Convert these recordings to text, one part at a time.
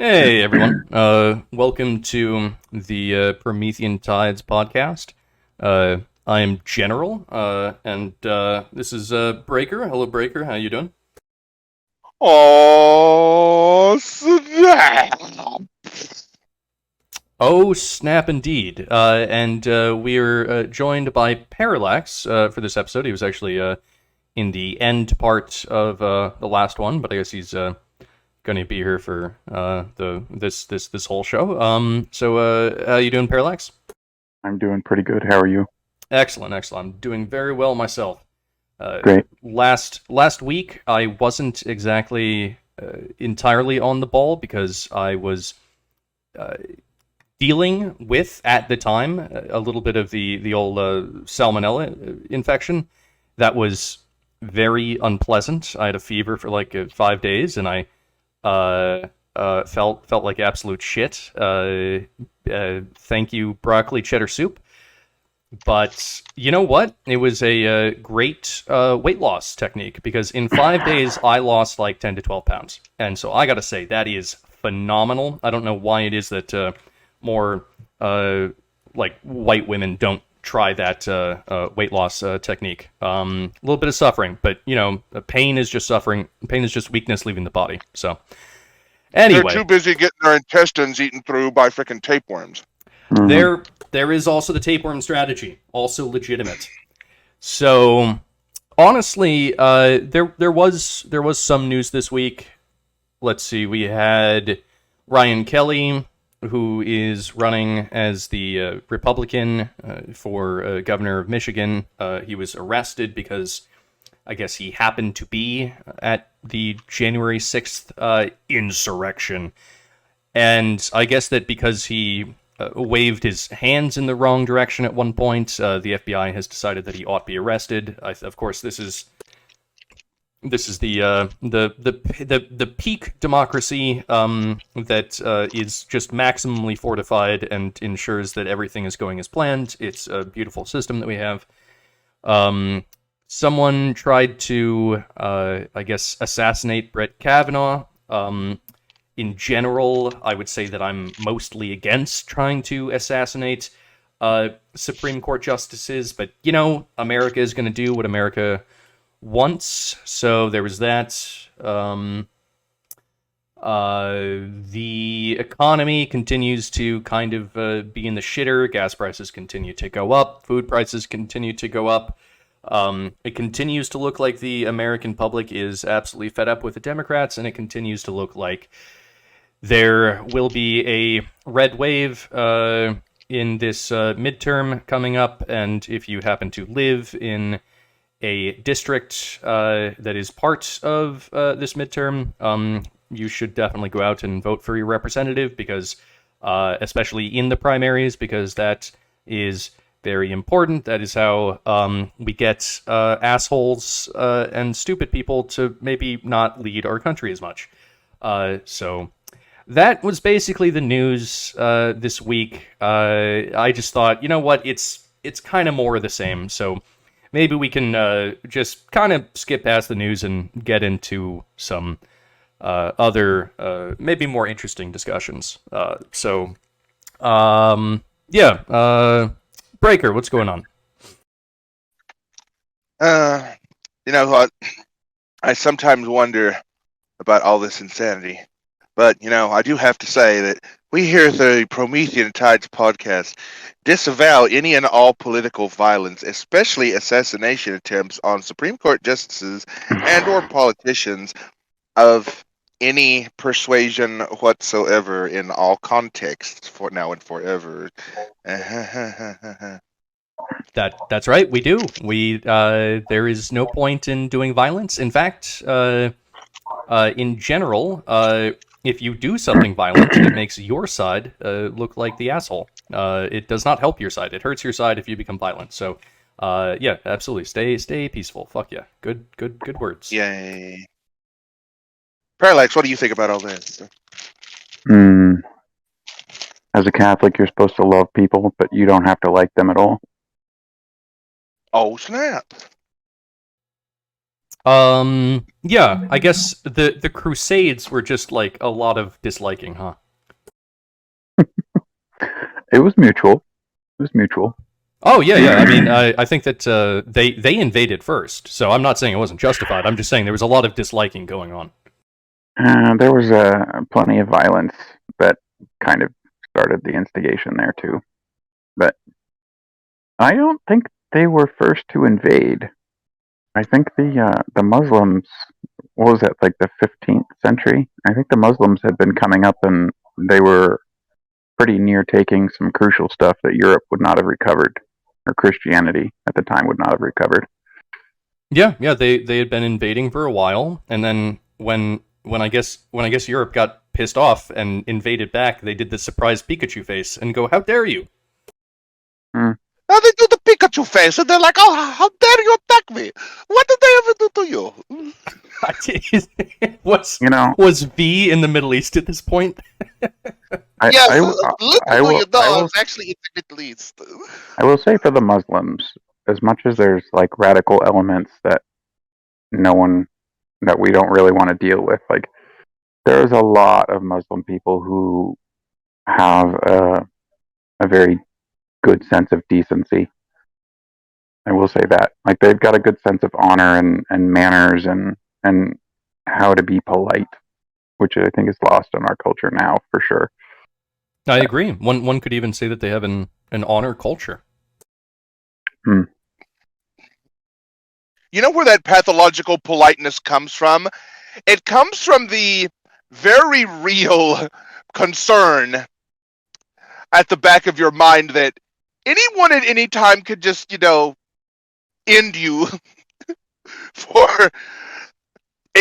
Hey everyone, welcome to the Promethean Tides podcast. I am General, and this is Breaker. Hello, Breaker. How you doing? Oh, snap! Oh, snap indeed. And we're joined by Parallax for this episode. He was actually in the end part of the last one, but I guess he's going to be here for this whole show. So how you doing, Parallax? I'm doing pretty good. How are you? Excellent, excellent. I'm doing very well myself. Uh, Great. last week, I wasn't exactly entirely on the ball because I was uh, dealing with at the time a little bit of the old salmonella infection that was very unpleasant. I had a fever for like 5 days, and I felt like absolute shit. Thank you, broccoli cheddar soup. But you know what? It was a great weight loss technique because in 5 days I lost like 10 to 12 pounds. And so I got to say, that is phenomenal. I don't know why it is that more like white women don't try that weight loss technique. A little bit of suffering, but you know, pain is just suffering. Pain is just weakness leaving the body. So, They're anyway, too busy getting their intestines eaten through by frickin' tapeworms. Hmm. there is also the tapeworm strategy, also legitimate. So honestly, there was some news this week. Let's see, we had Ryan Kelly, who is running as the Republican for governor of Michigan. He was arrested because I guess he happened to be at the January 6th insurrection. And I guess that because he waved his hands in the wrong direction at one point, the FBI has decided that he ought to be arrested. Of course, this is the peak democracy that is just maximally fortified and ensures that everything is going as planned. It's a beautiful system that we have. Um, Someone tried to, I guess, assassinate Brett Kavanaugh. In general, I would say that I'm mostly against trying to assassinate Supreme Court justices, but you know, America is going to do what America wants, so there was that. The economy continues to kind of be in the shitter. Gas prices continue to go up. Food prices continue to go up. It continues to look like the American public is absolutely fed up with the Democrats, and it continues to look like there will be a red wave in this midterm coming up. And if you happen to live in a district that is part of this midterm, you should definitely go out and vote for your representative because, especially in the primaries, because that is very important. That is how we get assholes and stupid people to maybe not lead our country as much. So that was basically the news this week. I just thought, you know what, it's kind of more of the same. So maybe we can just kind of skip past the news and get into some other, maybe more interesting discussions. Yeah, Breaker, what's going on? Uh, you know what? I sometimes wonder about all this insanity. But, I do have to say that we here at the Promethean Tides podcast disavow any and all political violence, especially assassination attempts on Supreme Court justices and or politicians of any persuasion whatsoever in all contexts for now and forever. That's right. We do. We there is no point in doing violence. In fact, in general, if you do something violent, it makes your side look like the asshole. It does not help your side. It hurts your side if you become violent. So, yeah, absolutely. Stay peaceful. Fuck yeah. Good words. Yay. Parallax, what do you think about all this? Hmm. As a Catholic, you're supposed to love people, but you don't have to like them at all. Oh, snap. Yeah, I guess the Crusades were just like a lot of disliking, huh? It was mutual. It was mutual. Oh yeah, yeah. I mean, I think that they invaded first, so I'm not saying it wasn't justified. I'm just saying there was a lot of disliking going on. There was plenty of violence that kind of started the instigation there too. But I don't think they were first to invade. I think the Muslims, what was that, like the 15th century? I think the Muslims had been coming up and they were pretty near taking some crucial stuff that Europe would not have recovered, or Christianity at the time would not have recovered. Yeah, yeah. They had been invading for a while, and then when I guess Europe got pissed off and invaded back, they did the surprise Pikachu face and go, "How dare you!" Hmm. Now they do the Pikachu face, and they're like, "Oh, how dare you attack me? What did they ever do to you?" was You know, was V in the Middle East at this point? Yes, I little do you know, I I will was actually in the Middle East. I will say for the Muslims, as much as there's like radical elements that no one that we don't really want to deal with, like there's a lot of Muslim people who have a very good sense of decency. I will say that. Like they've got a good sense of honor and manners and how to be polite, which I think is lost in our culture now for sure. I agree. One could even say that they have an honor culture. Hmm. You know where that pathological politeness comes from? It comes from the very real concern at the back of your mind that anyone at any time could just, end you for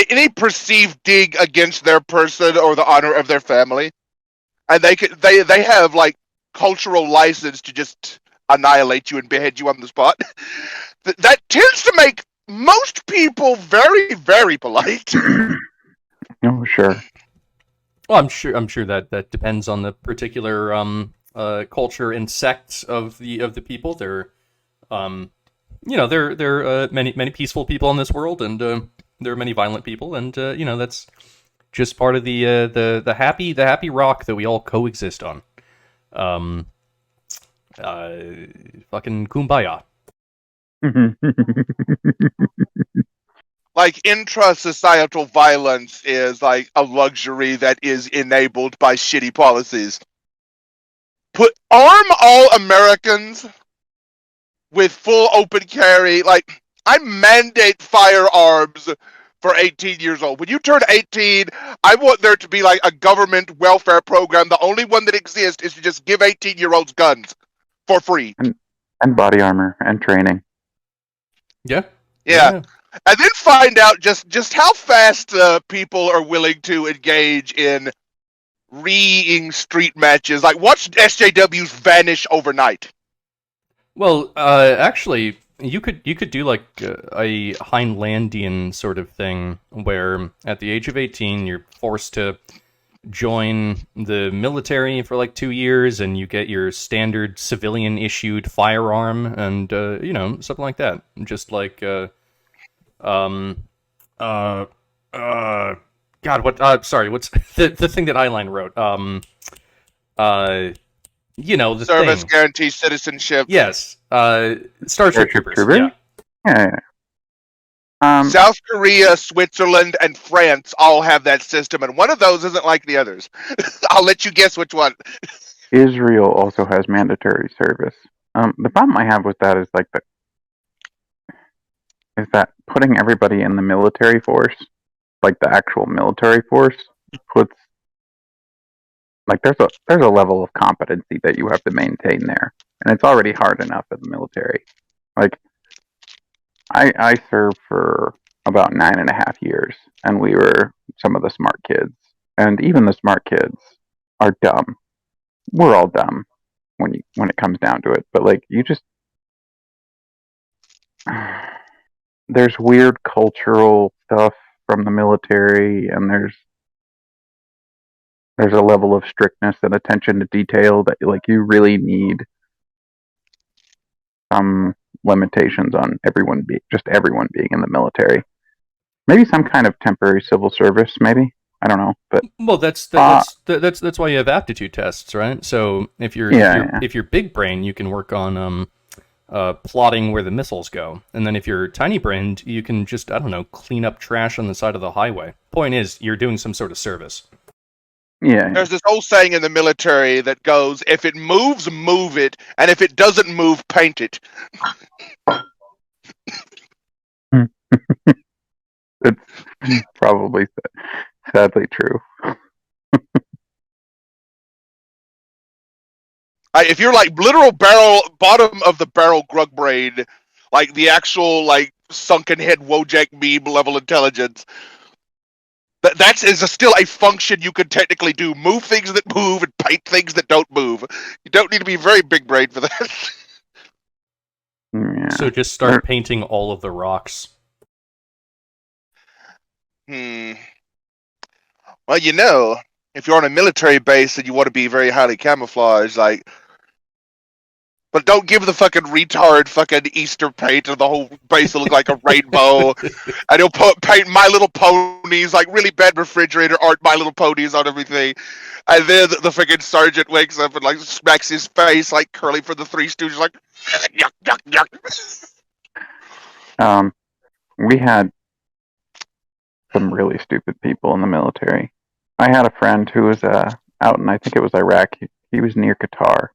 any perceived dig against their person or the honor of their family. And they have like cultural license to just annihilate you and behead you on the spot. That tends to make most people very, very polite. Oh, sure. Well, I'm sure that depends on the particular culture and sect of the people. Um, there are many peaceful people in this world, and there are many violent people, and that's just part of the happy rock that we all coexist on. Um, uh, Fucking kumbaya. Like intra-societal violence is like a luxury that is enabled by shitty policies. Arm all Americans with full open carry. Like, I mandate firearms for 18 years old. When you turn 18, I want there to be like a government welfare program. The only one that exists is to just give 18-year-olds guns for free. And body armor and training. Yeah. Yeah. And then find out just how fast people are willing to engage in reeing street matches. Like, watch SJWs vanish overnight. Well, actually, you could do like a Heinlandian sort of thing, where at the age of 18, you're forced to join the military for like 2 years, and you get your standard civilian issued firearm, and something like that. Just like um uh uh God, what? Sorry, what's the thing that Eyeline wrote? Uh, the Service thing. guarantees citizenship. Yes, Starship Troopers. Trooper? Yeah. Yeah. South Korea, Switzerland, and France all have that system, and one of those isn't like the others. I'll let you guess which one. Israel also has mandatory service. The problem I have with that is is that putting everybody in the military force, like the actual military force, puts like there's a level of competency that you have to maintain there, and it's already hard enough in the military. Like I served for about 9.5 years, and we were some of the smart kids, and even the smart kids are dumb. We're all dumb when it comes down to it, but like you just there's weird cultural stuff from the military, and there's a level of strictness and attention to detail that like you really need some limitations on everyone being in the military. Maybe some kind of temporary civil service, maybe. I don't know, but Well, that's why you have aptitude tests, right? So if you're big brain, you can work on plotting where the missiles go, and then if you're tiny brained, you can just, I don't know, clean up trash on the side of the highway. Point is, you're doing some sort of service. yeah. There's this old saying in the military that goes, if it moves, move it, and if it doesn't move, paint it. It's probably sadly true. If you're like literal bottom of the barrel grug brain, like the actual like sunken head Wojak meme level intelligence, that is still a function you could technically do. Move things that move and paint things that don't move. You don't need to be very big brain for that. Yeah. So just start painting all of the rocks. Well, you know, if you're on a military base and you want to be very highly camouflaged, like, but don't give the fucking retard fucking Easter paint and the whole base will look like a rainbow. And he'll paint My Little Ponies, like really bad refrigerator art My Little Ponies on everything. And then the freaking sergeant wakes up and like smacks his face like Curly from the Three Stooges, like, yuck, yuck, yuck. We had some really stupid people in the military. I had a friend who was out in, I think it was Iraq. He was near Qatar,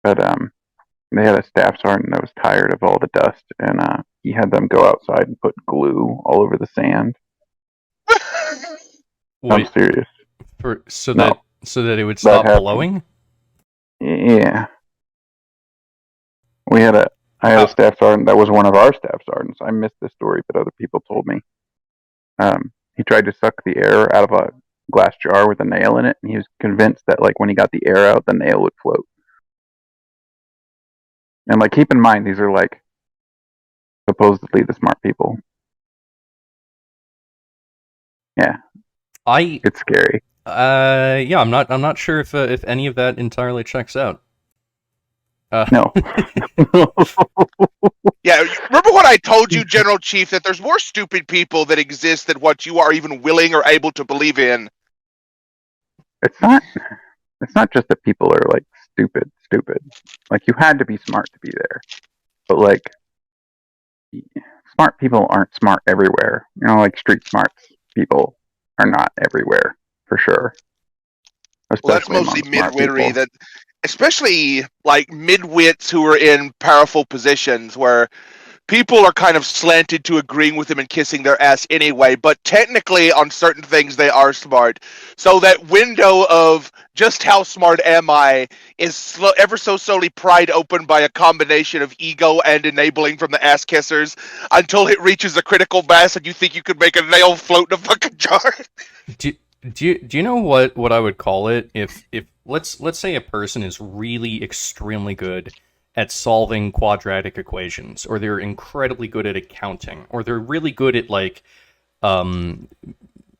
but they had a staff sergeant that was tired of all the dust, and he had them go outside and put glue all over the sand. I'm serious. So that it would stop blowing? Yeah. I had a staff sergeant that was one of our staff sergeants. I missed this story, but other people told me. He tried to suck the air out of a glass jar with a nail in it, and he was convinced that like when he got the air out, the nail would float. And like, keep in mind, these are like supposedly the smart people. Yeah, it's scary. Yeah, I'm not sure if any of that entirely checks out. No. Yeah, remember what I told you, General Chief, that there's more stupid people that exist than what you are even willing or able to believe in. It's not just that people are like stupid. Like, you had to be smart to be there. But like, smart people aren't smart everywhere. You know, like street smarts people are not everywhere for sure. Well, that's mostly midwittery, that especially like midwits who are in powerful positions where people are kind of slanted to agreeing with them and kissing their ass anyway, but technically on certain things they are smart. So that window of just how smart am I is ever so slowly pried open by a combination of ego and enabling from the ass kissers until it reaches a critical mass and you think you could make a nail float in a fucking jar. Do you know what I would call it if let's say a person is really extremely good at solving quadratic equations, or they're incredibly good at accounting, or they're really good at like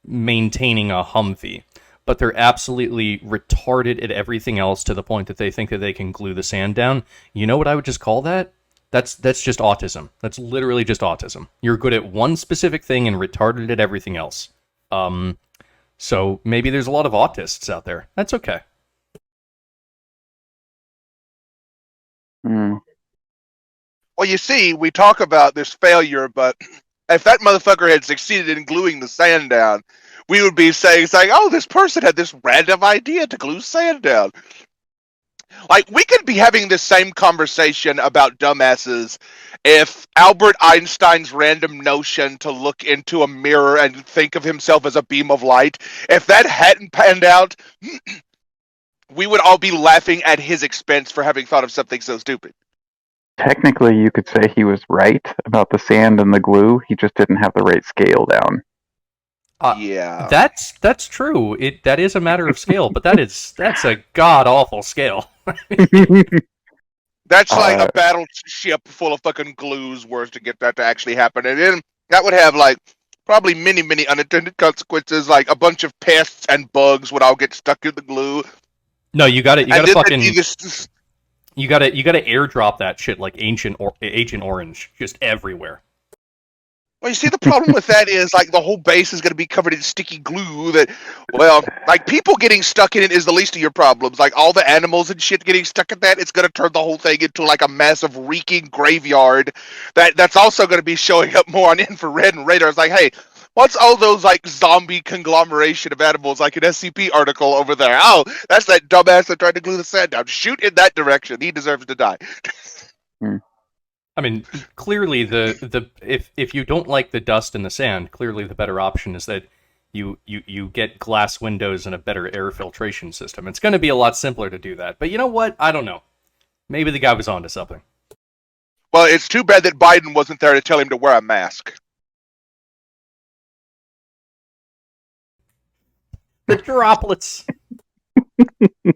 maintaining a Humvee, but they're absolutely retarded at everything else to the point that they think that they can glue the sand down. You know what I would just call that? That's just autism. That's literally just autism. You're good at one specific thing and retarded at everything else. So maybe there's a lot of autists out there. That's okay. Well, you see, we talk about this failure, but if that motherfucker had succeeded in gluing the sand down, we would be saying, oh, this person had this random idea to glue sand down. Like, we could be having this same conversation about dumbasses if Albert Einstein's random notion to look into a mirror and think of himself as a beam of light, if that hadn't panned out, we would all be laughing at his expense for having thought of something so stupid. Technically, you could say he was right about the sand and the glue. He just didn't have the right scale down. Yeah, that's true. That is a matter of scale, but that's a god awful scale. That's like a battleship full of fucking glues worth to get that to actually happen, and then that would have like probably many unintended consequences, like a bunch of pests and bugs would all get stuck in the glue. No, you gotta fucking. You gotta airdrop that shit like Agent Orange just everywhere. Well, you see, the problem with that is, like, the whole base is going to be covered in sticky glue that, well, like, people getting stuck in it is the least of your problems. Like, all the animals and shit getting stuck in that, it's going to turn the whole thing into, like, a massive reeking graveyard that's also going to be showing up more on infrared and radar. It's like, hey, what's all those, like, zombie conglomeration of animals, like an SCP article over there? Oh, that's that dumbass that tried to glue the sand down. Shoot in that direction. He deserves to die. I mean, clearly if you don't like the dust and the sand, clearly the better option is that you get glass windows and a better air filtration system. It's going to be a lot simpler to do that. But you know what? I don't know. Maybe the guy was onto something. Well, it's too bad that Biden wasn't there to tell him to wear a mask. The droplets.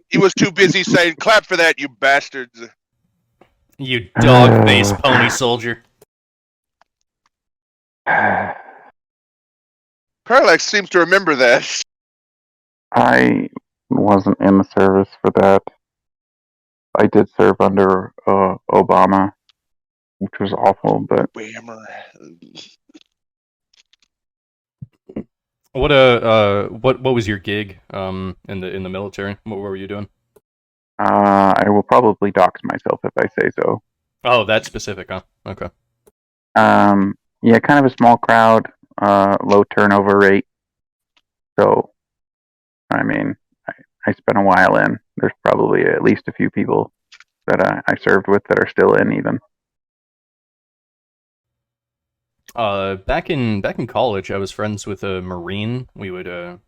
He was too busy saying, "Clap for that, you bastards." You dog-faced pony soldier. Parallax seems to remember that. I wasn't in the service for that. I did serve under Obama, which was awful, but Whammer. What was your gig in the military? What were you doing? I will probably dox myself if I say so. Oh, that's specific, huh? Okay. Yeah, kind of a small crowd, low turnover rate. So, I mean, I spent a while in. There's probably at least a few people that I served with that are still in even. Back in college, I was friends with a Marine. We would go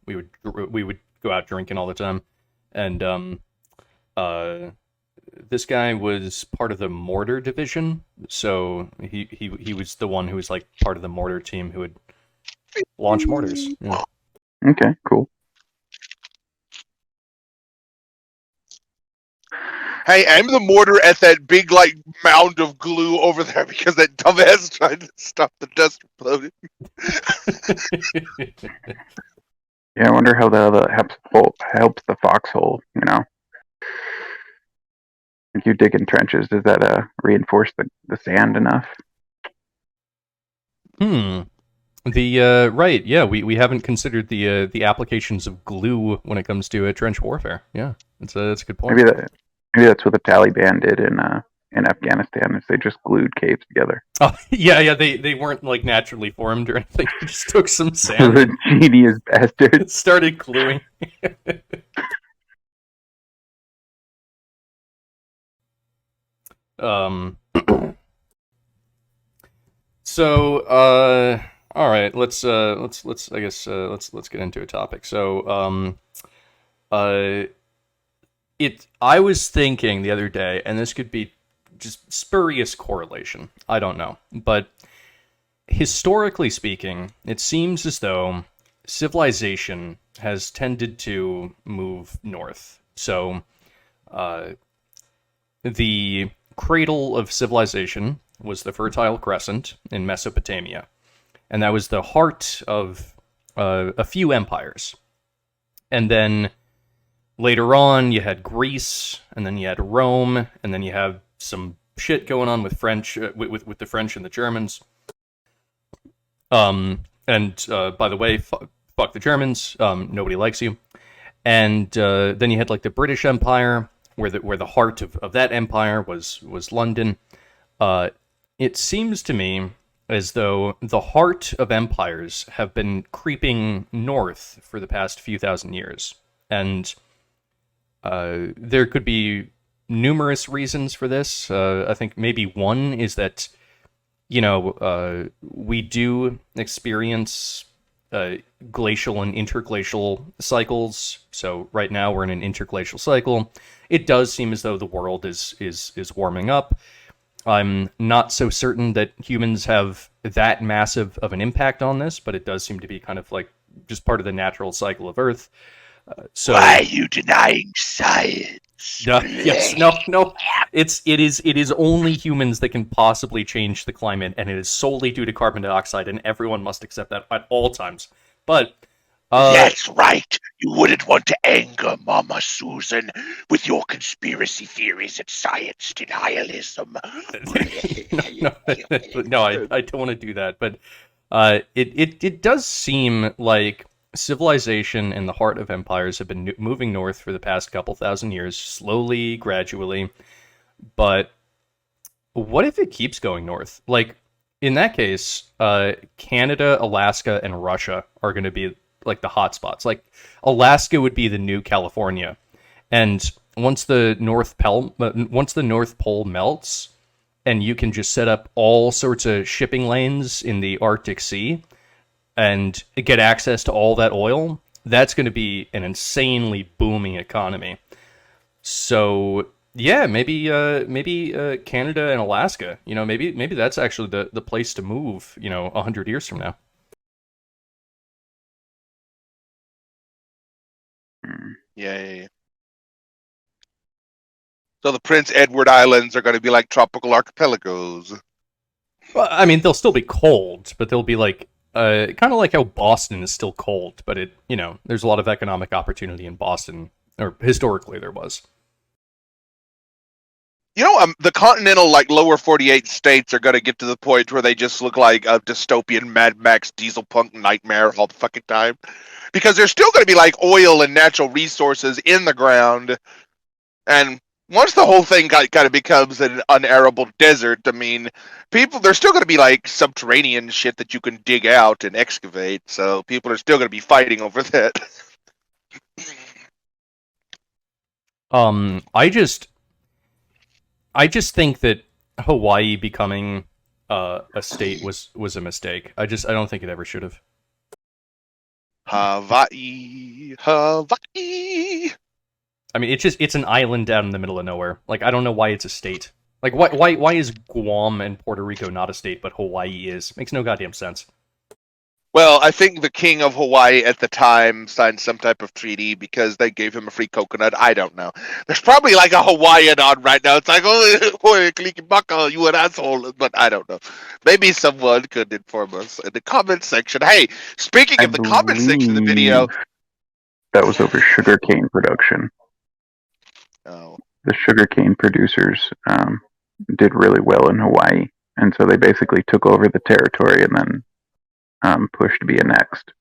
out drinking all the time, and this guy was part of the mortar division. So he was the one who was like part of the mortar team who would launch mortars. Yeah. Okay, cool. Hey, aim the mortar at that big, like, mound of glue over there because that dumbass tried to stop the dust from floating. Yeah, I wonder how that helps the foxhole, you know? If you dig in trenches, does that reinforce the sand enough? Right, yeah, we haven't considered the applications of glue when it comes to trench warfare. Yeah, that's a good point. Maybe that's what the Taliban did in Afghanistan, is they just glued caves together. Oh, yeah, they weren't like naturally formed or anything. They just took some sand. The genius bastards. Started gluing. So, all right, let's I guess let's get into a topic. So, I was thinking the other day, and this could be just spurious correlation. I don't know, but historically speaking, it seems as though civilization has tended to move north. So, the cradle of civilization was the Fertile Crescent in Mesopotamia, and that was the heart of a few empires. And then later on, you had Greece, and then you had Rome, and then you have some shit going on with French, with the French and the Germans. And by the way, fuck the Germans. Nobody likes you. And then you had like the British Empire, where the heart of that empire was London. It seems to me as though the heart of empires have been creeping north for the past few thousand years, and there could be numerous reasons for this. I think maybe one is that, we do experience glacial and interglacial cycles. So right now we're in an interglacial cycle. It does seem as though the world is warming up. I'm not so certain that humans have that massive of an impact on this, but it does seem to be kind of like just part of the natural cycle of Earth. Why are you denying science? No. It is only humans that can possibly change the climate, and it is solely due to carbon dioxide, and everyone must accept that at all times. But that's right. You wouldn't want to anger Mama Susan with your conspiracy theories and science denialism. No, I don't want to do that. But It does seem like civilization and the heart of empires have been moving north for the past couple thousand years, slowly, gradually. But what if it keeps going north? Like, in that case, Canada, Alaska, and Russia are going to be like the hot spots. Like, Alaska would be the new California, and once the North Pole melts, and you can just set up all sorts of shipping lanes in the Arctic Sea and get access to all that oil, that's going to be an insanely booming economy. So yeah, maybe Canada and Alaska. Maybe that's actually the place to move. 100 years from now. Yeah. So the Prince Edward Islands are going to be like tropical archipelagos. Well, I mean, they'll still be cold, but they'll be like kind of like how Boston is still cold, but there's a lot of economic opportunity in Boston, or historically there was. The continental, like, lower 48 states are going to get to the point where they just look like a dystopian Mad Max diesel punk nightmare all the fucking time. Because there's still going to be, like, oil and natural resources in the ground. And once the whole thing kind of becomes an unarable desert, I mean, there's still going to be, like, subterranean shit that you can dig out and excavate. So people are still going to be fighting over that. I just think that Hawaii becoming a state was a mistake. I don't think it ever should have. Hawaii. I mean, it's an island out in the middle of nowhere. Like, I don't know why it's a state. Like, why is Guam and Puerto Rico not a state, but Hawaii is? Makes no goddamn sense. Well, I think the king of Hawaii at the time signed some type of treaty because they gave him a free coconut. I don't know. There's probably like a Hawaiian on right now. It's like, oh, boy, Kalikimaka, you an asshole. But I don't know. Maybe someone could inform us in the comment section. Hey, speaking of the comment section of the video. That was over sugarcane production. Oh. The sugarcane producers did really well in Hawaii. And so they basically took over the territory and then pushed to be annexed.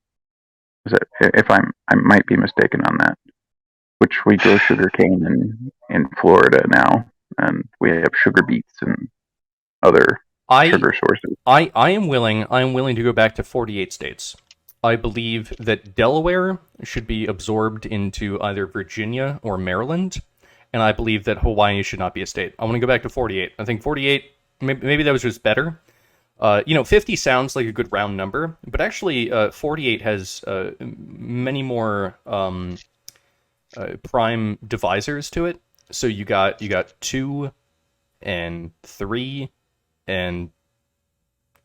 If I might be mistaken on that. Which we grow sugarcane in Florida now, and we have sugar beets and other sugar sources. I am willing to go back to 48 states. I believe that Delaware should be absorbed into either Virginia or Maryland, and I believe that Hawaii should not be a state. I want to go back to 48. I think 48, maybe that was just better. 50 sounds like a good round number, but actually 48 has many more prime divisors to it. So you got 2 and 3 and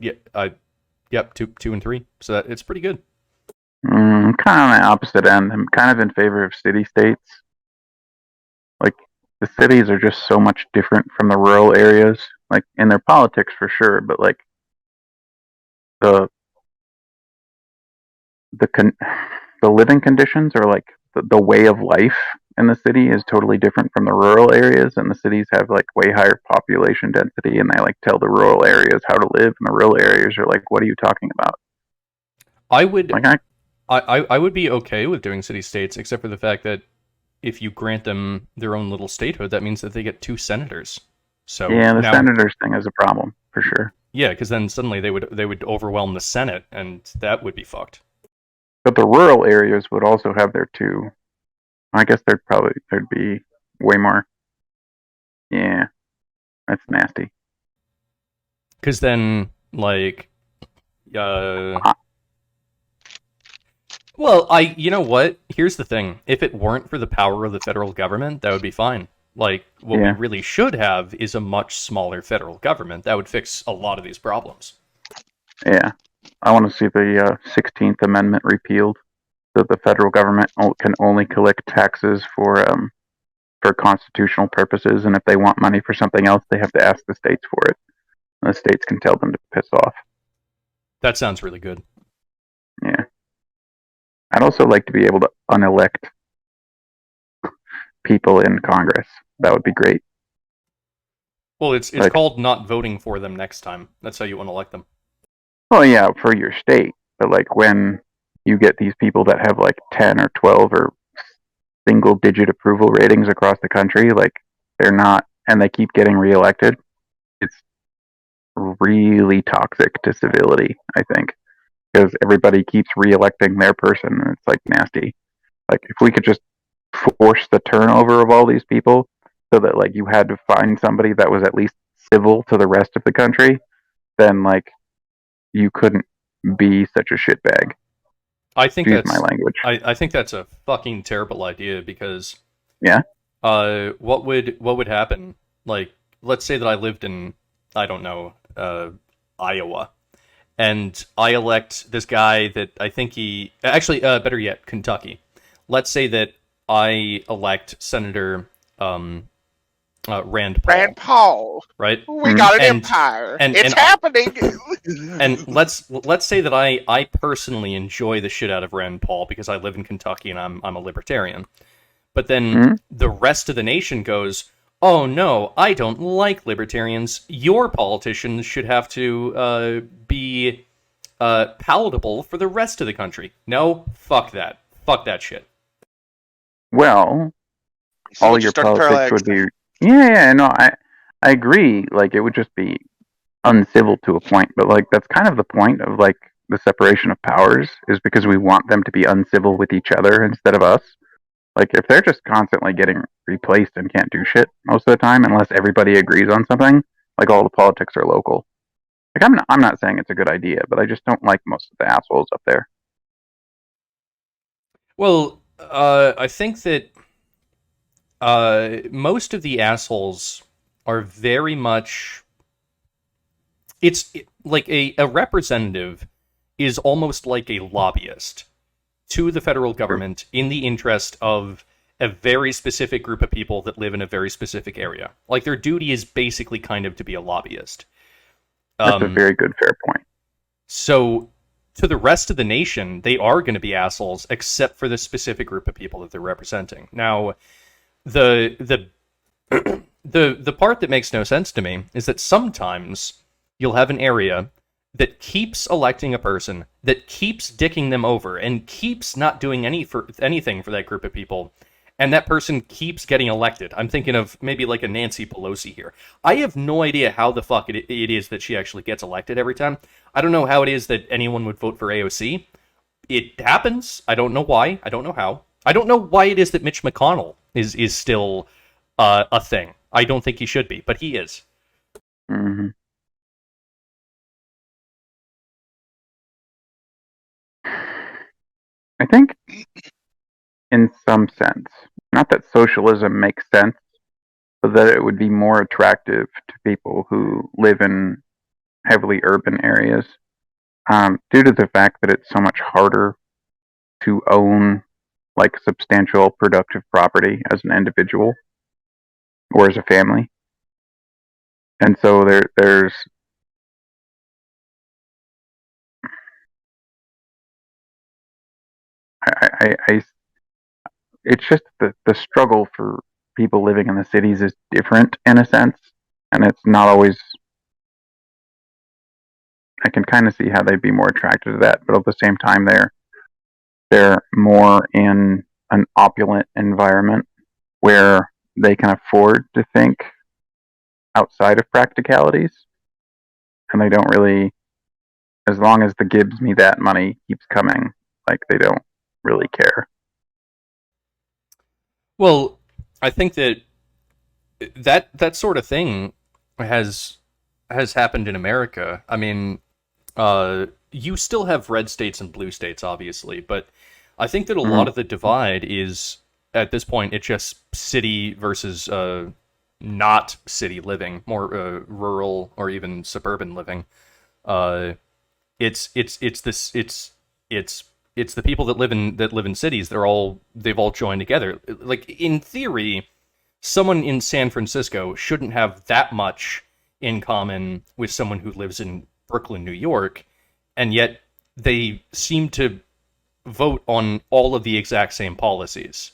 2 and 3. So it's pretty good. Kind of on the opposite end. I'm kind of in favor of city-states. Like, the cities are just so much different from the rural areas, like in their politics for sure, but like the living conditions, or like the way of life in the city is totally different from the rural areas, and the cities have like way higher population density, and they like tell the rural areas how to live, and the rural areas are like, what are you talking about? I would be okay with doing city-states, except for the fact that if you grant them their own little statehood, that means that they get 2 senators. So yeah, the senators thing is a problem for sure. Yeah, because then suddenly they would overwhelm the Senate, and that would be fucked. But the rural areas would also have their 2. I guess there'd be way more. Yeah, that's nasty. Because then, like, well, you know what? Here's the thing. If it weren't for the power of the federal government, that would be fine. Like, what we really should have is a much smaller federal government. That would fix a lot of these problems. Yeah. I want to see the 16th Amendment repealed, so the federal government can only collect taxes for constitutional purposes, and if they want money for something else, they have to ask the states for it. And the states can tell them to piss off. That sounds really good. Yeah. I'd also like to be able to unelect people in Congress. That would be great. Well, it's called not voting for them next time. That's how you unelect them. Well, yeah, for your state, but like when you get these people that have like 10 or 12 or single digit approval ratings across the country, like they're not, and they keep getting reelected, it's really toxic to civility, I think, because everybody keeps reelecting their person, and it's like nasty. Like if we could just force the turnover of all these people so that like you had to find somebody that was at least civil to the rest of the country, then like you couldn't be such a shitbag. I think Excuse my that's language. I think that's a fucking terrible idea because Yeah. what would happen? Like, let's say that I lived in, I don't know, Iowa, and I elect this guy that I think he actually better yet, Kentucky. Let's say that I elect Senator Rand Paul, Rand Paul, right? we got an And empire. and It's and happening. and let's say that I personally enjoy the shit out of Rand Paul because I live in Kentucky and I'm a libertarian. But then the rest of the nation goes, "Oh no, I don't like libertarians. Your politicians should have to be palatable for the rest of the country." No, fuck that. Fuck that shit. Well, So all we'll your just start politics Parallax. would be yeah, no, I agree. Like it would just be uncivil to a point, but like that's kind of the point of like the separation of powers is because we want them to be uncivil with each other instead of us. Like if they're just constantly getting replaced and can't do shit most of the time unless everybody agrees on something, like all the politics are local. Like I'm not saying it's a good idea, but I just don't like most of the assholes up there. Well, I think that most of the assholes are very much. Like a representative is almost like a lobbyist to the federal government in the interest of a very specific group of people that live in a very specific area. Like their duty is basically kind of to be a lobbyist. That's a very good fair point. So to the rest of the nation, they are going to be assholes, except for the specific group of people that they're representing. Now, the the part that makes no sense to me is that sometimes you'll have an area that keeps electing a person, that keeps dicking them over, and keeps not doing anything for that group of people, and that person keeps getting elected. I'm thinking of maybe like a Nancy Pelosi here. I have no idea how the fuck it is that she actually gets elected every time. I don't know how it is that anyone would vote for AOC. It happens. I don't know why. I don't know how. I don't know why it is that Mitch McConnell is still a thing. I don't think he should be, but he is. hmm I think, in some sense, not that socialism makes sense, but that it would be more attractive to people who live in heavily urban areas, due to the fact that it's so much harder to own like substantial productive property as an individual or as a family. And so there's I it's just the struggle for people living in the cities is different in a sense, and it's not always. I can kind of see how they'd be more attracted to that, but at the same time, they're more in an opulent environment where they can afford to think outside of practicalities, and they don't really. As long as the gives me that money keeps coming, like they don't really care. Well, I think that sort of thing has happened in America. I mean, you still have red states and blue states, obviously, but I think that a lot Mm-hmm. of the divide is at this point it's just city versus not city living, more rural or even suburban living. Uh, it's this it's the people that live in cities. They've all joined together. Like in theory, someone in San Francisco shouldn't have that much in common with someone who lives in Brooklyn, New York, and yet they seem to vote on all of the exact same policies.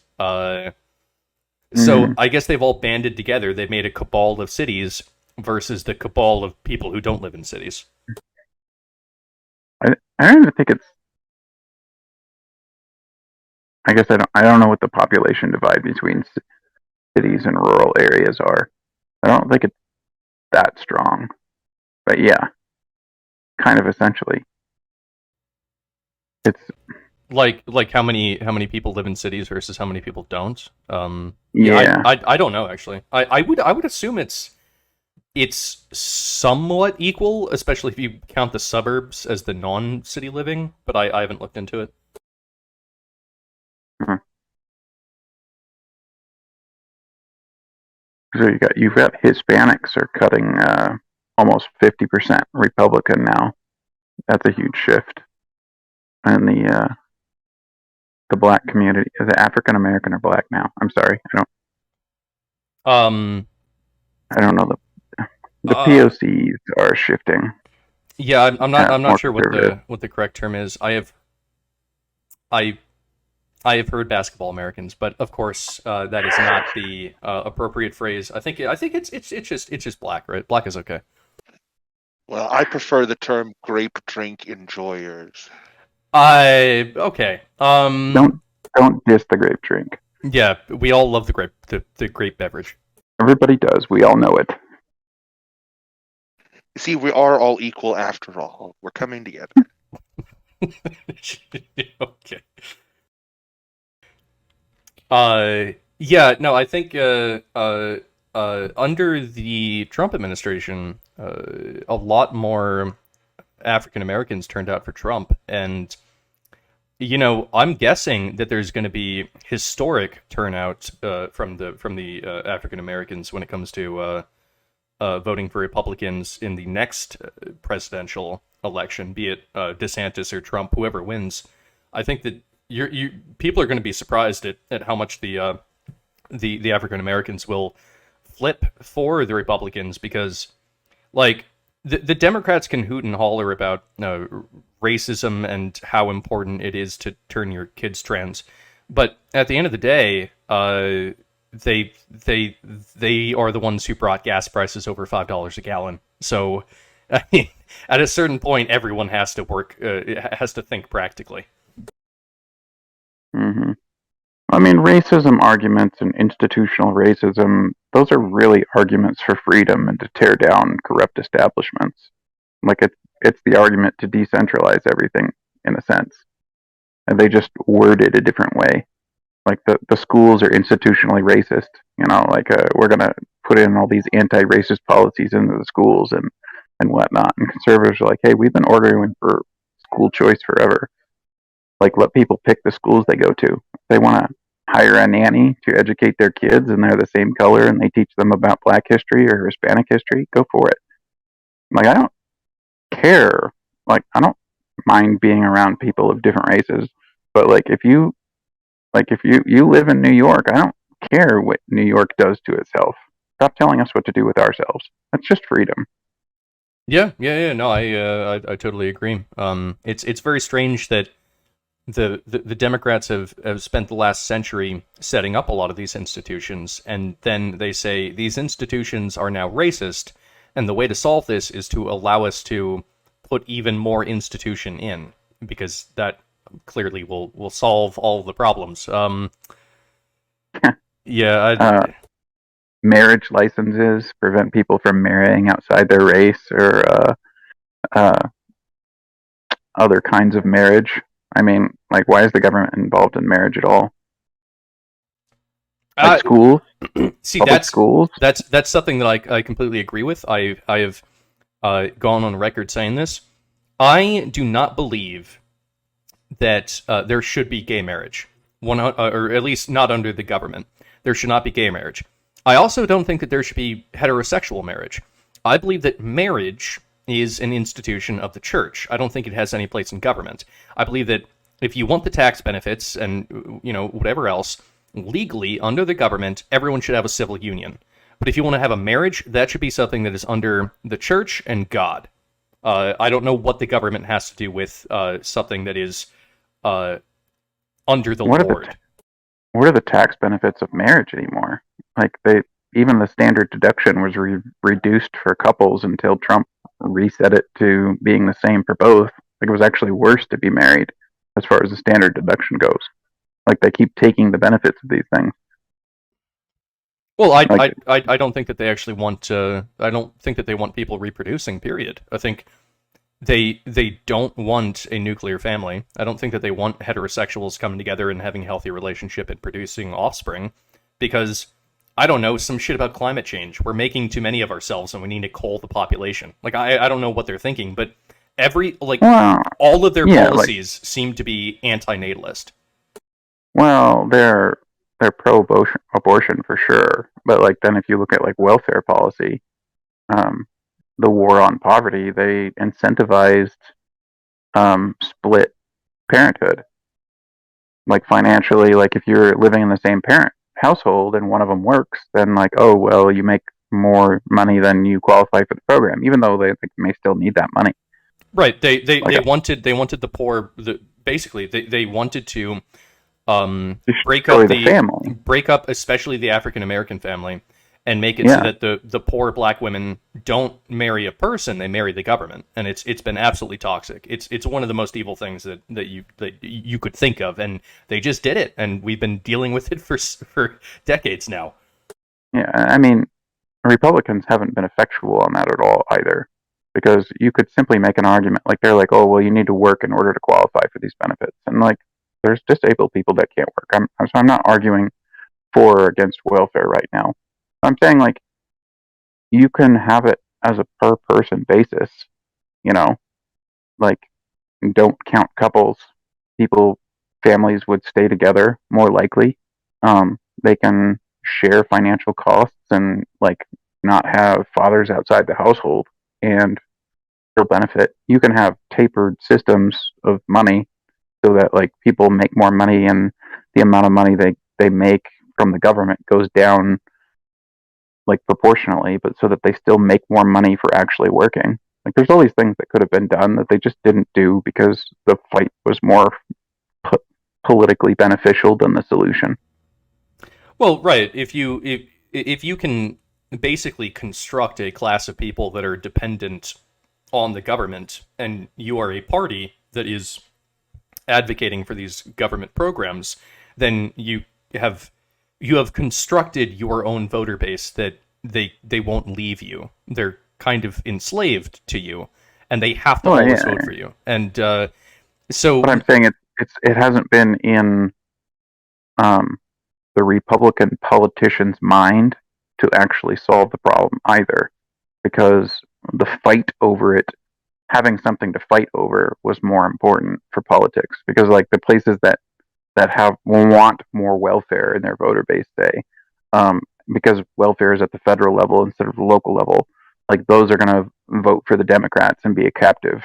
So Mm-hmm. I guess they've all banded together. They've made a cabal of cities versus the cabal of people who don't live in cities. I don't even think it's. I guess I don't know what the population divide between cities and rural areas are. I don't think it's that strong. But yeah, kind of essentially. It's Like how many people live in cities versus how many people don't. yeah. I don't know actually. I would assume it's somewhat equal, especially if you count the suburbs as the non-city living. But I haven't looked into it. Mhm. So you've got Hispanics are cutting almost 50% Republican now. That's a huge shift. And the black community is it African American or black now? I'm sorry, Um. I don't know the POCs are shifting. Yeah, I'm not More sure conservative. what the correct term is. I I have heard basketball Americans, but of course that is not the appropriate phrase. I think it's just black, right? Black is okay. Well, I prefer the term grape drink enjoyers. I okay. Don't diss the grape drink. Yeah, we all love the grape beverage. Everybody does. We all know it. You see, we are all equal after all. We're coming together. Okay. Yeah, no, I think under the Trump administration, a lot more African Americans turned out for Trump, and I'm guessing that there's going to be historic turnout from the African Americans when it comes to voting for Republicans in the next presidential election, be it DeSantis or Trump, whoever wins. I think that people are going to be surprised at how much the African Americans will flip for the Republicans, because like the Democrats can hoot and holler about racism and how important it is to turn your kids trans, but at the end of the day, they are the ones who brought gas prices over $5 a gallon. So, I mean, at a certain point, everyone has to has to think practically. Hmm. I mean, racism arguments and institutional racism, those are really arguments for freedom and to tear down corrupt establishments. Like it's the argument to decentralize everything in a sense. And they just word it a different way. Like the schools are institutionally racist. Like we're gonna put in all these anti-racist policies into the schools and whatnot. And conservatives are like, hey, we've been ordering for school choice forever. Like let people pick the schools they go to. If they want to hire a nanny to educate their kids and they're the same color and they teach them about Black history or Hispanic history, go for it. Like I don't care. Like I don't mind being around people of different races, but if you live in New York, I don't care what New York does to itself. Stop telling us what to do with ourselves. That's just freedom. Yeah. No, I totally agree. It's very strange that the Democrats have spent the last century setting up a lot of these institutions, and then they say these institutions are now racist, and the way to solve this is to allow us to put even more institution in, because that clearly will solve all the problems. Yeah, Marriage licenses prevent people from marrying outside their race or uh, other kinds of marriage. I mean, like, why is the government involved in marriage at all? Like schools, see, public schools. that's something that I completely agree with. I have gone on record saying this. I do not believe that there should be gay marriage, or at least not under the government. There should not be gay marriage. I also don't think that there should be heterosexual marriage. I believe that marriage is an institution of the church. I don't think it has any place in government. I believe that if you want the tax benefits and whatever else legally under the government, everyone should have a civil union. But if you want to have a marriage, that should be something that is under the church and God. I don't know what the government has to do with something that is under the Lord. What are the tax benefits of marriage anymore? Like even the standard deduction was reduced for couples until Trump reset it to being the same for both, Like, it was actually worse to be married as far as the standard deduction goes. Like, they keep taking the benefits of these things. Well, Like, I don't think that they actually want. I don't think that they want people reproducing. Period. I think they don't want a nuclear family. I don't think that they want heterosexuals coming together and having a healthy relationship and producing offspring, because I don't know, some shit about climate change. We're making too many of ourselves, and we need to cull the population. Like, I don't know what they're thinking, but well, all of their yeah, policies seem to be anti-natalist. well, they're pro-abortion for sure. But like, then if you look at like welfare policy, um, the war on poverty, they incentivized split parenthood. Like, financially, like if you're living in the same parent household and one of them works, then like, oh well, you make more money than you qualify for the program, even though they may still need that money. Right. They Like, wanted the poor. Basically, they wanted to break destroy up the family. break up especially the African American family, and make it so Yeah. that the poor black women don't marry a person, they marry the government. And it's been absolutely toxic. It's one of the most evil things that you could think of, and they just did it, and we've been dealing with it for decades now. Yeah, I mean, Republicans haven't been effectual on that at all either, because you could simply make an argument like, they're like, oh well, you need to work in order to qualify for these benefits, and like, there's disabled people that can't work. I'm not arguing for or against welfare right now. I'm saying, like, you can have it as a per person basis, you know, like, don't count couples. People, families would stay together more likely. They can share financial costs and like not have fathers outside the household, and still benefit. You can have tapered systems of money so that like people make more money, and the amount of money they make from the government goes down like proportionally, but so that they still make more money for actually working. Like, there's all these things that could have been done that they just didn't do because the fight was more politically beneficial than the solution. Well, right. If you can basically construct a class of people that are dependent on the government, and you are a party that is advocating for these government programs, then you have constructed your own voter base that they won't leave you. They're kind of enslaved to you, and they have to Oh always yeah, vote for you. And so, but I'm saying it hasn't been in um, the Republican politician's mind to actually solve the problem either, because the fight over it, having something to fight over, was more important for politics. Because like, the places that have want more welfare in their voter base, say, um, because welfare is at the federal level instead of the local level, like, those are going to vote for the Democrats and be a captive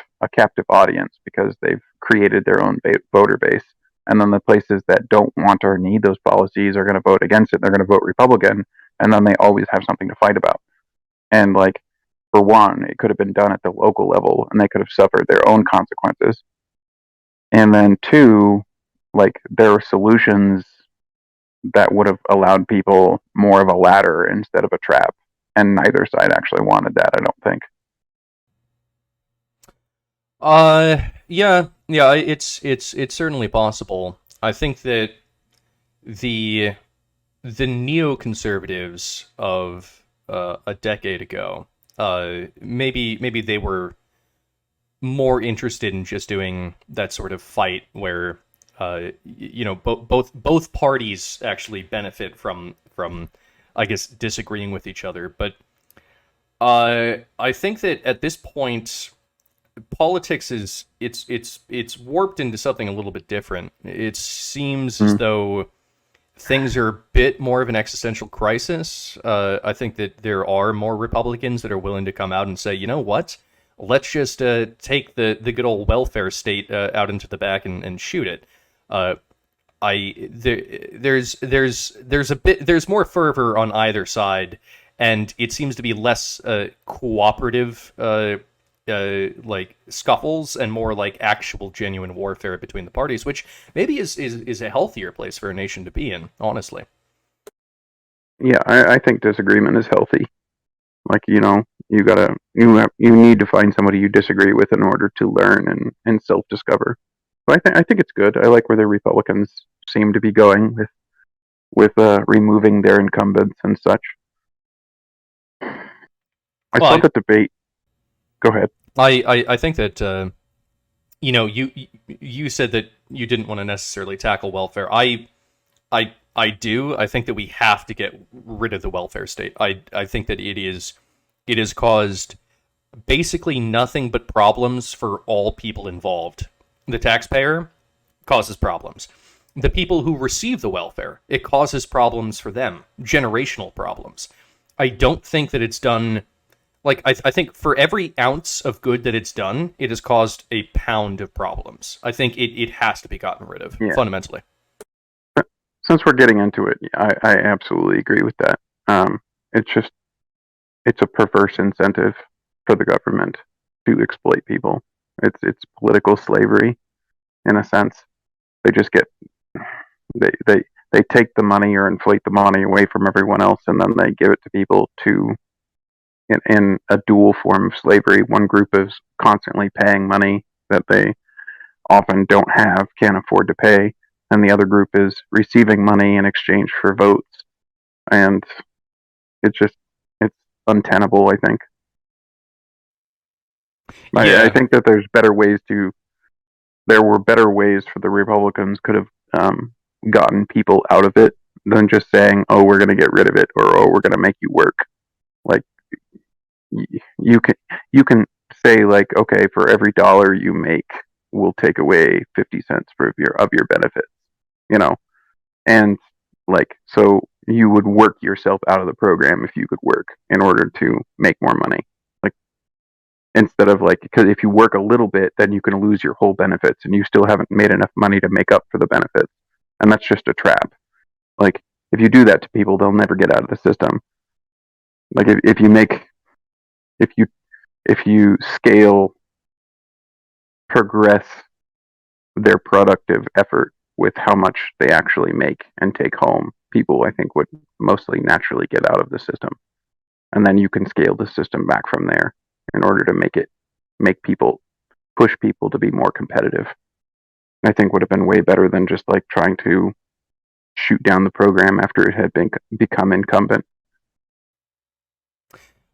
audience, because they've created their own voter base. And then the places that don't want or need those policies are going to vote against it. They're going to vote Republican, and then they always have something to fight about. And like, for one, it could have been done at the local level, and they could have suffered their own consequences. And then two, like, there were solutions that would have allowed people more of a ladder instead of a trap. And neither side actually wanted that, I don't think. yeah, it's certainly possible. I think that the neoconservatives of a decade ago, maybe they were more interested in just doing that sort of fight where both parties actually benefit from I guess disagreeing with each other. But I think that at this point, politics is it's warped into something a little bit different. It seems as though things are a bit more of an existential crisis. I think that there are more Republicans that are willing to come out and say, you know what, let's just take the good old welfare state out into the back and shoot it. There's more fervor on either side, and it seems to be less cooperative like scuffles, and more like actual genuine warfare between the parties, which maybe is a healthier place for a nation to be in, honestly. Yeah, I think disagreement is healthy. Like, you need to find somebody you disagree with in order to learn and self-discover. So I think it's good. I like where the Republicans seem to be going with removing their incumbents and such. I saw the debate. Go ahead. I think that you said that you didn't want to necessarily tackle welfare. I do. I think that we have to get rid of the welfare state. I think that it has caused basically nothing but problems for all people involved. The taxpayer causes problems. The people who receive the welfare, it causes problems for them, generational problems. I don't think that it's done. Like, I think for every ounce of good that it's done, it has caused a pound of problems. I think it has to be gotten rid of, fundamentally. Since we're getting into it, I absolutely agree with that. It's a perverse incentive for the government to exploit people. It's political slavery, in a sense. They just they take the money or inflate the money away from everyone else, and then they give it to people in a dual form of slavery. One group is constantly paying money that they often don't have, can't afford to pay, and the other group is receiving money in exchange for votes. And it's untenable, I think. I think that there were better ways for the Republicans could have gotten people out of it than just saying, oh, we're going to get rid of it, or oh, we're going to make you work. Like, you can say, like, okay, for every dollar you make, we'll take away 50 cents of your benefits, and like, so you would work yourself out of the program if you could work in order to make more money. Like, instead of, like, because if you work a little bit, then you can lose your whole benefits, and you still haven't made enough money to make up for the benefits, and that's just a trap. Like, if you do that to people, they'll never get out of the system. Like, if you progress their productive effort with how much they actually make and take home, people, I think, would mostly naturally get out of the system. And then you can scale the system back from there in order to push people to be more competitive. I think would have been way better than just, like, trying to shoot down the program after it had become incumbent.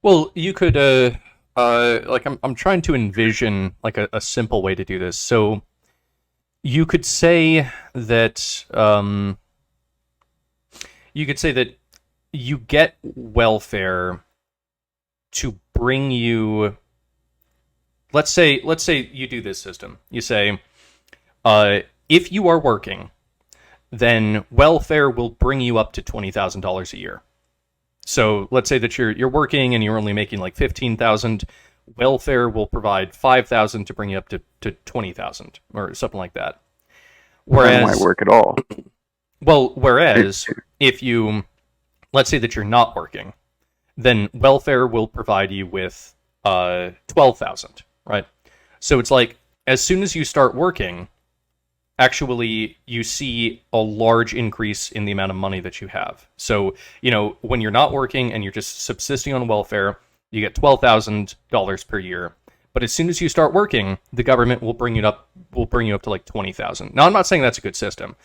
Well, you could, like, I'm trying to envision, like, a simple way to do this. So you could say that, you get welfare to bring you. Let's say you do this system. You say, if you are working, then welfare will bring you up to $20,000 a year. So let's say that you're working and you're only making like $15,000. Welfare will provide $5,000 to bring you up to $20,000 or something like that. Whereas, why work at all? Well, whereas if you, let's say that you're not working, then welfare will provide you with $12,000, right? So it's like, as soon as you start working, actually you see a large increase in the amount of money that you have. So, when you're not working and you're just subsisting on welfare, you get $12,000 per year. But as soon as you start working, the government will bring you up to like $20,000. Now, I'm not saying that's a good system,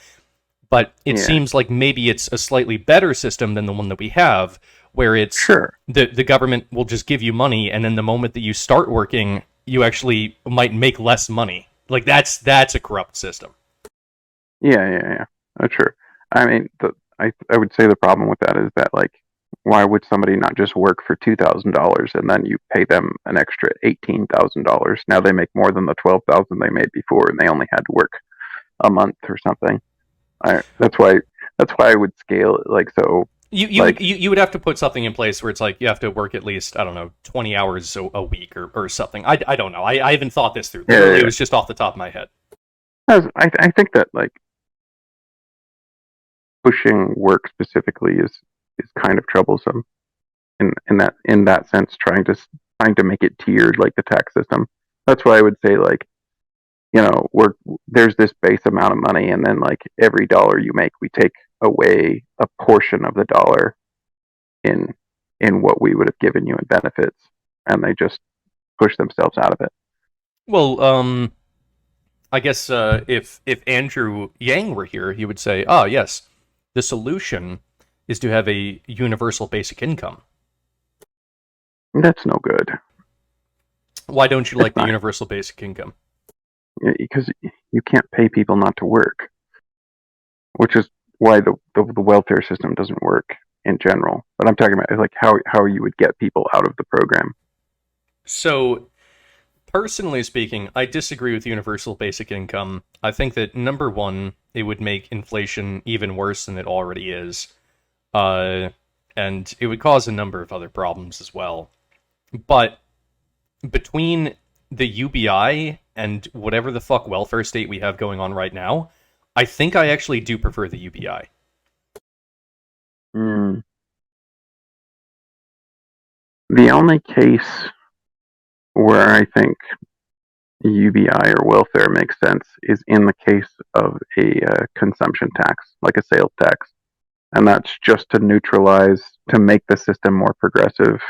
but it seems like maybe it's a slightly better system than the one that we have, where it's the government will just give you money, and then the moment that you start working, you actually might make less money. Like, that's a corrupt system. Yeah. That's true. I mean, I would say the problem with that is that, like, why would somebody not just work for $2,000 and then you pay them an extra $18,000? Now they make more than the $12,000 they made before, and they only had to work a month or something. That's why I would scale it, like, so. You would have to put something in place where it's like you have to work at least, I don't know, 20 hours a week or something. I don't know. I haven't thought this through. Literally, it was just off the top of my head. I think that, like, pushing work specifically is kind of troublesome in that sense, trying to make it tiered like the tax system. That's why I would say, like, there's this base amount of money, and then, like, every dollar you make, we take away a portion of the dollar in in what we would have given you in benefits, and they just push themselves out of it. Well, I guess if Andrew Yang were here, he would say, "Ah, yes, the solution is to have a universal basic income." That's no good. Why don't you like the not. universal basic income? Because you can't pay people not to work, which is why the welfare system doesn't work in general. But I'm talking about like how you would get people out of the program. So, personally speaking, I disagree with universal basic income. I think that, number one, it would make inflation even worse than it already is. And it would cause a number of other problems as well. But between the UBI and whatever the fuck welfare state we have going on right now, I think I actually do prefer the UBI. The only case where I think UBI or welfare makes sense is in the case of a consumption tax, like a sales tax. And that's just to neutralize, to make the system more progressive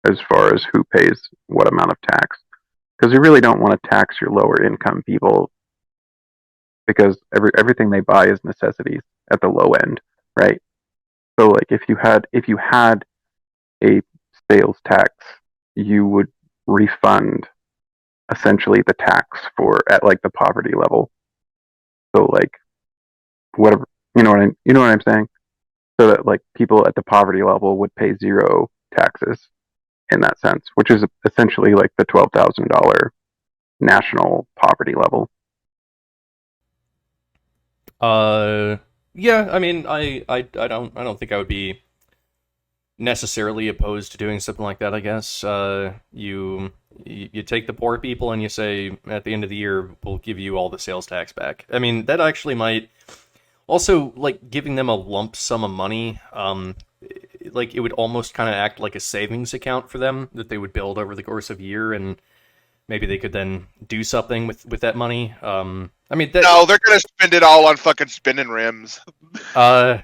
as far as who pays what amount of tax. Because you really don't want to tax your lower income people, because everything they buy is necessities at the low end, right? So like if you had a sales tax, you would refund essentially the tax for at like the poverty level. So like whatever, you know what I'm saying? So that like people at the poverty level would pay zero taxes in that sense, which is essentially like the $12,000 national poverty level. Yeah, I mean, I don't think I would be necessarily opposed to doing something like that. I guess you take the poor people and you say at the end of the year we'll give you all the sales tax back. I mean, that actually might also, like, giving them a lump sum of money. Like, it would almost kind of act like a savings account for them that they would build over the course of a year, and maybe they could then do something with that money. I mean, no, they're gonna spend it all on fucking spinning rims. Or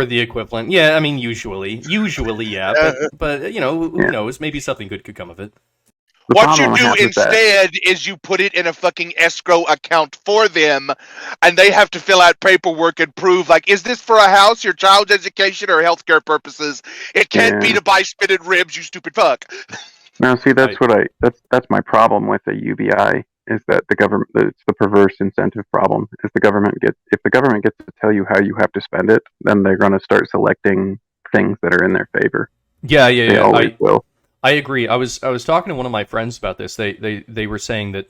the equivalent. Yeah, I mean, usually, yeah. But you know, who knows? Maybe something good could come of it. What you do instead is you put it in a fucking escrow account for them, and they have to fill out paperwork and prove, like, is this for a house, your child's education, or healthcare purposes? It can't be to buy spinning ribs, you stupid fuck. No, see, that's that's my problem with the UBI, is that the government, it's the perverse incentive problem. If the government gets to tell you how you have to spend it, then they're going to start selecting things that are in their favor. Yeah. They always will. I agree. I was talking to one of my friends about this. They were saying that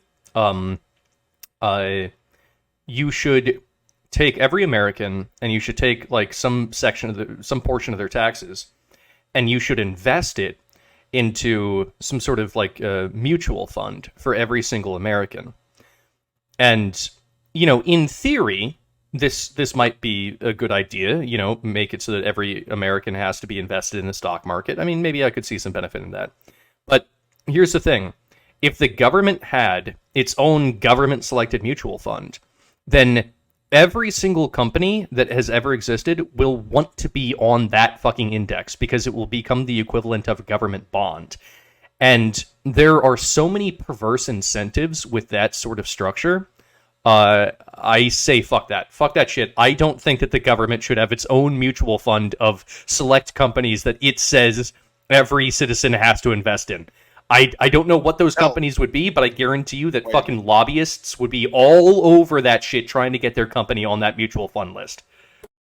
you should take every American and you should take like some portion of their taxes, and you should invest it into some sort of like a mutual fund for every single American. And you know, in theory, this might be a good idea, you know, make it so that every American has to be invested in the stock market. I mean, maybe I could see some benefit in that. But here's the thing. If the government had its own government-selected mutual fund, then every single company that has ever existed will want to be on that fucking index, because it will become the equivalent of a government bond. And there are so many perverse incentives with that sort of structure. I say fuck that. Fuck that shit. I don't think that the government should have its own mutual fund of select companies that it says every citizen has to invest in. I don't know what those companies would be, but I guarantee you that fucking lobbyists would be all over that shit trying to get their company on that mutual fund list.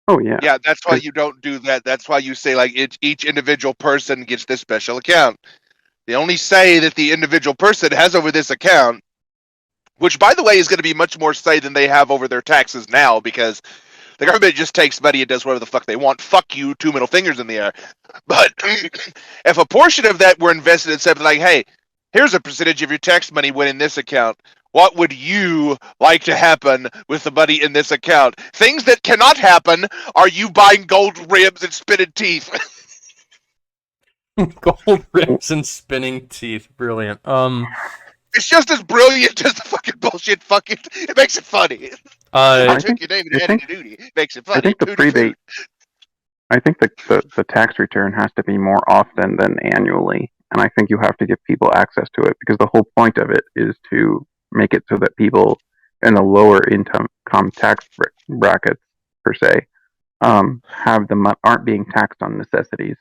Oh, yeah. Yeah, that's why you don't do that. That's why you say, like, each individual person gets this special account. They only say that the individual person has over this account, which, by the way, is going to be much more say than they have over their taxes now, because the government just takes money and does whatever the fuck they want. Fuck you, 2 middle fingers in the air. But if a portion of that were invested in something like, hey, here's a percentage of your tax money went in this account, what would you like to happen with the money in this account? Things that cannot happen are you buying gold ribs and spinning teeth. Gold ribs and spinning teeth. Brilliant. It's just as brilliant as the fucking bullshit. It makes it funny. I took your name and added duty. It makes it funny. I think the I think the tax return has to be more often than annually, and I think you have to give people access to it because the whole point of it is to make it so that people in the lower income tax brackets, per se, aren't being taxed on necessities,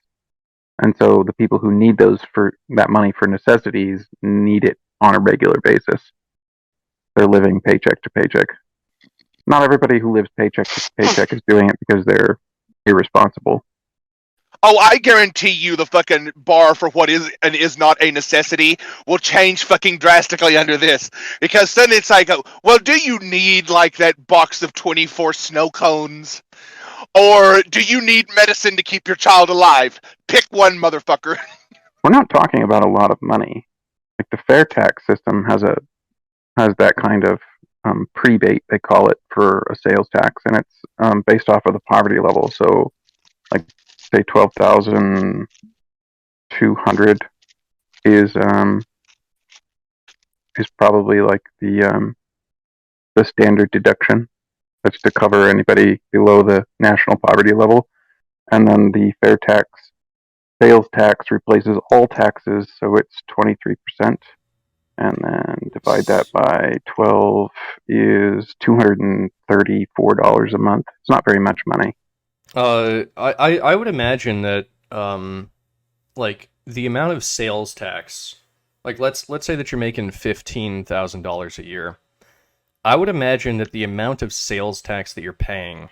and so the people who need that money for necessities need it on a regular basis. They're living paycheck to paycheck. Not everybody who lives paycheck to paycheck is doing it because they're irresponsible. Oh, I guarantee you the fucking bar for what is and is not a necessity will change fucking drastically under this. Because then it's like, well, do you need like that box of 24 snow cones? Or do you need medicine to keep your child alive? Pick one, motherfucker. We're not talking about a lot of money. Like the fair tax system has that kind of prebate, they call it, for a sales tax, and it's based off of the poverty level. So, like, say 12,200 is probably like the standard deduction. That's to cover anybody below the national poverty level, and then the fair tax sales tax replaces all taxes, so it's 23%. And then divide that by 12 is $234 a month. It's not very much money. I would imagine that like the amount of sales tax, like let's say that you're making $15,000 a year. I would imagine that the amount of sales tax that you're paying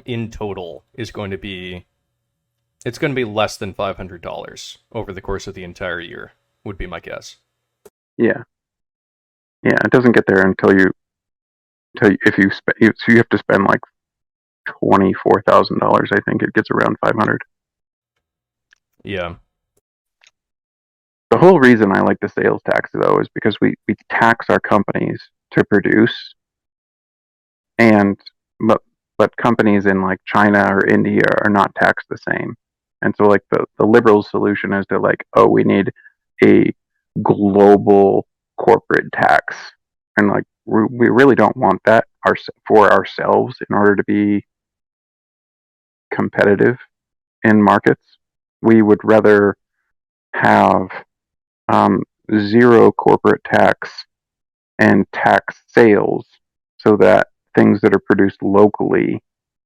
in total is going to be less than $500 over the course of the entire year, would be my guess. Yeah, it doesn't get there until if you so you have to spend like $24,000. I think it gets around 500. Yeah. The whole reason I like the sales tax though is because we tax our companies to produce, but companies in like China or India are not taxed the same. And so like the liberal solution is to like, oh, we need a global corporate tax, and like we really don't want that for ourselves in order to be competitive in markets. We would rather have zero corporate tax and tax sales so that things that are produced locally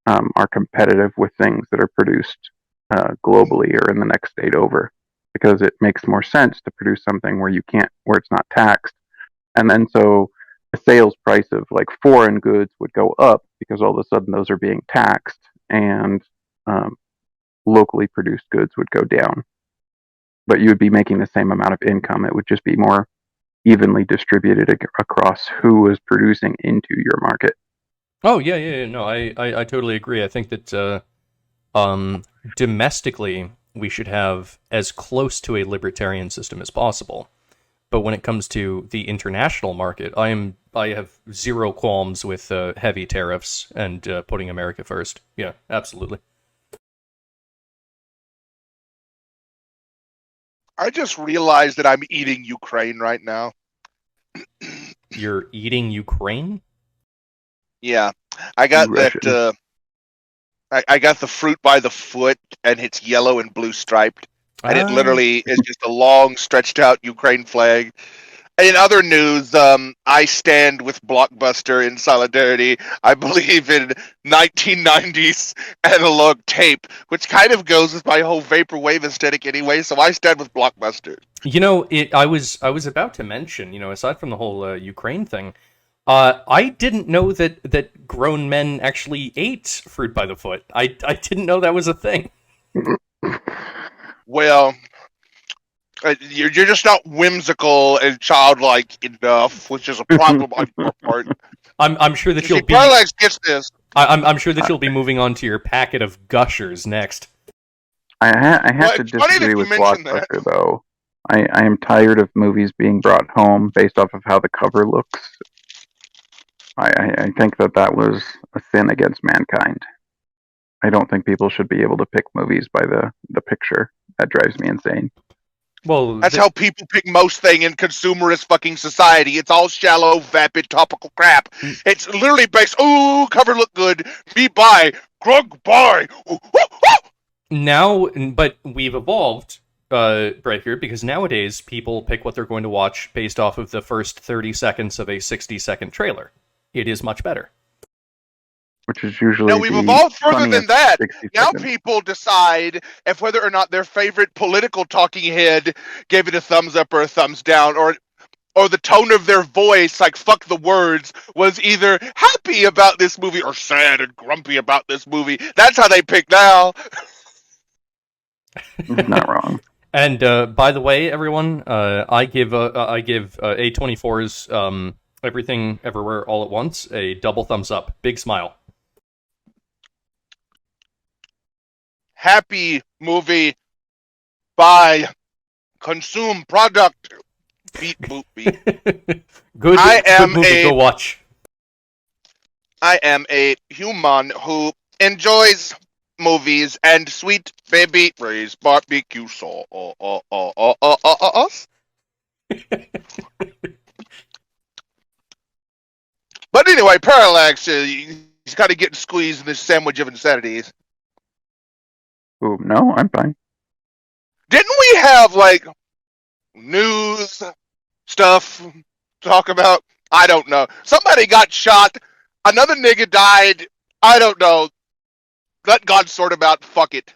are competitive with things that are produced globally or in the next state over, because it makes more sense to produce something where it's not taxed. And then so the sales price of like foreign goods would go up because all of a sudden those are being taxed, and locally produced goods would go down. But you would be making the same amount of income. It would just be more evenly distributed across who is producing into your market. Oh, yeah. No, I totally agree. I think that domestically, we should have as close to a libertarian system as possible. But when it comes to the international market, I have zero qualms with heavy tariffs and putting America first. Yeah, absolutely. I just realized that I'm eating Ukraine right now. You're eating Ukraine? Yeah, I got Russian. that. I got the fruit by the foot, and it's yellow and blue striped, and it literally is just a long, stretched out Ukraine flag. In other news, I stand with Blockbuster in solidarity. I believe in 1990s analog tape, which kind of goes with my whole vaporwave aesthetic anyway. So I stand with Blockbuster. You know, I was about to mention, you know, aside from the whole Ukraine thing, I didn't know that grown men actually ate fruit by the foot. I didn't know that was a thing. Well, you're just not whimsical and childlike enough, which is a problem on your part. I'm sure that you'll be. Parallax gets this. I'm sure that you'll be moving on to your packet of gushers next. I have to disagree with Blockbuster though. I am tired of movies being brought home based off of how the cover looks. I think that was a sin against mankind. I don't think people should be able to pick movies by the picture. That drives me insane. Well, that's how people pick most thing in consumerist fucking society. It's all shallow, vapid, topical crap. It's literally based, ooh, cover look good, me buy, drunk by. Now, but we've evolved, Breaker, because nowadays people pick what they're going to watch based off of the first 30 seconds of a 60-second trailer. It is much better. Which is usually Now we've evolved further than funniest that. 60 Now seconds. people decide if whether or not their favorite political talking head gave it a thumbs up or a thumbs down, or the tone of their voice, like fuck the words, was either happy about this movie or sad and grumpy about this movie. That's how they pick now. It's not wrong. And by the way, everyone, I give A24's Everything Everywhere All at Once a double thumbs up. Big smile. Happy movie. Buy. Consume product. Beat boop beat. Good, I am good movie. Go watch. I am a human who enjoys movies and sweet baby Ray's barbecue sauce. But anyway, Parallax, he's kind of getting squeezed in this sandwich of insanities. Ooh, no, I'm fine. Didn't we have, like, news stuff to talk about? I don't know. Somebody got shot. Another nigga died. I don't know. Let God sort him out. Fuck it.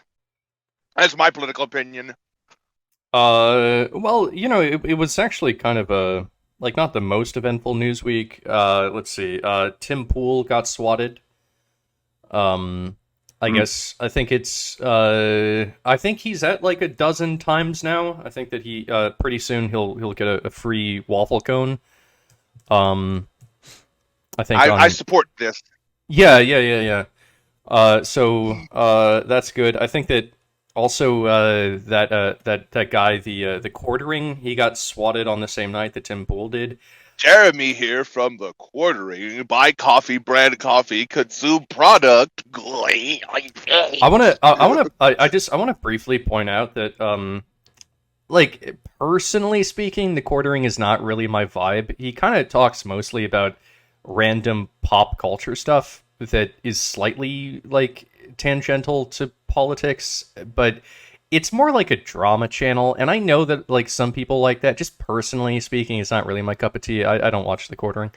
That's my political opinion. Well, you know, it was actually kind of a, like, not the most eventful news week. Let's see. Tim Pool got swatted. I guess, I think it's, I think he's at like a dozen times now. I think that he, pretty soon he'll get a free waffle cone. I think I support this. Yeah. So that's good. I think that also that guy, the quartering, he got swatted on the same night that Tim Pool did. Jeremy here from the Quartering. Buy coffee, brand coffee, consume product. I want to briefly point out that like, personally speaking, the Quartering is not really my vibe. He kind of talks mostly about random pop culture stuff that is slightly like tangential to politics, but it's more like a drama channel, and I know that like some people like that. Just personally speaking, it's not really my cup of tea. I don't watch the Quartering.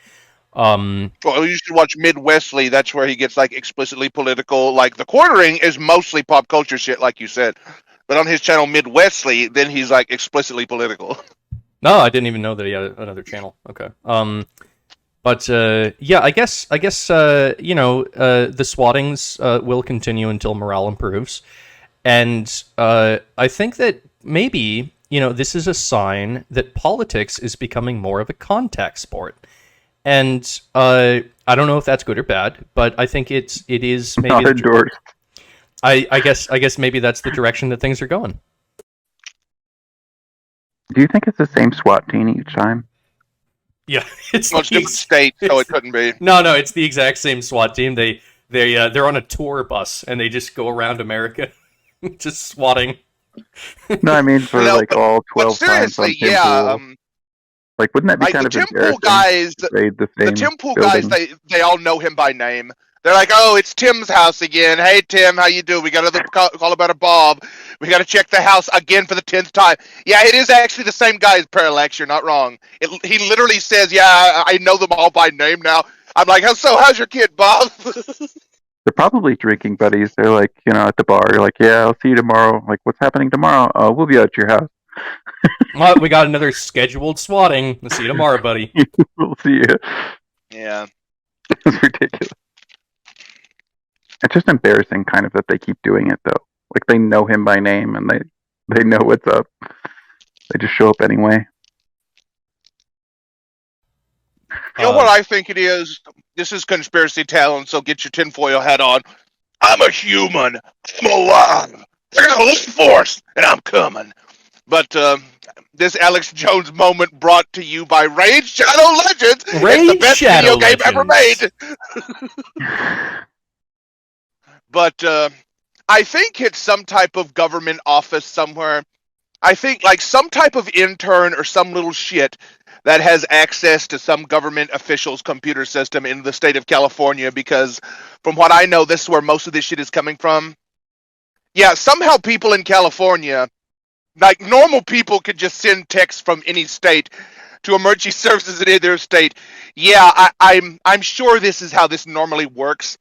Well, you should watch Midwestly. That's where he gets like explicitly political. Like the Quartering is mostly pop culture shit, like you said. But on his channel Midwestly, then he's like explicitly political. No, I didn't even know that he had another channel. Okay. But yeah, I guess you know, the swattings will continue until morale improves. And I think that maybe, you know, this is a sign that politics is becoming more of a contact sport. And I don't know if that's good or bad, but I think it is maybe Not endorsed. I guess maybe that's the direction that things are going. Do you think it's the same SWAT team each time? Yeah, it's different states, so it couldn't be. No, it's the exact same SWAT team. They're on a tour bus and they just go around America, just swatting. No, I mean for like all 12 times on seriously, Tim yeah. Pool. Like, wouldn't that be Like kind the of Tim Pool embarrassing? guys, to raid the the same Tim Pool building? guys, they all know him by name. They're like, oh, it's Tim's house again. Hey, Tim, how you doing? We got another call about a Bob. We got to check the house again for the 10th time. Yeah, it is actually the same guy as Parallax. You're not wrong. He literally says, yeah, I know them all by name now. I'm like, so how's your kid, Bob? They're probably drinking buddies. They're like, you know, at the bar. You're like, yeah, I'll see you tomorrow. Like, what's happening tomorrow? We'll be at your house. Well, we got another scheduled swatting. We'll see you tomorrow, buddy. We'll see you. Yeah. It's ridiculous. It's just embarrassing, kind of, that they keep doing it, though. Like, they know him by name, and they know what's up. They just show up anyway. You know what I think it is? This is conspiracy talent, so get your tinfoil hat on. I'm a human. I'm alive. I got a life force, and I'm coming. But this Alex Jones moment brought to you by Raid Shadow Legends. It's the best Shadow video game ever made. But I think it's some type of government office somewhere. I think like some type of intern or some little shit that has access to some government official's computer system in the state of California, because from what I know, this is where most of this shit is coming from. Yeah, somehow people in California, like normal people, could just send texts from any state to emergency services in their state. Yeah, I'm sure this is how this normally works.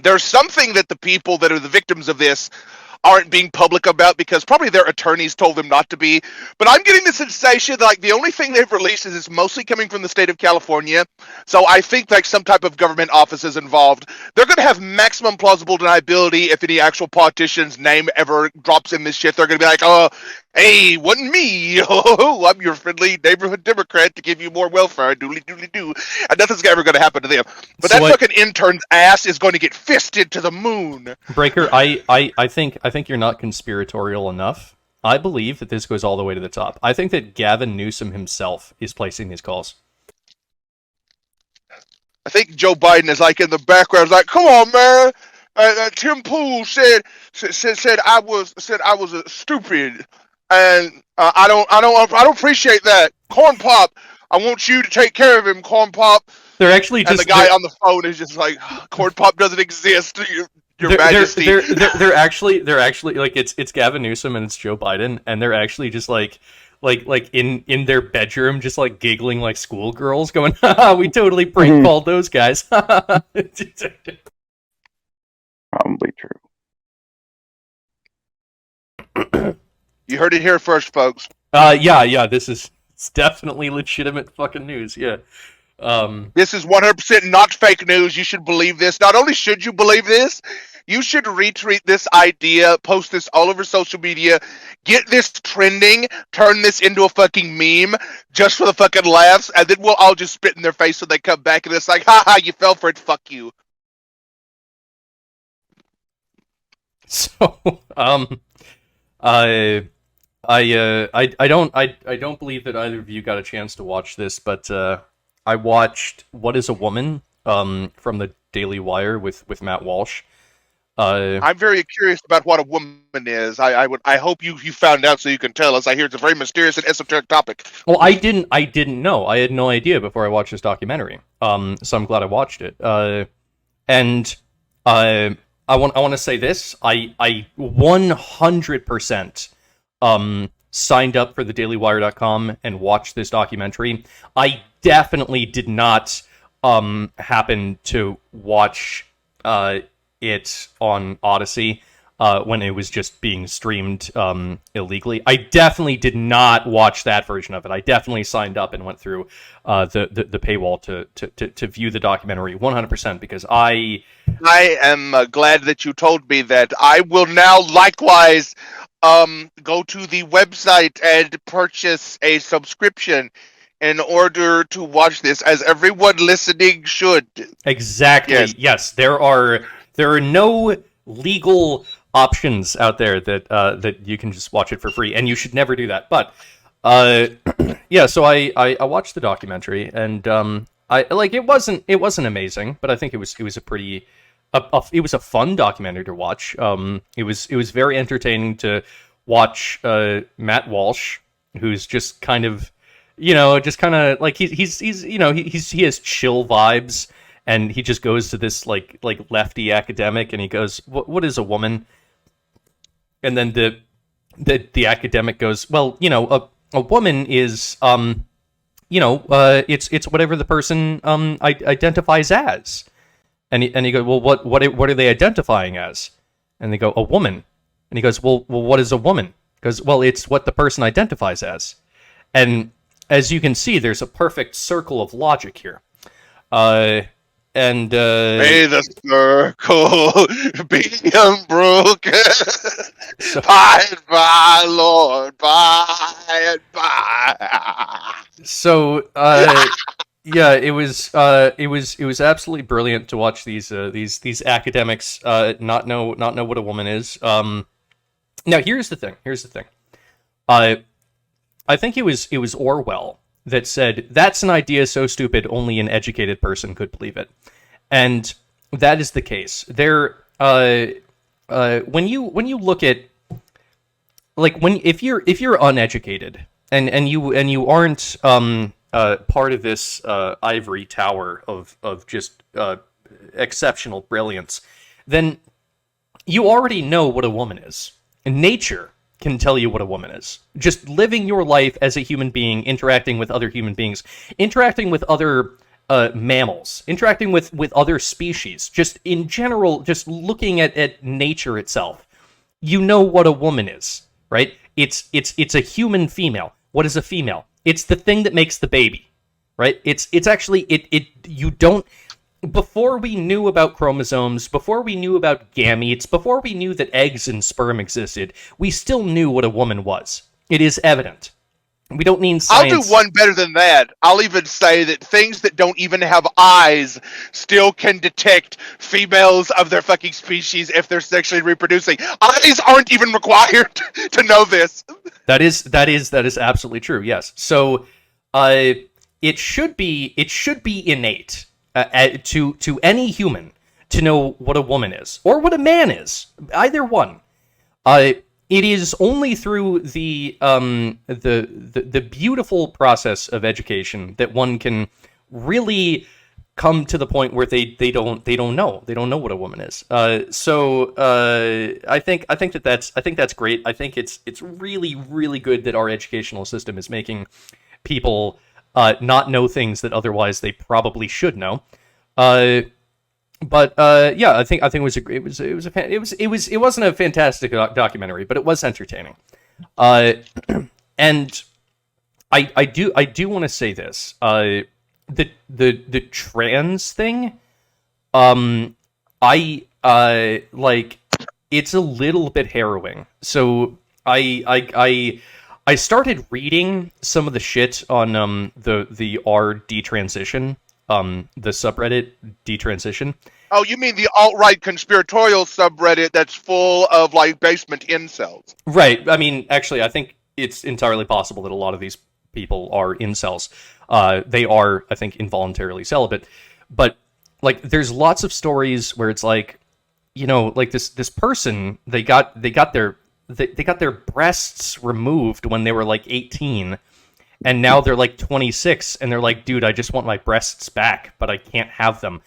There's something that the people that are the victims of this aren't being public about because probably their attorneys told them not to be. But I'm getting the sensation that like the only thing they've released is mostly coming from the state of California. So I think like some type of government office is involved. They're going to have maximum plausible deniability if any actual politician's name ever drops in this shit. They're going to be like, oh, hey, wasn't me. Oh, I'm your friendly neighborhood Democrat to give you more welfare. Doodly doodly doo. And nothing's ever going to happen to them. But So that fucking intern's ass is going to get fisted to the moon. Breaker, I think you're not conspiratorial enough. I believe that this goes all the way to the top. I think that Gavin Newsom himself is placing these calls. I think Joe Biden is like in the background, like, "Come on, man." Tim Pool said I was stupid, and I don't appreciate that. Corn Pop, I want you to take care of him, Corn Pop. They're actually And just the guy on the phone is just like, Corn Pop doesn't exist. Your Majesty. They're actually like it's Gavin Newsom and it's Joe Biden, and they're actually just like in their bedroom, just like giggling like schoolgirls, going, "Haha, we totally prank called those guys." Probably true. You heard it here first, folks. Yeah, it's definitely legitimate fucking news. Yeah. This is 100% not fake news. You should believe this. Not only should you believe this, you should retweet this idea, post this all over social media, get this trending, turn this into a fucking meme just for the fucking laughs, and then we'll all just spit in their face when they come back and it's like, haha, you fell for it, fuck you. So, I don't believe that either of you got a chance to watch this, but I watched What Is a Woman from the Daily Wire with Matt Walsh. I'm very curious about what a woman is. I hope you found out so you can tell us. I hear it's a very mysterious and esoteric topic. Well, I didn't know. I had no idea before I watched this documentary. So I'm glad I watched it. And I want to say this. I 100% signed up for thedailywire.com and watched this documentary. I definitely did not happen to watch it on Odyssey when it was just being streamed illegally. I definitely did not watch that version of it. I definitely signed up and went through the paywall to view the documentary 100% because I am glad that you told me that. I will now likewise go to the website and purchase a subscription in order to watch this, as everyone listening should. Exactly. Yes, there are no legal options out there that you can just watch it for free, and you should never do that. But yeah, so I watched the documentary, and I like it wasn't amazing, but I think it was a pretty it was a fun documentary to watch. It was very entertaining to watch Matt Walsh, who's just kind of like he has chill vibes, and he just goes to this like lefty academic, and he goes, what is a woman? And then the academic goes, well, a woman is it's whatever the person identifies as. And he goes, well, what are they identifying as? And they go, a woman. And he goes, well, what is a woman? He goes, well, it's what the person identifies as. And as you can see, there's a perfect circle of logic here. May the circle be unbroken. By and by, Lord, by and by. So, yeah, it was absolutely brilliant to watch these academics not know what a woman is. Now here's the thing. I think it was Orwell that said, that's an idea so stupid only an educated person could believe it. And that is the case. When you look at if you're uneducated and you aren't part of this ivory tower of just exceptional brilliance, then you already know what a woman is. And nature can tell you what a woman is. Just living your life as a human being, interacting with other human beings, interacting with other mammals, interacting with other species, just in general, just looking at nature itself. You know what a woman is, right? It's a human female. What is a female? It's the thing that makes the baby, right? It's actually you don't. Before we knew about chromosomes, before we knew about gametes, before we knew that eggs and sperm existed, we still knew what a woman was. It is evident. We don't need science. I'll do one better than that. I'll even say that things that don't even have eyes still can detect females of their fucking species if they're sexually reproducing. Eyes aren't even required to know this. That is absolutely true. Yes. So, it should be innate to any human to know what a woman is or what a man is. Either one. It is only through the beautiful process of education that one can really come to the point where they don't know what a woman is. So I think that's great. I think it's really, really good that our educational system is making people not know things that otherwise they probably should know. But yeah, I think it wasn't a fantastic documentary, but it was entertaining. And I do want to say this. The trans thing, like, it's a little bit harrowing. So I started reading some of the shit on the r detransition, the subreddit detransition. Oh, you mean the alt-right conspiratorial subreddit that's full of, like, basement incels? Right. I mean, actually, I think it's entirely possible that a lot of these people are incels. They are, I think, involuntarily celibate. But, like, there's lots of stories where it's like, you know, like this person, they got their breasts removed when they were like 18, and now they're like 26, and they're like, dude, I just want my breasts back, but I can't have them.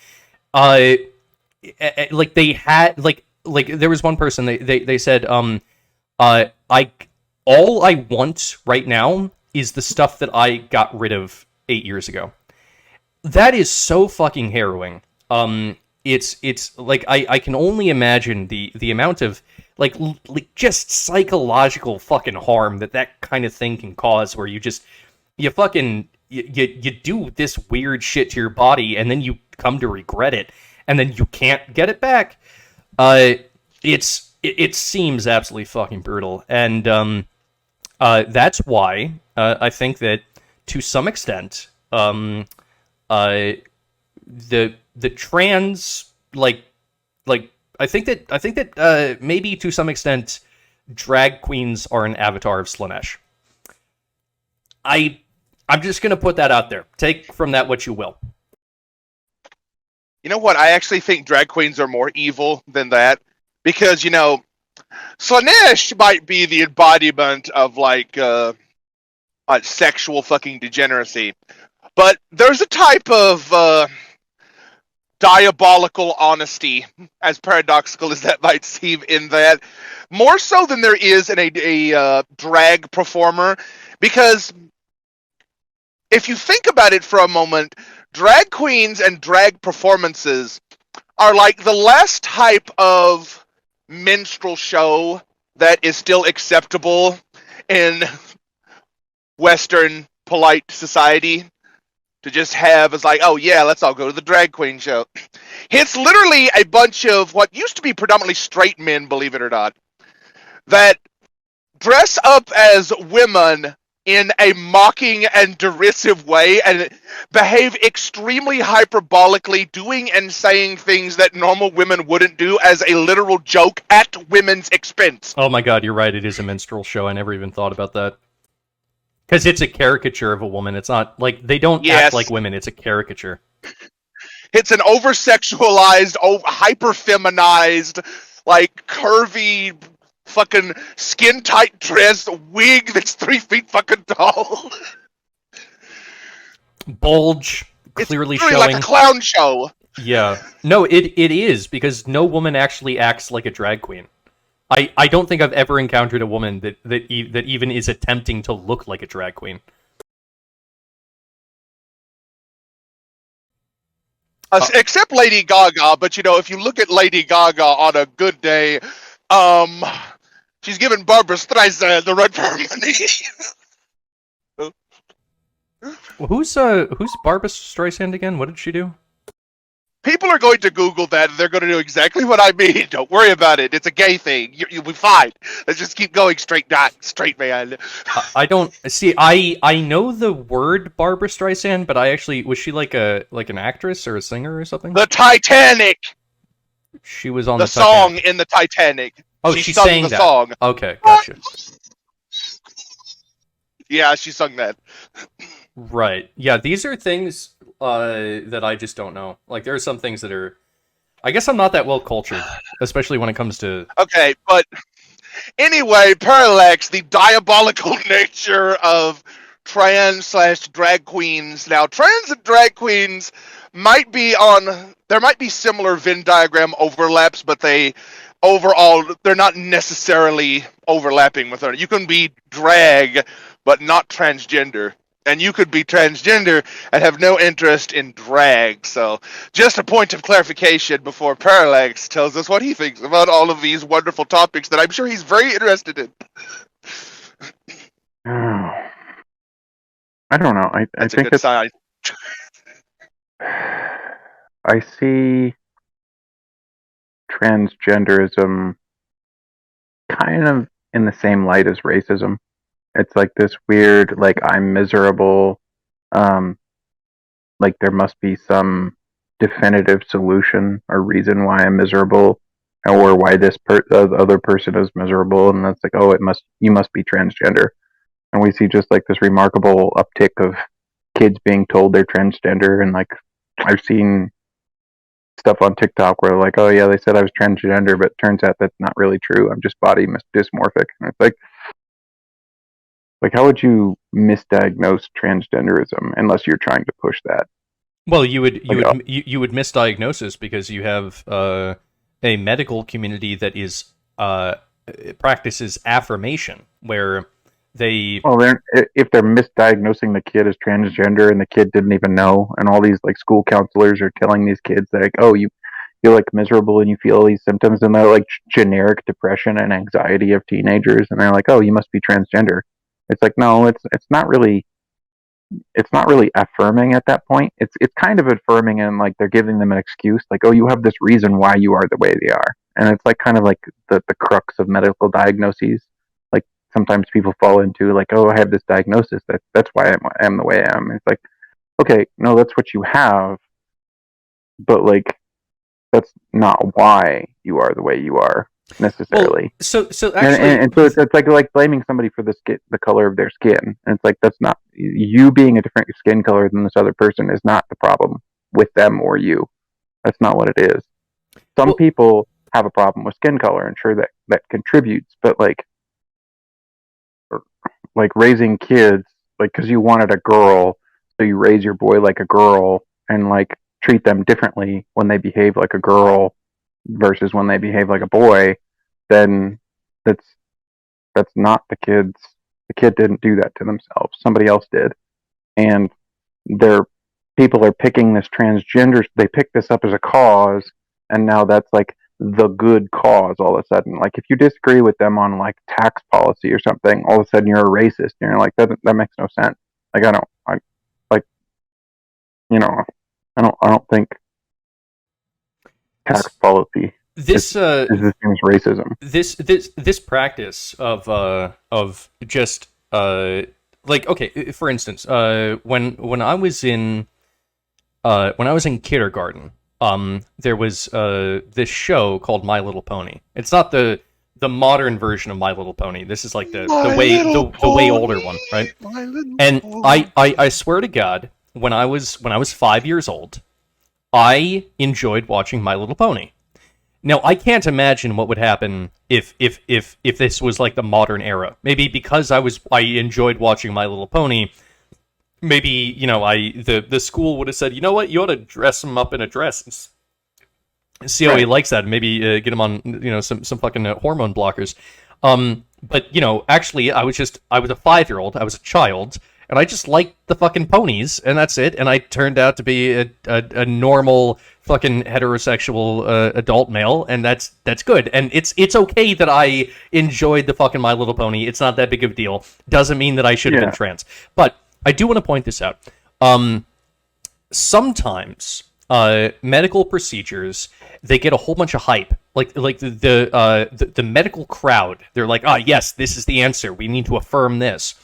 Like they had like there was one person they said I all I want right now is the stuff that I got rid of 8 years ago. That is so fucking harrowing. It's like I can only imagine the amount of like just psychological fucking harm that kind of thing can cause, where you do this weird shit to your body and then you come to regret it and then you can't get it back. It seems absolutely fucking brutal, and that's why I think that to some extent the trans like I think that maybe to some extent drag queens are an avatar of Slanesh. I'm just gonna put that out there. Take from that what you will. You know what? I actually think drag queens are more evil than that, because, you know, Slanesh might be the embodiment of like sexual fucking degeneracy, but there's a type of diabolical honesty, as paradoxical as that might seem, in that, more so than there is in a drag performer, because if you think about it for a moment, drag queens and drag performances are like the last type of minstrel show that is still acceptable in Western polite society to just have as like, oh yeah, let's all go to the drag queen show. It's literally a bunch of what used to be predominantly straight men, believe it or not, that dress up as women in a mocking and derisive way and behave extremely hyperbolically, doing and saying things that normal women wouldn't do as a literal joke at women's expense. Oh my god, you're right, it is a minstrel show. I never even thought about that. Because it's a caricature of a woman. It's not like they don't act like women, it's a caricature. It's an over-sexualized, hyper-feminized, like curvy fucking skin tight dress, wig that's 3 feet fucking tall. Bulge clearly It's really showing. like a clown show. Yeah. No, it is, because no woman actually acts like a drag queen. I don't think I've ever encountered a woman that even is attempting to look like a drag queen. Except Lady Gaga, but if you look at Lady Gaga on a good day, she's giving Barbara Streisand the run for her money. Who's Barbara Streisand again? What did she do? People are going to Google that, and they're going to know exactly what I mean. Don't worry about it. It's a gay thing. You'll be fine. Let's just keep going straight man. I don't see. I know the word Barbara Streisand, but I actually, was she like an actress or a singer or something? The Titanic. She was on the Titanic. song in the Titanic. Oh, she sang the that song. Okay, gotcha. Yeah, she sung that. Right. Yeah, these are things that I just don't know. Like, there are some things that are... I guess I'm not that well cultured, especially when it comes to... Okay, but anyway, Parallax, the diabolical nature of trans/drag queens. Now, trans and drag queens might be on... There might be similar Venn diagram overlaps, but they're not necessarily overlapping with her. You can be drag, but not transgender. And you could be transgender and have no interest in drag. So, just a point of clarification before Parallax tells us what he thinks about all of these wonderful topics that I'm sure he's very interested in. I don't know. I That's think a good sign. I see transgenderism kind of in the same light as racism. It's like this weird, like, I'm miserable, like there must be some definitive solution or reason why I'm miserable, or why this other person is miserable, and that's like, oh, you must be transgender. And we see just like this remarkable uptick of kids being told they're transgender, and like I've seen stuff on TikTok where like, oh yeah, they said I was transgender, but it turns out that's not really true. I'm just body dysmorphic. And it's like, how would you misdiagnose transgenderism unless you're trying to push that? Well, you would misdiagnose this because you have a medical community that is practices affirmation, where they... Well, if they're misdiagnosing the kid as transgender and the kid didn't even know, and all these like school counselors are telling these kids that like, oh, you feel like miserable and you feel all these symptoms, and they're like generic depression and anxiety of teenagers, and they're like, oh, you must be transgender. It's like, no, it's not really affirming at that point. It's kind of affirming, and like they're giving them an excuse, like, oh, you have this reason why you are the way they are. And it's like kind of like the crux of medical diagnoses. Like sometimes people fall into like, oh, I have this diagnosis, that's why I am the way I am. And it's like, okay, no, that's what you have, but like that's not why you are the way you are necessarily. Well, so actually, and so it's like blaming somebody for the color of their skin, and it's like, that's not, you being a different skin color than this other person is not the problem with them or you. That's not what it is. Some people have a problem with skin color, and sure, that contributes, but like raising kids, like, because you wanted a girl, so you raise your boy like a girl, and like treat them differently when they behave like a girl versus when they behave like a boy, then that's not the kids. The kid didn't do that to themselves. Somebody else did. And people are picking this transgender, they pick this up as a cause, and now that's like the good cause all of a sudden. Like if you disagree with them on like tax policy or something, all of a sudden you're a racist, and you're like, that makes no sense. Like I don't think tax policy is the same as racism. This practice of just like, okay, for instance, when I was in kindergarten, there was this show called My Little Pony. It's not the modern version of My Little Pony. This is like the way older one, right? And I swear to God, when I was 5 years old, I enjoyed watching My Little Pony. Now, I can't imagine what would happen if this was like the modern era. Maybe because I enjoyed watching My Little Pony. Maybe the school would have said, you know what, you ought to dress him up in a dress and see how he likes that, and maybe get him on some fucking hormone blockers. But actually, I was a 5-year-old. I was a child. And I just liked the fucking ponies, and that's it. And I turned out to be a normal fucking heterosexual adult male, and that's good. And it's okay that I enjoyed the fucking My Little Pony. It's not that big of a deal. Doesn't mean that I should have been trans. But I do want to point this out. Sometimes medical procedures, they get a whole bunch of hype. Like the medical crowd, they're like, yes, this is the answer. We need to affirm this.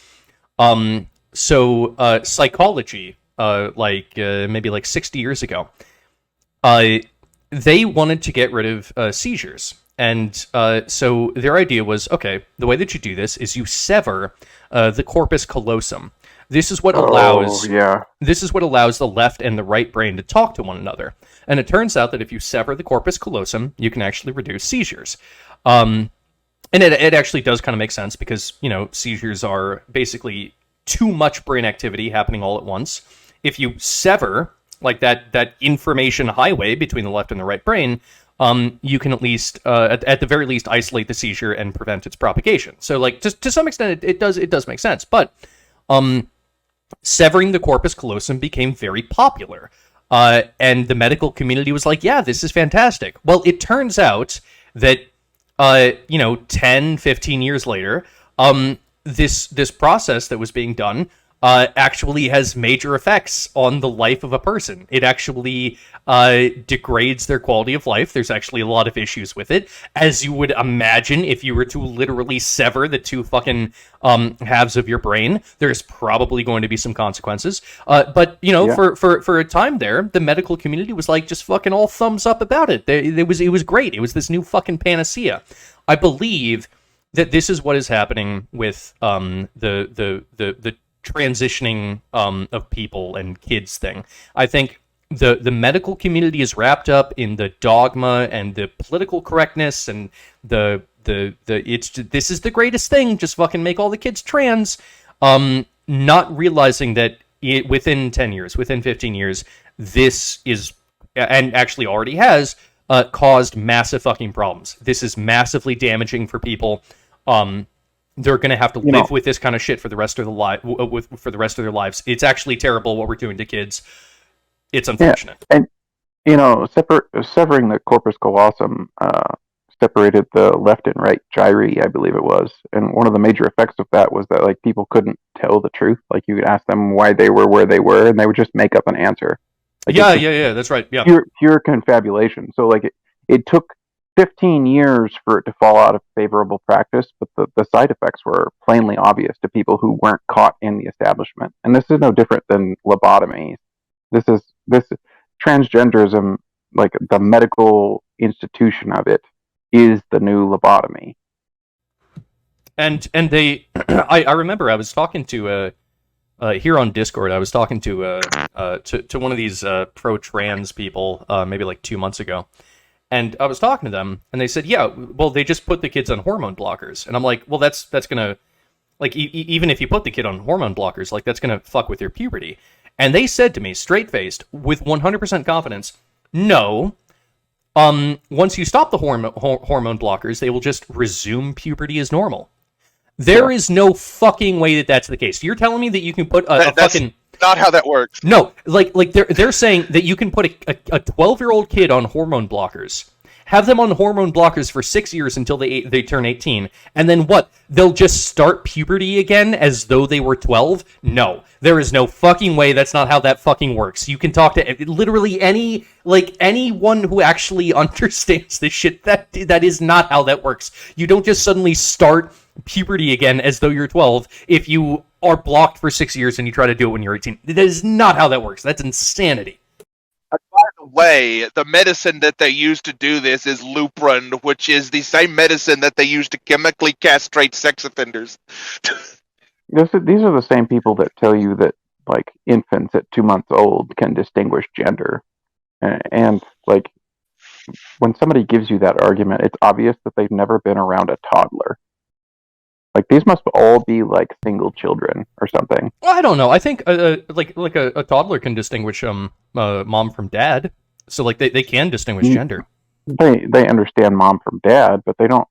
So psychology, maybe like 60 years ago, they wanted to get rid of seizures. And so their idea was, okay, the way that you do this is you sever the corpus callosum. This is what allows the left and the right brain to talk to one another. And it turns out that if you sever the corpus callosum, you can actually reduce seizures. And it actually does kind of make sense because, seizures are basically too much brain activity happening all at once. If you sever like that information highway between the left and the right brain, you can at least, at the very least, isolate the seizure and prevent its propagation. So, like, to some extent, it does make sense. But severing the corpus callosum became very popular, and the medical community was like, "Yeah, this is fantastic." Well, it turns out that 10, 15 years later, this process that was being done actually has major effects on the life of a person. It actually degrades their quality of life. There's actually a lot of issues with it, as you would imagine if you were to literally sever the two fucking halves of your brain. There's probably going to be some consequences. But for a time there, the medical community was like just fucking all thumbs up about it. It was great. It was this new fucking panacea. I believe that this is what is happening with the transitioning of people and kids thing. I think the medical community is wrapped up in the dogma and the political correctness and this is the greatest thing, just fucking make all the kids trans, not realizing that within 10 years, within 15 years, this is, and actually already has, caused massive fucking problems. This is massively damaging for people. They're going to have to live with this kind of shit for the rest of for the rest of their lives. It's actually terrible what we're doing to kids. It's unfortunate. Yeah. And severing the corpus callosum separated the left and right gyri, I believe it was. And one of the major effects of that was that like people couldn't tell the truth. Like you could ask them why they were where they were, and they would just make up an answer. Like, yeah, that's right. Yeah, pure confabulation. So like it took 15 years for it to fall out of favorable practice, but the side effects were plainly obvious to people who weren't caught in the establishment. And this is no different than lobotomies. This transgenderism, like the medical institution of it, is the new lobotomy. And they, I remember I was talking to here on Discord. I was talking to one of these pro-trans people maybe like 2 months ago. And I was talking to them, and they said, yeah, well, they just put the kids on hormone blockers. And I'm like, well, that's going to, like, even if you put the kid on hormone blockers, like, that's going to fuck with their puberty. And they said to me, straight-faced, with 100% confidence, no, once you stop the hormone blockers, they will just resume puberty as normal. There is no fucking way that that's the case. You're telling me that you can put a fucking... Not how that works. No, like they're saying that you can put a 12-year-old kid on hormone blockers, have them on hormone blockers for 6 years until they turn 18, and then what? They'll just start puberty again as though they were 12? No, there is no fucking way. That's not how that fucking works. You can talk to literally anyone who actually understands this shit. That is not how that works. You don't just suddenly start puberty again as though you're 12 if you are blocked for 6 years and you try to do it when you're 18. That is not how that works. That's insanity. By the way, the medicine that they use to do this is Lupron, which is the same medicine that they use to chemically castrate sex offenders. These are the same people that tell you that like infants at 2 months old can distinguish gender, and like when somebody gives you that argument, it's obvious that they've never been around a toddler. Like, these must all be like single children or something. Well, I don't know. I think like a toddler can distinguish mom from dad. So like they can distinguish gender. They understand mom from dad, but they don't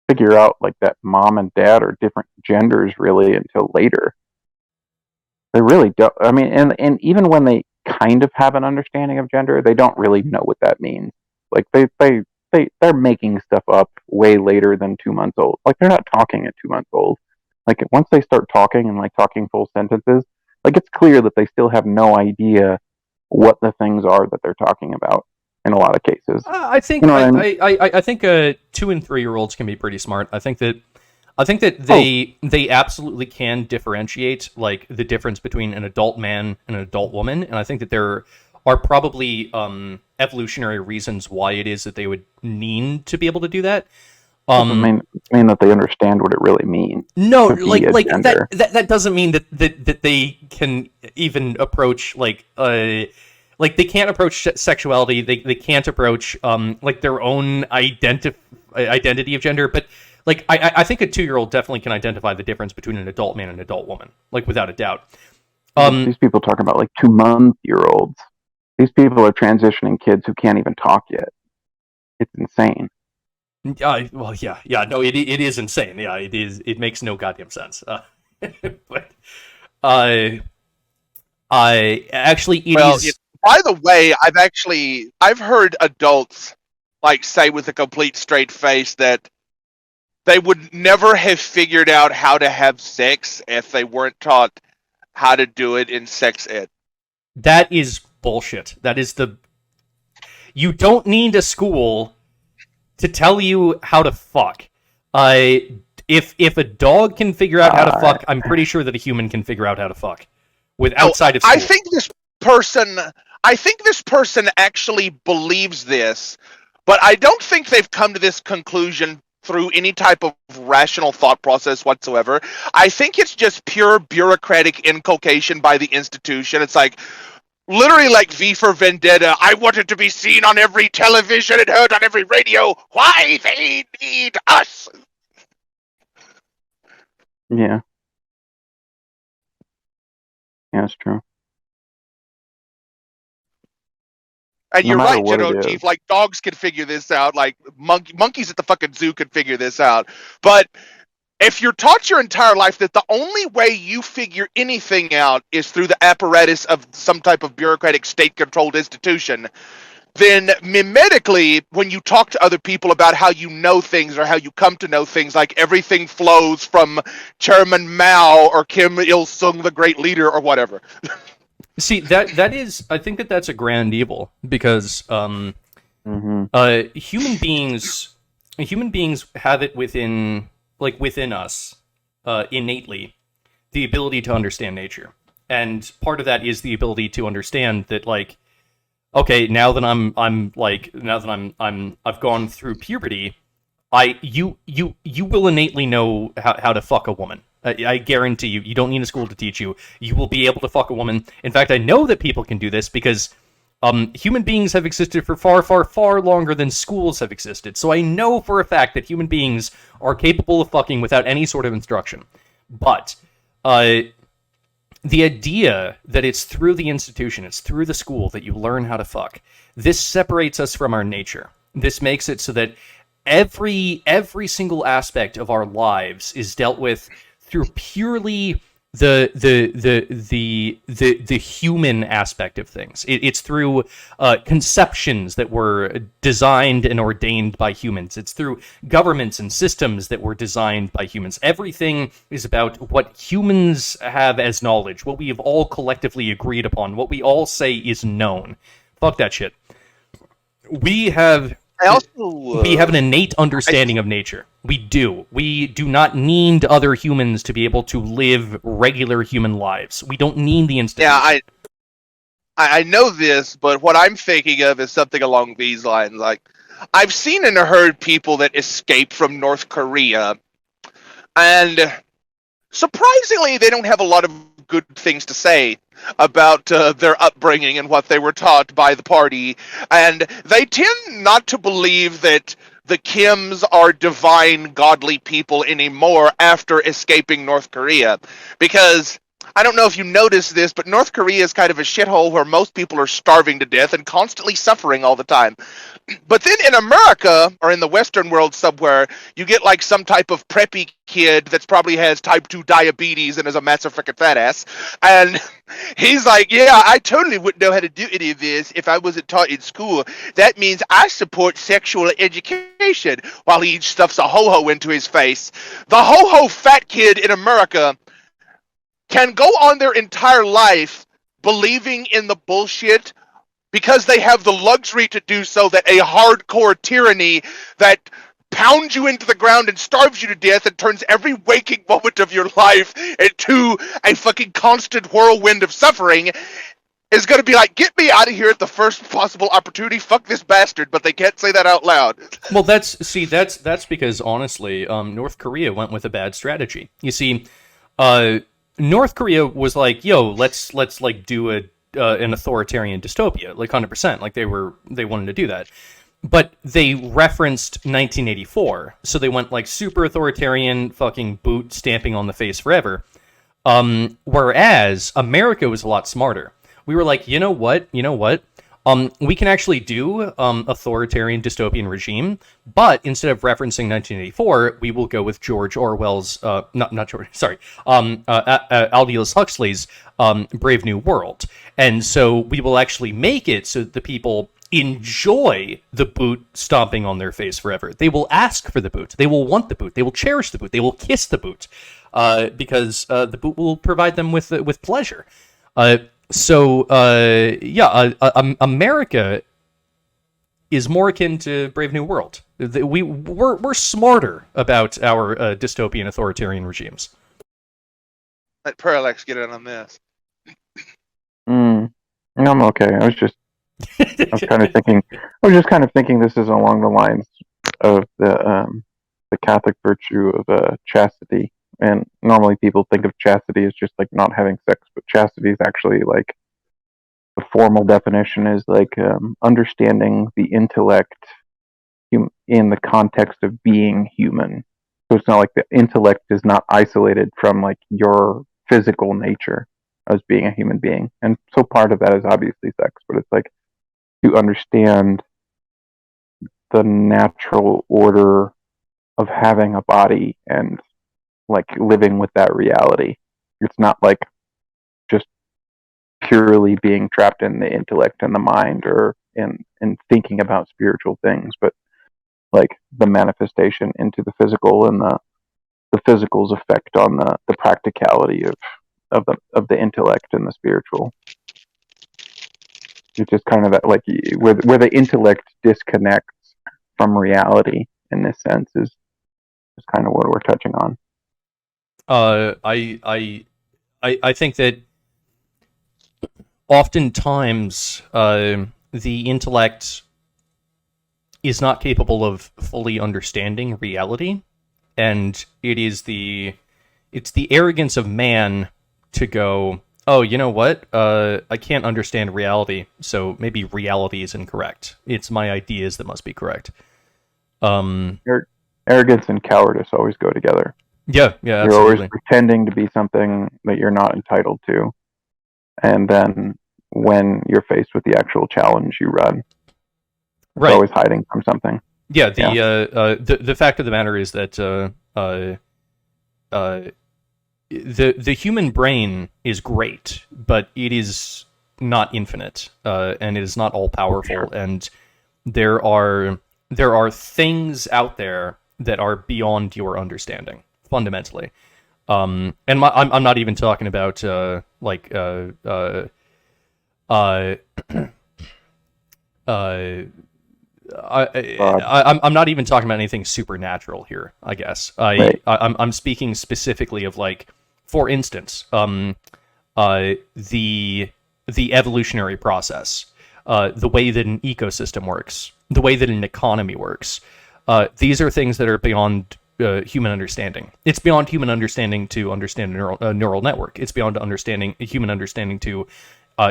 figure out like that mom and dad are different genders really until later. They really don't. I mean, and even when they kind of have an understanding of gender, they don't really know what that means. Like they're making stuff up way later than 2 months old. Like, they're not talking at 2 months old. Like, once they start talking and like talking full sentences, like, it's clear that they still have no idea what the things are that they're talking about in a lot of cases. I think You know what I mean? I think 2 and 3 year olds can be pretty smart. I think that they absolutely can differentiate like the difference between an adult man and an adult woman, and I think that there are probably evolutionary reasons why it is that they would need to be able to do that. Doesn't mean that they understand what it really means. No, to be like a like gender. that doesn't mean that they can even approach like they can't approach sexuality. They can't approach like their own identity of gender. But like I think a 2-year-old definitely can identify the difference between an adult man and an adult woman, like without a doubt. These people talk about like 2-month-year-olds. These people are transitioning kids who can't even talk yet. It's insane. Well, yeah, no, it is insane. Yeah, it is. It makes no goddamn sense. But I actually it Well, is. by the way, I've heard adults like say with a complete straight face that they would never have figured out how to have sex if they weren't taught how to do it in sex ed. That is bullshit. You don't need a school to tell you how to fuck. If a dog can figure out how to fuck, I'm pretty sure that a human can figure out how to fuck outside of school. I think this person actually believes this, but I don't think they've come to this conclusion through any type of rational thought process whatsoever. I think it's just pure bureaucratic inculcation by the institution. It's like literally like V for Vendetta. I want it to be seen on every television and heard on every radio. Why they need us? Yeah. Yeah, that's true. And No you're matter right, what General it Chief. is. Like dogs can figure this out. Like monkeys at the fucking zoo can figure this out. But if you're taught your entire life that the only way you figure anything out is through the apparatus of some type of bureaucratic state-controlled institution, then mimetically, when you talk to other people about how you know things or how you come to know things, like everything flows from Chairman Mao or Kim Il-sung, the great leader, or whatever. See, that is, I think that's a grand evil because human beings have it within us innately the ability to understand nature, and part of that is the ability to understand that like, okay, now that I've gone through puberty, you will innately know how to fuck a woman. I guarantee you. You don't need a school to teach you. You will be able to fuck a woman. In fact, I know that people can do this because human beings have existed for far, far, far longer than schools have existed. So I know for a fact that human beings are capable of fucking without any sort of instruction. But the idea that it's through the institution, it's through the school that you learn how to fuck, this separates us from our nature. This makes it so that every single aspect of our lives is dealt with through purely the human aspect of things. It's through conceptions that were designed and ordained by humans. It's through governments and systems that were designed by humans. Everything is about what humans have as knowledge, what we have all collectively agreed upon, what we all say is known. Fuck that shit. We have an innate understanding of nature. We do. We do not need other humans to be able to live regular human lives. We don't need the institution. Yeah, I know this, but what I'm thinking of is something along these lines. Like, I've seen and heard people that escape from North Korea, and surprisingly, they don't have a lot of good things to say about their upbringing and what they were taught by the party, and they tend not to believe that the Kims are divine, godly people anymore after escaping North Korea, because I don't know if you noticed this, but North Korea is kind of a shithole where most people are starving to death and constantly suffering all the time. But then in America, or in the Western world somewhere, you get like some type of preppy kid that's probably has type 2 diabetes and is a massive freaking fat ass. And he's like, yeah, I totally wouldn't know how to do any of this if I wasn't taught in school. That means I support sexual education, while he stuffs a ho-ho into his face. The ho-ho fat kid in America can go on their entire life believing in the bullshit because they have the luxury to do so, that a hardcore tyranny that pounds you into the ground and starves you to death and turns every waking moment of your life into a fucking constant whirlwind of suffering is going to be like, get me out of here at the first possible opportunity, fuck this bastard, but they can't say that out loud. Well, that's because, honestly, North Korea went with a bad strategy. You see, North Korea was like, yo, let's like do an authoritarian dystopia, like 100%, like they wanted to do that. But they referenced 1984, so they went like super authoritarian, fucking boot stamping on the face forever. Whereas America was a lot smarter. We were like, you know what? We can actually do authoritarian dystopian regime, but instead of referencing 1984, we will go with George Orwell's Aldous Huxley's Brave New World, and so we will actually make it so that the people enjoy the boot stomping on their face forever. They will ask for the boot. They will want the boot. They will cherish the boot. They will kiss the boot, because the boot will provide them with pleasure. America is more akin to Brave New World. We're smarter about our dystopian authoritarian regimes. Let Parallax get in on this. No, I'm okay. I was just kind of thinking this is along the lines of the Catholic virtue of chastity. And normally people think of chastity as just like not having sex, but chastity is actually like the formal definition is like understanding the intellect in the context of being human. So it's not like the intellect is not isolated from like your physical nature as being a human being. And so part of that is obviously sex, but it's like to understand the natural order of having a body and like living with that reality. It's not like just purely being trapped in the intellect and the mind or in thinking about spiritual things, but like the manifestation into the physical and the physical's effect on the practicality of the intellect and the spiritual. It's just kind of that like where the intellect disconnects from reality in this sense is kind of what we're touching on. I think that oftentimes the intellect is not capable of fully understanding reality, and it's the arrogance of man to go, oh, you know what? I can't understand reality, so maybe reality is incorrect. It's my ideas that must be correct. Arrogance and cowardice always go together. Yeah, absolutely. You're always pretending to be something that you're not entitled to, and then when you're faced with the actual challenge, you run. Right. You're always hiding from something. Yeah. The fact of the matter is that the human brain is great, but it is not infinite, and it is not all powerful, sure. And there are things out there that are beyond your understanding. Fundamentally, and I'm not even talking about I'm not even talking about anything supernatural here. I guess I'm speaking specifically of, like, for instance, the evolutionary process, the way that an ecosystem works, the way that an economy works. These are things that are beyond human understanding. It's beyond human understanding to understand a neural network. It's beyond human understanding to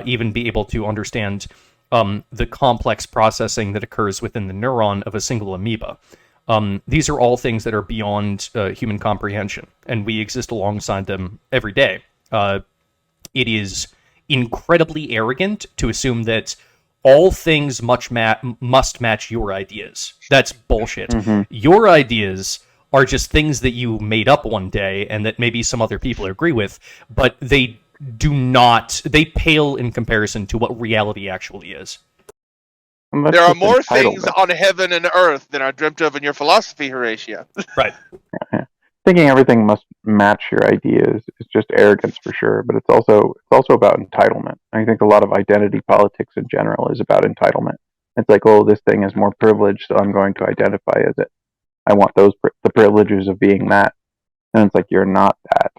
even be able to understand the complex processing that occurs within the neuron of a single amoeba. These are all things that are beyond human comprehension, and we exist alongside them every day. It is incredibly arrogant to assume that all things must match your ideas. That's bullshit. Mm-hmm. Your ideas are just things that you made up one day and that maybe some other people agree with, but they pale in comparison to what reality actually is. There are more things on heaven and earth than are dreamt of in your philosophy, Horatio. Right. Thinking everything must match your ideas is just arrogance for sure, but it's also about entitlement. I think a lot of identity politics in general is about entitlement. It's like, oh, this thing is more privileged, so I'm going to identify as it. I want the privileges of being that. And it's like, you're not that.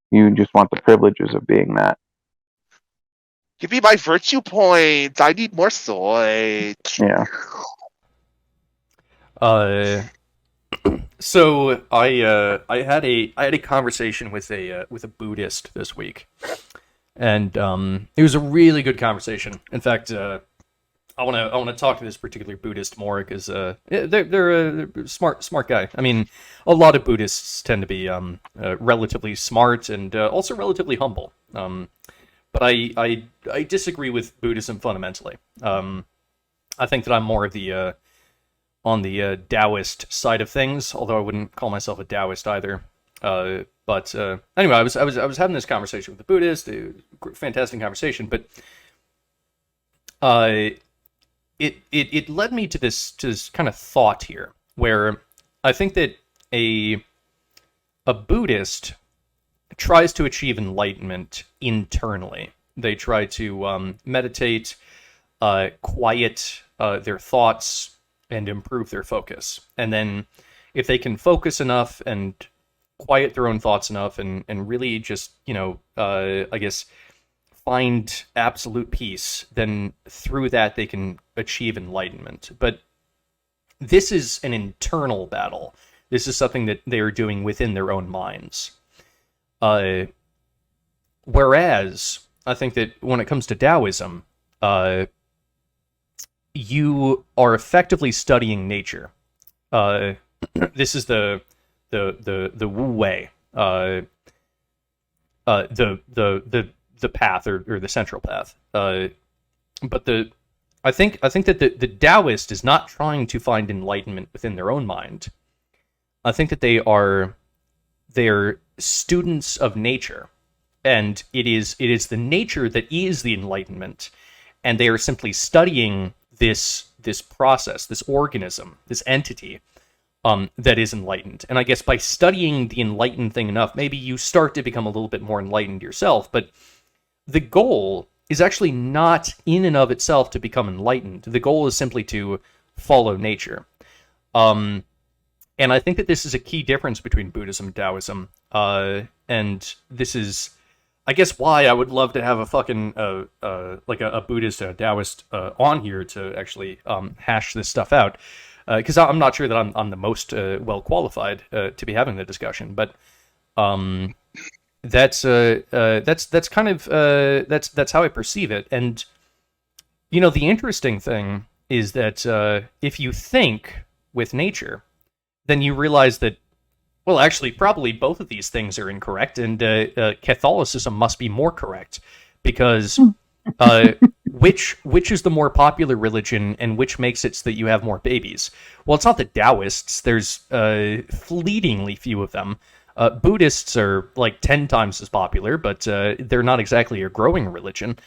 You just want the privileges of being that. Give me my virtue points. I need more soy. Yeah. So I had a conversation with a Buddhist this week, and it was a really good conversation. In fact, I want to talk to this particular Buddhist more because they're a smart guy. I mean, a lot of Buddhists tend to be relatively smart and also relatively humble. But I disagree with Buddhism fundamentally. I think that I'm more of the on the Taoist side of things, although I wouldn't call myself a Taoist either. But anyway, I was having this conversation with the Buddhist, fantastic conversation, but it led me to this kind of thought here, where I think that a Buddhist tries to achieve enlightenment internally. They try to meditate, quiet their thoughts, and improve their focus. And then if they can focus enough and quiet their own thoughts enough and really just, I guess, find absolute peace, then through that they can achieve enlightenment. But this is an internal battle. This is something that they are doing within their own minds. Whereas, I think that when it comes to Taoism, you are effectively studying nature. This is the Wu Wei, the path or the central path. But I think that the Taoist is not trying to find enlightenment within their own mind. I think that they're students of nature, and it is the nature that is the enlightenment, and they are simply studying this process, this organism, this entity that is enlightened. And I guess by studying the enlightened thing enough, maybe you start to become a little bit more enlightened yourself. But the goal is actually not in and of itself to become enlightened. The goal is simply to follow nature. And I think that this is a key difference between Buddhism and Taoism. And this is, I guess, why I would love to have a fucking like a Buddhist or a Taoist on here to actually hash this stuff out, because I'm not sure that I'm the most well qualified to be having the discussion. But that's kind of that's how I perceive it. And the interesting thing is that if you think with nature, then you realize that, well, actually, probably both of these things are incorrect, and Catholicism must be more correct, because which is the more popular religion, and which makes it so that you have more babies? Well, it's not the Taoists. There's fleetingly few of them. Buddhists are like 10 times as popular, but they're not exactly a growing religion.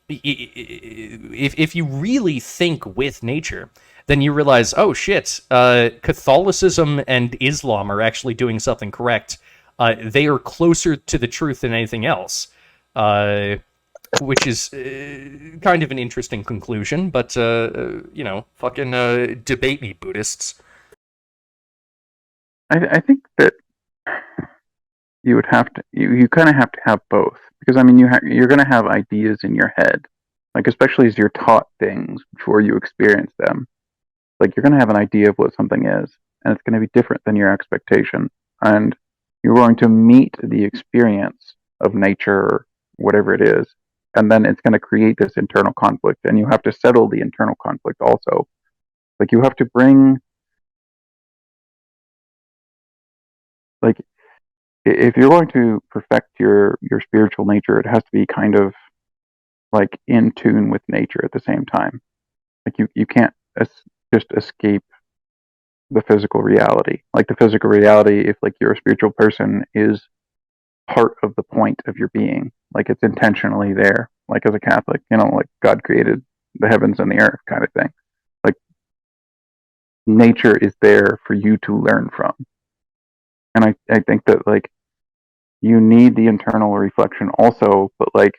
If you really think with nature, then you realize, oh shit, Catholicism and Islam are actually doing something correct. They are closer to the truth than anything else, which is kind of an interesting conclusion. But fucking debate me, Buddhists. I think that you would have to, you kind of have to have both, because I mean you're going to have ideas in your head, like especially as you're taught things before you experience them. Like you're going to have an idea of what something is, and it's going to be different than your expectation. And you're going to meet the experience of nature, or whatever it is, and then it's going to create this internal conflict, and you have to settle the internal conflict also. Like, you have to bring, like, if you're going to perfect your spiritual nature, it has to be kind of like in tune with nature at the same time. Like, you can't just escape the physical reality. Like, the physical reality, if like you're a spiritual person, is part of the point of your being. Like, it's intentionally there. Like, as a Catholic, like God created the heavens and the earth kind of thing. Like, nature is there for you to learn from. And I think that, like, you need the internal reflection also, but like,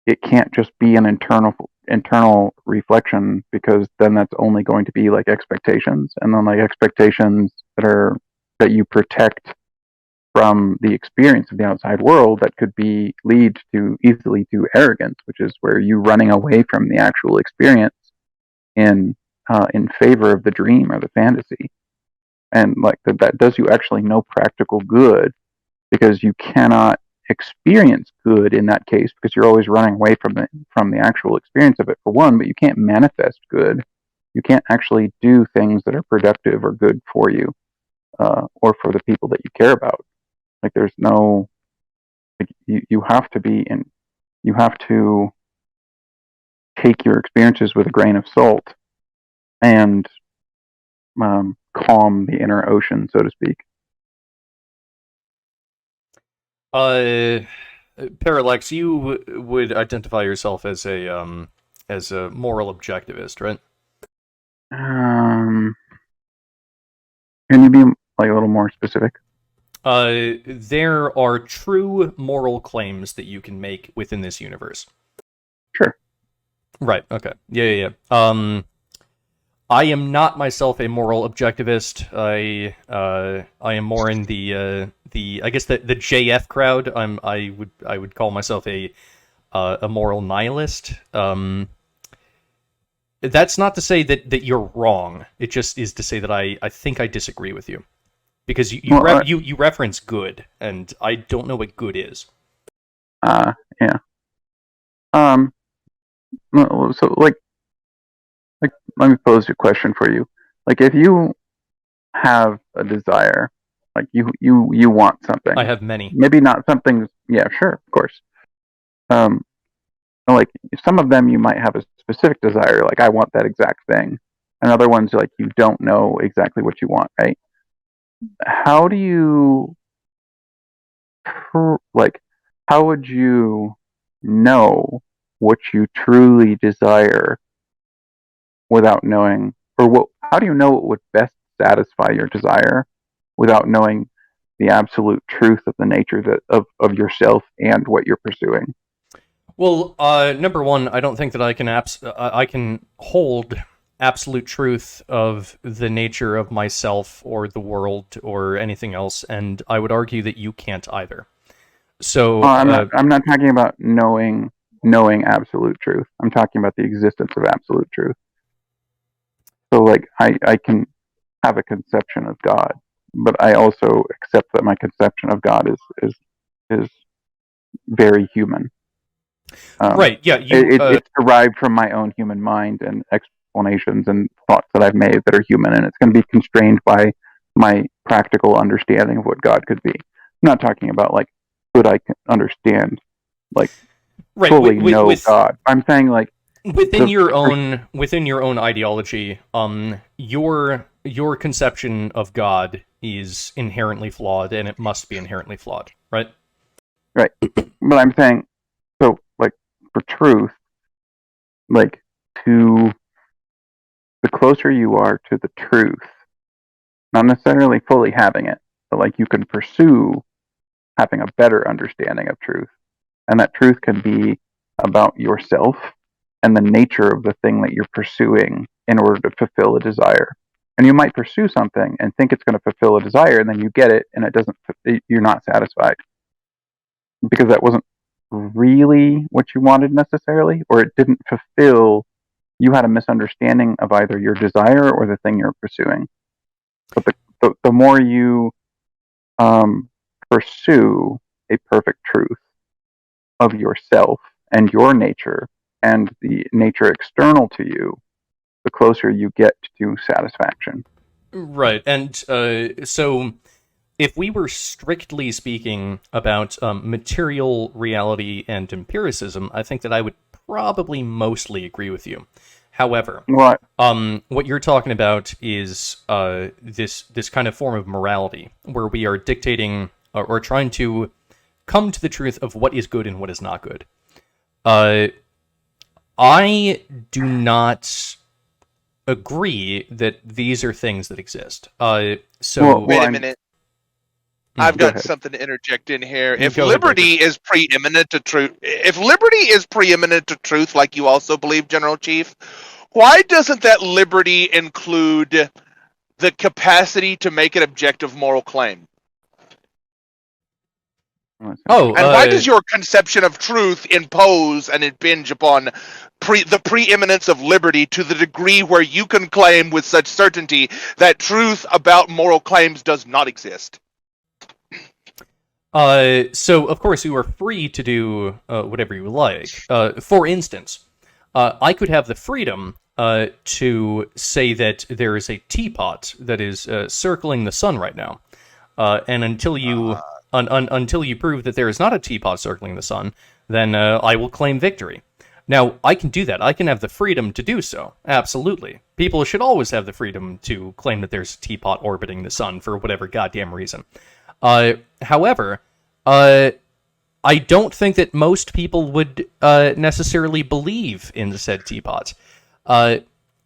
it can't just be an internal reflection, because then that's only going to be like expectations, and then like expectations that you protect from the experience of the outside world, that could lead easily to arrogance, which is where you running away from the actual experience in favor of the dream or the fantasy. And like that does you actually no practical good, because you cannot experience good in that case, because you're always running away from the actual experience of it, for one. But you can't manifest good. You can't actually do things that are productive or good for you, or for the people that you care about. Like, there's no, like, you have to take your experiences with a grain of salt, and calm the inner ocean, so to speak. Parallax, you would identify yourself as a moral objectivist, right? Can you be like a little more specific? There are true moral claims that you can make within this universe. Sure. Right. Okay. Yeah. I am not myself a moral objectivist. I am more in the I guess the JF crowd. I would call myself a moral nihilist. That's not to say that you're wrong. It just is to say that I think I disagree with you, because you reference good, and I don't know what good is. Yeah. So like, let me pose a question for you. Like, if you have a desire, like you want something. I have many. Maybe not something. Yeah, sure, of course. Like, some of them you might have a specific desire, like I want that exact thing, and other ones, like, you don't know exactly what you want, right? How do you how would you know what you truly desire without knowing, or how do you know what would best satisfy your desire without knowing the absolute truth of the nature of yourself and what you're pursuing? Well, number one, I don't think that I can hold absolute truth of the nature of myself or the world or anything else, and I would argue that you can't either. So I'm not talking about knowing absolute truth. I'm talking about the existence of absolute truth. So, like, I can have a conception of God, but I also accept that my conception of God is very human. Right? Yeah. It's derived from my own human mind and explanations and thoughts that I've made that are human, and it's going to be constrained by my practical understanding of what God could be. I'm not talking about like, could I understand, like, right, fully know God. I'm saying, like, within your own ideology, your conception of God is inherently flawed, and it must be inherently flawed, right? Right. But I'm saying, so, like, for truth, like, the closer you are to the truth, not necessarily fully having it, but like, you can pursue having a better understanding of truth, and that truth can be about yourself and the nature of the thing that you're pursuing in order to fulfill a desire. And you might pursue something and think it's going to fulfill a desire, and then you get it, and it doesn't. You're not satisfied because that wasn't really what you wanted necessarily, or it didn't fulfill. You had a misunderstanding of either your desire or the thing you're pursuing. But the more you pursue a perfect truth of yourself and your nature and the nature external to you, the closer you get to satisfaction. Right, and so if we were strictly speaking about material reality and empiricism, I think that I would probably mostly agree with you. However, What? what you're talking about is this kind of form of morality where we are dictating or trying to come to the truth of what is good and what is not good. I do not agree that these are things that exist. So Wait a I'm- minute. Hmm, I've go got ahead. something to interject in here. Hmm, If go ahead, liberty is preeminent to truth, if liberty is preeminent to truth, like you also believe, General Chief, why doesn't that liberty include the capacity to make an objective moral claim? Oh, And why does your conception of truth impose and impinge upon the preeminence of liberty to the degree where you can claim with such certainty that truth about moral claims does not exist? So of course you are free to do whatever you like. For instance, I could have the freedom to say that there is a teapot that is circling the sun right now, and until you until you prove that there is not a teapot circling the sun, then I will claim victory. Now, I can do that. I can have the freedom to do so. Absolutely. People should always have the freedom to claim that there's a teapot orbiting the sun for whatever goddamn reason. However, I don't think that most people would necessarily believe in the said teapot.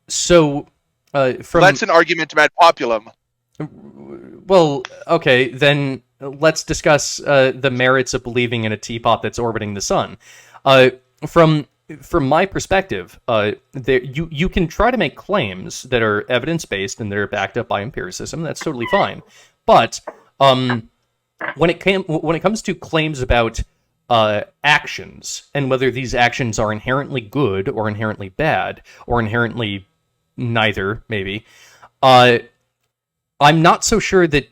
So, from... That's an argument ad populum. Well, okay, then let's discuss the merits of believing in a teapot that's orbiting the sun. From my perspective, you can try to make claims that are evidence-based and that are backed up by empiricism. That's totally fine. But when it comes to claims about actions and whether these actions are inherently good or inherently bad or inherently neither, maybe, I'm not so sure that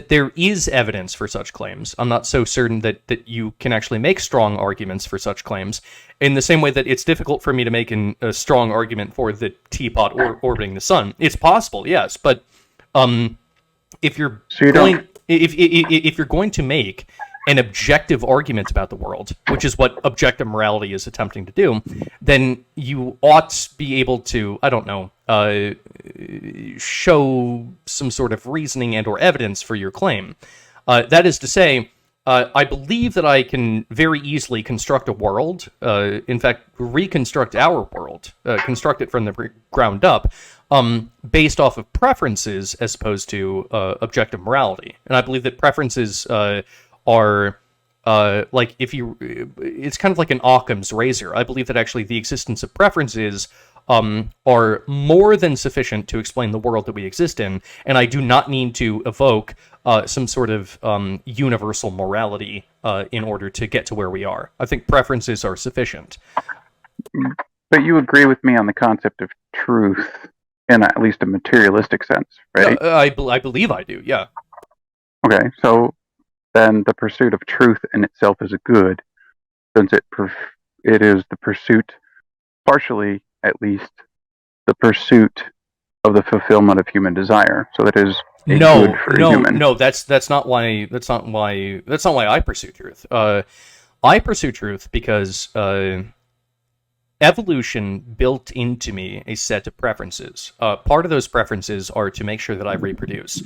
there is evidence for such claims. I'm not so certain that you can actually make strong arguments for such claims, in the same way that it's difficult for me to make a strong argument for the teapot orbiting the sun. It's possible, yes, but if you're if you're going to make an objective argument about the world, which is what objective morality is attempting to do, then you ought to be able to, I don't know, show some sort of reasoning and or evidence for your claim. That is to say, I believe that I can very easily construct a world, in fact, reconstruct our world, construct it from the ground up, based off of preferences as opposed to objective morality. And I believe that preferences are like it's kind of like an Occam's razor. I believe that actually the existence of preferences are more than sufficient to explain the world that we exist in, and I do not need to evoke some sort of universal morality in order to get to where we are. I think preferences are sufficient. But you agree with me on the concept of truth in at least a materialistic sense, right? I believe I do, yeah. Okay, so then the pursuit of truth in itself is a good, since it is the pursuit, partially at least, the pursuit of the fulfillment of human desire. So that is a good for a human. No. That's not why I pursue truth. I pursue truth because evolution built into me a set of preferences. Part of those preferences are to make sure that I reproduce.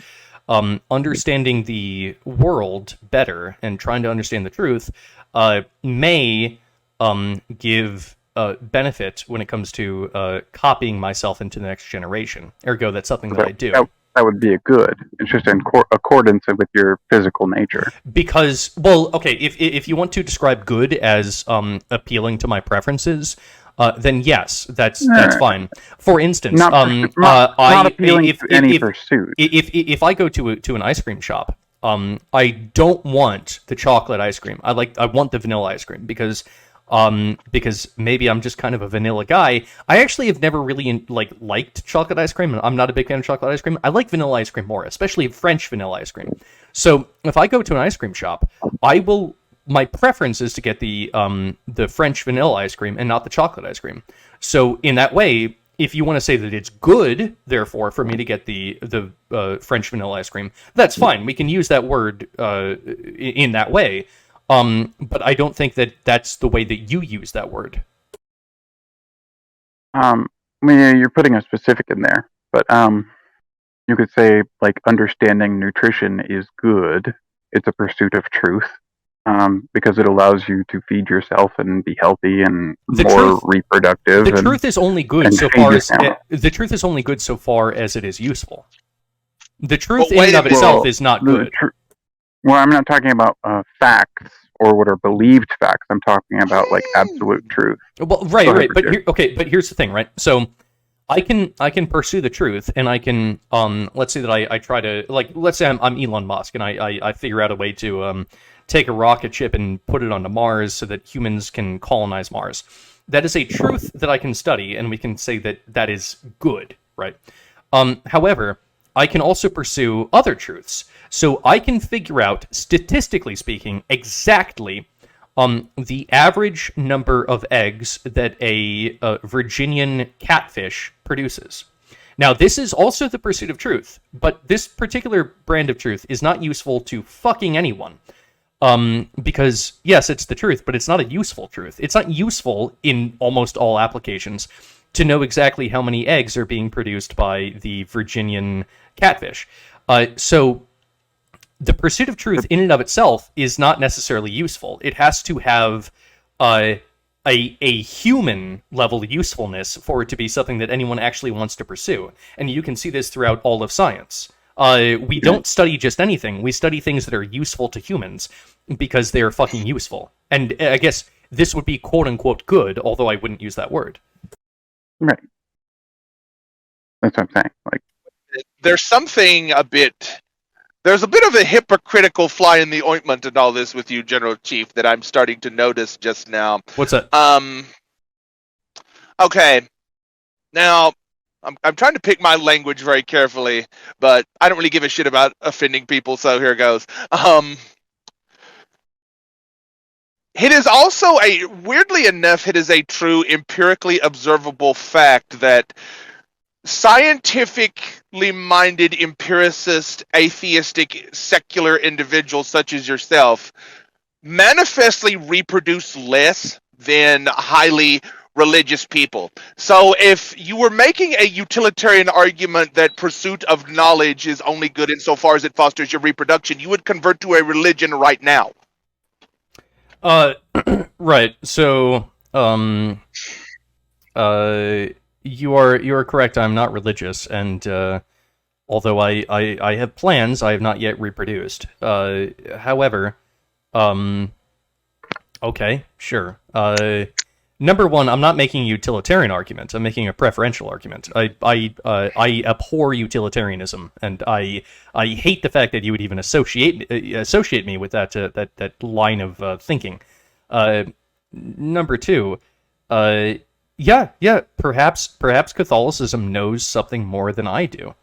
Understanding the world better and trying to understand the truth may give benefit when it comes to copying myself into the next generation. Ergo, that's something that I do. That would be a good. It's just in accordance with your physical nature. Because, well, okay, if you want to describe good as appealing to my preferences, then yes, that's fine. For instance, not appealing to any pursuit. If I go to an ice cream shop, I don't want the chocolate ice cream. I want the vanilla ice cream because Because maybe I'm just kind of a vanilla guy. I actually have never really liked chocolate ice cream. I'm not a big fan of chocolate ice cream. I like vanilla ice cream more, especially French vanilla ice cream. So if I go to an ice cream shop, my preference is to get the French vanilla ice cream and not the chocolate ice cream. So in that way, if you want to say that it's good, therefore, for me to get the French vanilla ice cream, that's fine. We can use that word in that way. But I don't think that that's the way that you use that word. I mean, you're putting a specific in there, but you could say like understanding nutrition is good. It's a pursuit of truth, because it allows you to feed yourself and be healthy and reproductive. The truth is only good so far as the truth is only good so far as it is useful. The truth in and of itself is not good. Well, I'm not talking about facts or what are believed facts. I'm talking about like absolute truth. Well, right. But here's the thing, right? So I can pursue the truth, and I can let's say that I try to, like, let's say I'm Elon Musk, and I figure out a way to take a rocket ship and put it onto Mars so that humans can colonize Mars. That is a truth that I can study, and we can say that that is good, right? However, I can also pursue other truths. So I can figure out, statistically speaking, exactly the average number of eggs that a Virginian catfish produces. Now, this is also the pursuit of truth, but this particular brand of truth is not useful to fucking anyone. Because, yes, it's the truth, but it's not a useful truth. It's not useful in almost all applications to know exactly how many eggs are being produced by the Virginian catfish. So the pursuit of truth in and of itself is not necessarily useful. It has to have a human level usefulness for it to be something that anyone actually wants to pursue. And you can see this throughout all of science. We don't study just anything. We study things that are useful to humans because they're fucking useful. And I guess this would be quote-unquote good, although I wouldn't use that word. Right. That's what I'm saying. Like, there's a bit of a hypocritical fly in the ointment in all this with you, General Chief, that I'm starting to notice just now. What's that? Okay. Now, I'm trying to pick my language very carefully, but I don't really give a shit about offending people, so here goes. It is also weirdly enough, it is a true empirically observable fact that scientifically minded empiricist, atheistic, secular individuals such as yourself manifestly reproduce less than highly religious people. So if you were making a utilitarian argument that pursuit of knowledge is only good insofar as it fosters your reproduction, you would convert to a religion right now. Right. So, you are correct. I'm not religious, and although I have plans, I have not yet reproduced. However, okay, sure. Number one, I'm not making a utilitarian argument. I'm making a preferential argument. I abhor utilitarianism, and I hate the fact that you would even associate me with that line of thinking. Number two, perhaps Catholicism knows something more than I do.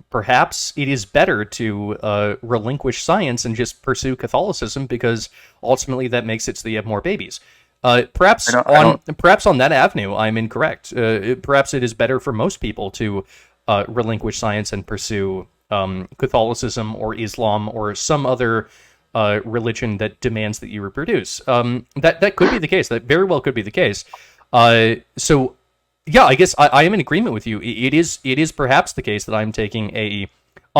Perhaps it is better to relinquish science and just pursue Catholicism because ultimately that makes it so that you have more babies. Perhaps on that avenue, I'm incorrect. Perhaps it is better for most people to relinquish science and pursue Catholicism or Islam or some other religion that demands that you reproduce. That could be the case. That very well could be the case. So, yeah, I guess I am in agreement with you. It is perhaps the case that I'm taking a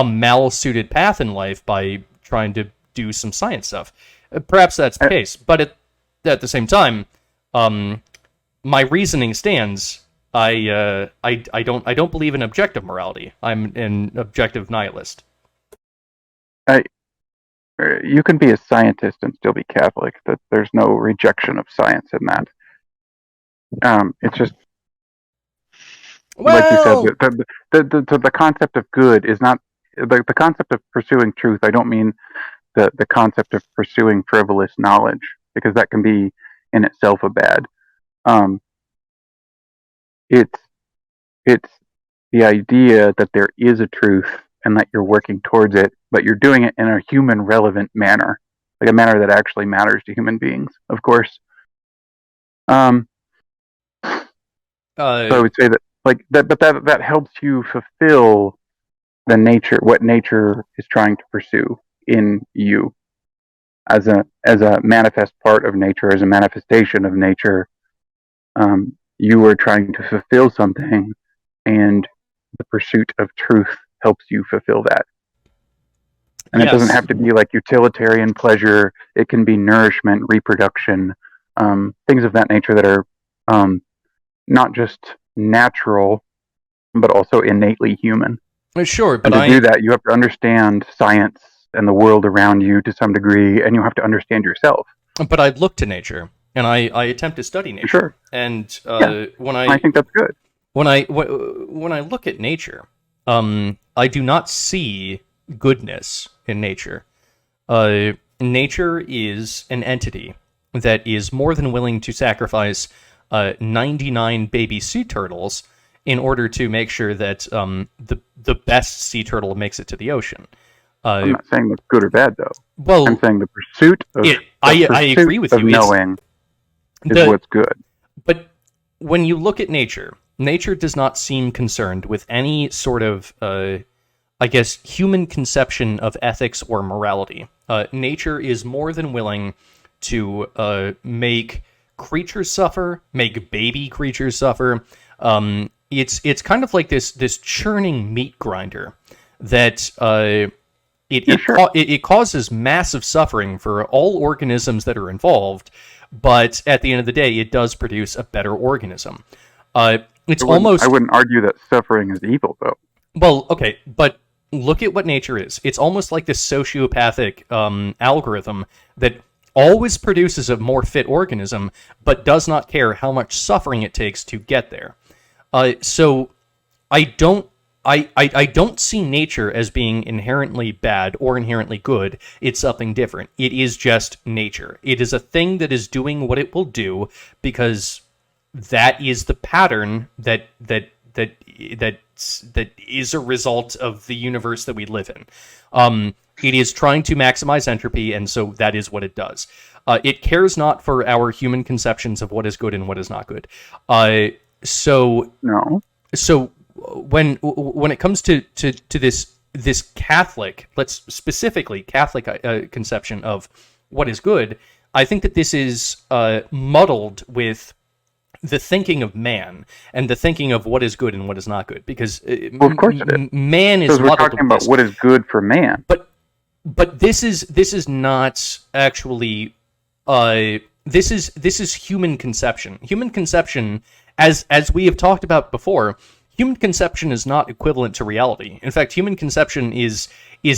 mal-suited path in life by trying to do some science stuff. Perhaps that's the case, but at the same time, my reasoning stands. I don't believe in objective morality. I'm an objective nihilist. You can be a scientist and still be Catholic. That there's no rejection of science in that. It's just like you said. The concept of good is not the concept of pursuing truth. I don't mean the concept of pursuing frivolous knowledge, because that can be in itself a bad. Um, it's it's the idea that there is a truth and that you're working towards it, but you're doing it in a human relevant manner, like a manner that actually matters to human beings, of course. So I would say that like that, but that helps you fulfill what nature is trying to pursue in you as a manifest part of nature, as a manifestation of nature. You are trying to fulfill something, and the pursuit of truth helps you fulfill that. And it doesn't Yes. have to be like utilitarian pleasure. It can be nourishment, reproduction, things of that nature that are not just natural, but also innately human. Sure, And but to do that, you have to understand science and the world around you to some degree, and you have to understand yourself. I look to nature, and I attempt to study nature. Sure. And Yeah. when I think that's good. when I look at nature, I do not see goodness in nature. Nature is an entity that is more than willing to sacrifice 99 baby sea turtles in order to make sure that the best sea turtle makes it to the ocean. I'm not saying that's good or bad, though. Well, I'm saying the pursuit of I agree with you. knowing is what's good. But when you look at nature, nature does not seem concerned with any sort of, I guess, human conception of ethics or morality. Nature is more than willing to make creatures suffer, make baby creatures suffer. It's kind of like this churning meat grinder that it causes massive suffering for all organisms that are involved, but at the end of the day, it does produce a better organism. I wouldn't argue that suffering is evil, though. Well, okay, but look at what nature is. It's almost like this sociopathic algorithm that always produces a more fit organism, but does not care how much suffering it takes to get there. So I don't see nature as being inherently bad or inherently good. It's something different. It is just nature. It is a thing that is doing what it will do because that is the pattern that is a result of the universe that we live in. It is trying to maximize entropy, and so that is what it does. It cares not for our human conceptions of what is good and what is not good. So when it comes to this Catholic, let's specifically Catholic conception of what is good, I think that this is muddled with the thinking of man and the thinking of what is good and what is not good, because of course it is. Man is because we're muddled talking about what is good for man. But this is not actually this is human conception. Human conception, as we have talked about before, human conception is not equivalent to reality. In fact, human conception is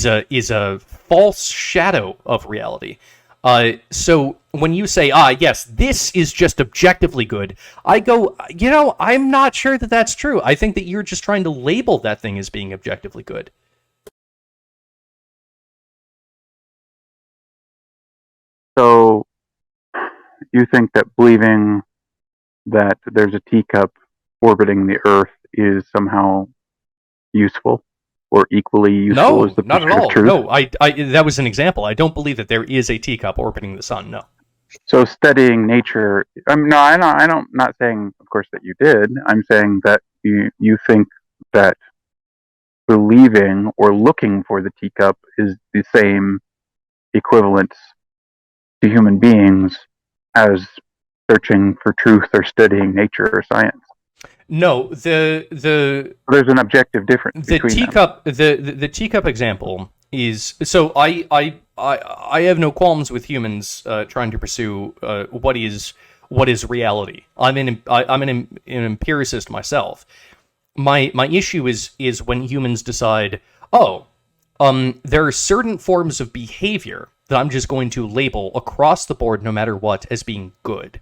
a false shadow of reality. So when you say, yes, this is just objectively good, I go, I'm not sure that that's true. I think that you're just trying to label that thing as being objectively good. So you think that believing that there's a teacup orbiting the Earth is somehow useful or equally useful as the not at pursuit of all. truth? No, I that was an example. I don't believe that there is a teacup orbiting the sun. No. So studying nature, I'm not saying, of course, that you did. I'm saying that you think that believing or looking for the teacup is the same equivalence to human beings as searching for truth or studying nature or science. No, there's an objective difference between teacup. The teacup example is, so I have no qualms with humans trying to pursue what is reality. I'm an empiricist myself. My issue is when humans decide, there are certain forms of behavior that I'm just going to label across the board, no matter what, as being good.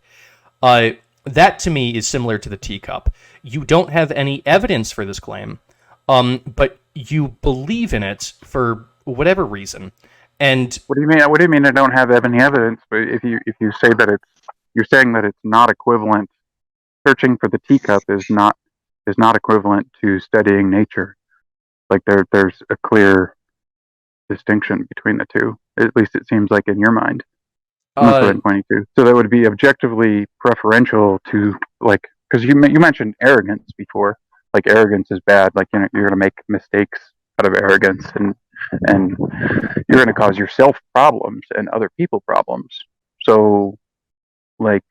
That to me is similar to the teacup. You don't have any evidence for this claim, but you believe in it for whatever reason. And what do you mean? What do you mean I don't have any evidence? But if you say that it's you're saying that it's not equivalent. Searching for the teacup is not equivalent to studying nature. Like there's a clear distinction between the two. At least it seems like in your mind. That's what I'm pointing to. So that would be objectively preferential to, like, because you mentioned arrogance before. Like, arrogance is bad. Like, you're going to make mistakes out of arrogance, and you're going to cause yourself problems and other people problems. So, like,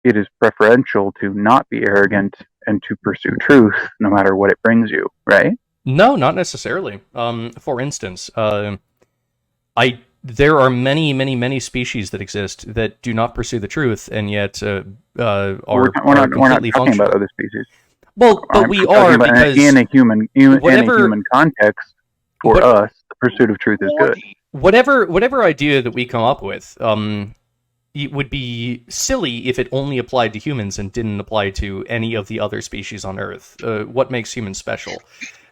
it is preferential to not be arrogant and to pursue truth, no matter what it brings you, right? No, not necessarily. For instance, there are many, many, many species that exist that do not pursue the truth, and yet are we're not completely talking functional. about other species. Well, but we are, because in a human context, for us, the pursuit of truth is good. Whatever idea that we come up with, it would be silly if it only applied to humans and didn't apply to any of the other species on Earth. What makes humans special?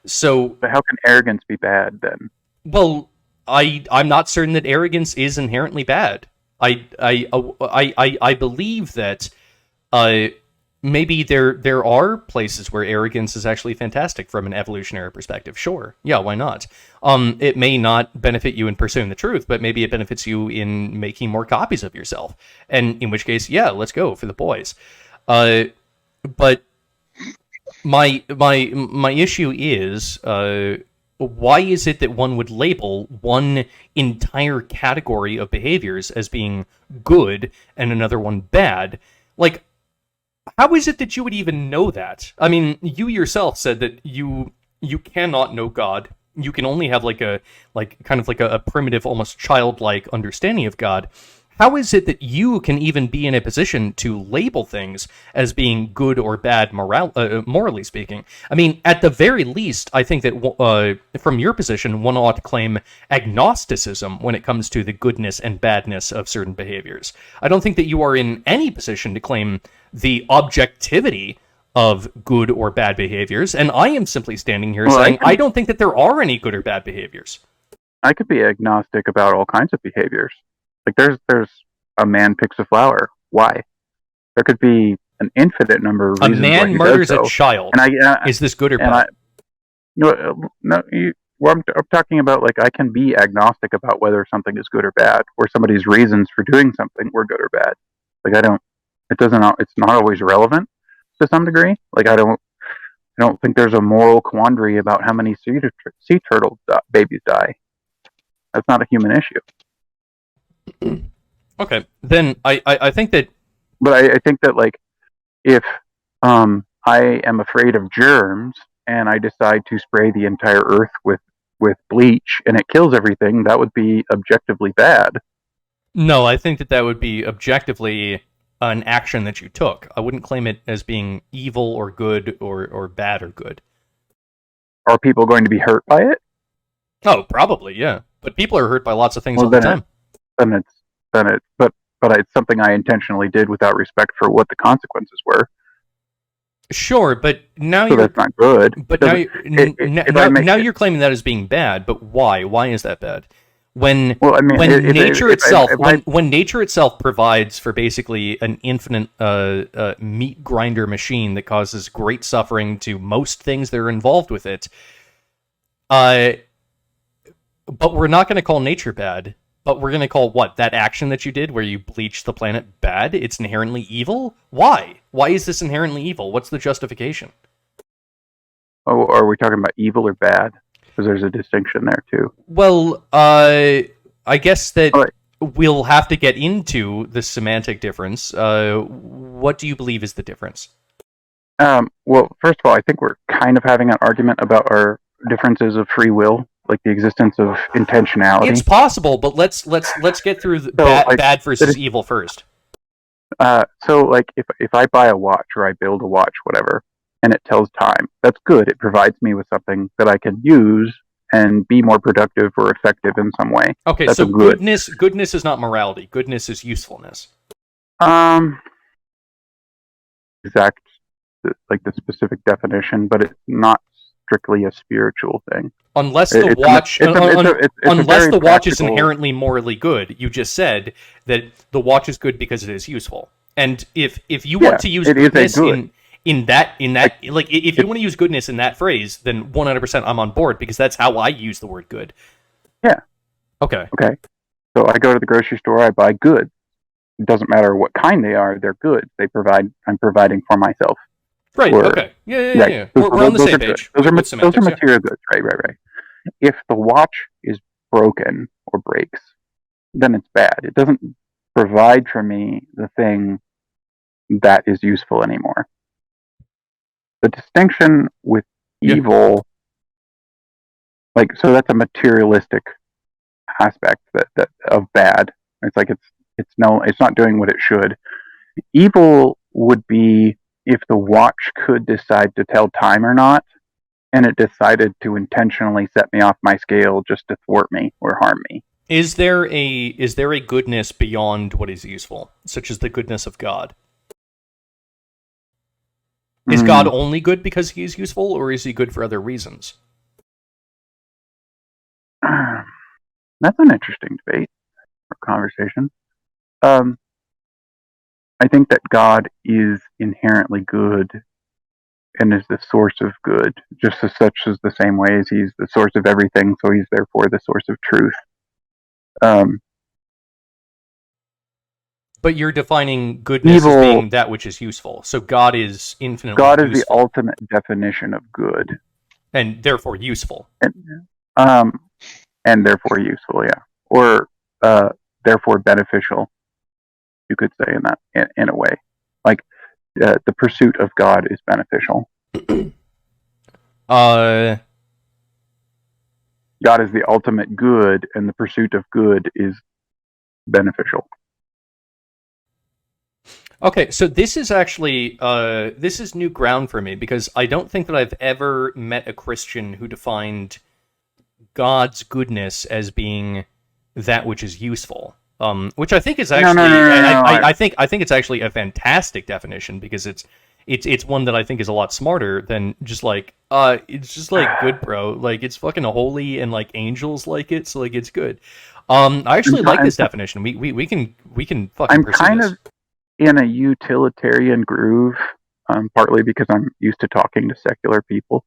So, but how can arrogance be bad then? Well, I'm not certain that arrogance is inherently bad. I believe that maybe there are places where arrogance is actually fantastic from an evolutionary perspective. Sure, yeah, why not? It may not benefit you in pursuing the truth, but maybe it benefits you in making more copies of yourself. And in which case, yeah, let's go for the boys. But my issue is, why is it that one would label one entire category of behaviors as being good and another one bad? Like, how is it that you would even know that? I mean, you yourself said that you cannot know God. You can only have a primitive, almost childlike understanding of God. How is it that you can even be in a position to label things as being good or bad, morally speaking? I mean, at the very least, I think that from your position, one ought to claim agnosticism when it comes to the goodness and badness of certain behaviors. I don't think that you are in any position to claim the objectivity of good or bad behaviors, and I am simply standing here saying I don't think that there are any good or bad behaviors. I could be agnostic about all kinds of behaviors. Like, there's a man picks a flower. Why? There could be an infinite number of reasons. A man murders a child. Is this good or bad? I'm talking about, like, I can be agnostic about whether something is good or bad, or somebody's reasons for doing something were good or bad. Like, it's not always relevant to some degree. Like, I don't think there's a moral quandary about how many sea turtle babies die. That's not a human issue. Okay, then I think that... But I think that, like, if I am afraid of germs and I decide to spray the entire earth with bleach and it kills everything, that would be objectively bad. No, I think that would be objectively an action that you took. I wouldn't claim it as being evil or good or bad or good. Are people going to be hurt by it? Oh, probably, yeah. But people are hurt by lots of things all the time. But it's something I intentionally did without respect for what the consequences were. Sure, but now that's not good. But now you're claiming that as being bad. But why? Why is that bad? When nature itself provides for basically an infinite meat grinder machine that causes great suffering to most things that are involved with it, but we're not going to call nature bad. But we're going to call that action that you did where you bleached the planet bad? It's inherently evil? Why? Why is this inherently evil? What's the justification? Oh, are we talking about evil or bad? Because there's a distinction there too. Well, I guess that we'll have to get into the semantic difference. What do you believe is the difference? Well, first of all, I think we're kind of having an argument about our differences of free will. Like the existence of intentionality. It's possible, but let's get through the bad versus evil first. So, like, if I buy a watch or I build a watch, whatever, and it tells time, that's good. It provides me with something that I can use and be more productive or effective in some way. Okay, that's so goodness is not morality. Goodness is usefulness. Exact, like the specific definition, but it's not strictly a spiritual thing. Unless the watch is inherently morally good. You just said that the watch is good because it is useful. And if you want to use it is a goodness good. in that like if you want to use goodness in that phrase, then 100% I'm on board, because that's how I use the word good. Yeah. Okay. Okay. So I go to the grocery store, I buy goods. It doesn't matter what kind they are, they're goods. I'm providing for myself. Right. Or, Okay. Yeah. So We're on the those same are good. page Those with are semantics. material goods. Right. If the watch is broken or breaks, then it's bad. It doesn't provide for me the thing that is useful anymore. The distinction with Yeah. evil, like, so that's a materialistic aspect that of bad. It's like it's not doing what it should. Evil would be if the watch could decide to tell time or not, and it decided to intentionally set me off my scale just to thwart me or harm me. Is there a goodness beyond what is useful, such as the goodness of God? Is God only good because he is useful, or is he good for other reasons? That's an interesting debate or conversation. I think that God is inherently good and is the source of good, just as such as the same way as he's the source of everything, so he's therefore the source of truth. But you're defining goodness as being that which is useful. So God is infinitely God is useful, the ultimate definition of good, and therefore useful. And therefore useful, yeah, or therefore beneficial. You could say in a way, like the pursuit of God is beneficial. God is the ultimate good, and the pursuit of good is beneficial. Okay, so this is actually this is new ground for me, because I don't think that I've ever met a Christian who defined God's goodness as being that which is useful. Which I think is actually I think it's actually a fantastic definition, because it's one that I think is a lot smarter than just like it's just like good, bro. Like, it's fucking holy, and like angels like it, so like it's good. I actually like this definition. We can fucking I'm pursue kind this. of in a utilitarian groove, partly because I'm used to talking to secular people.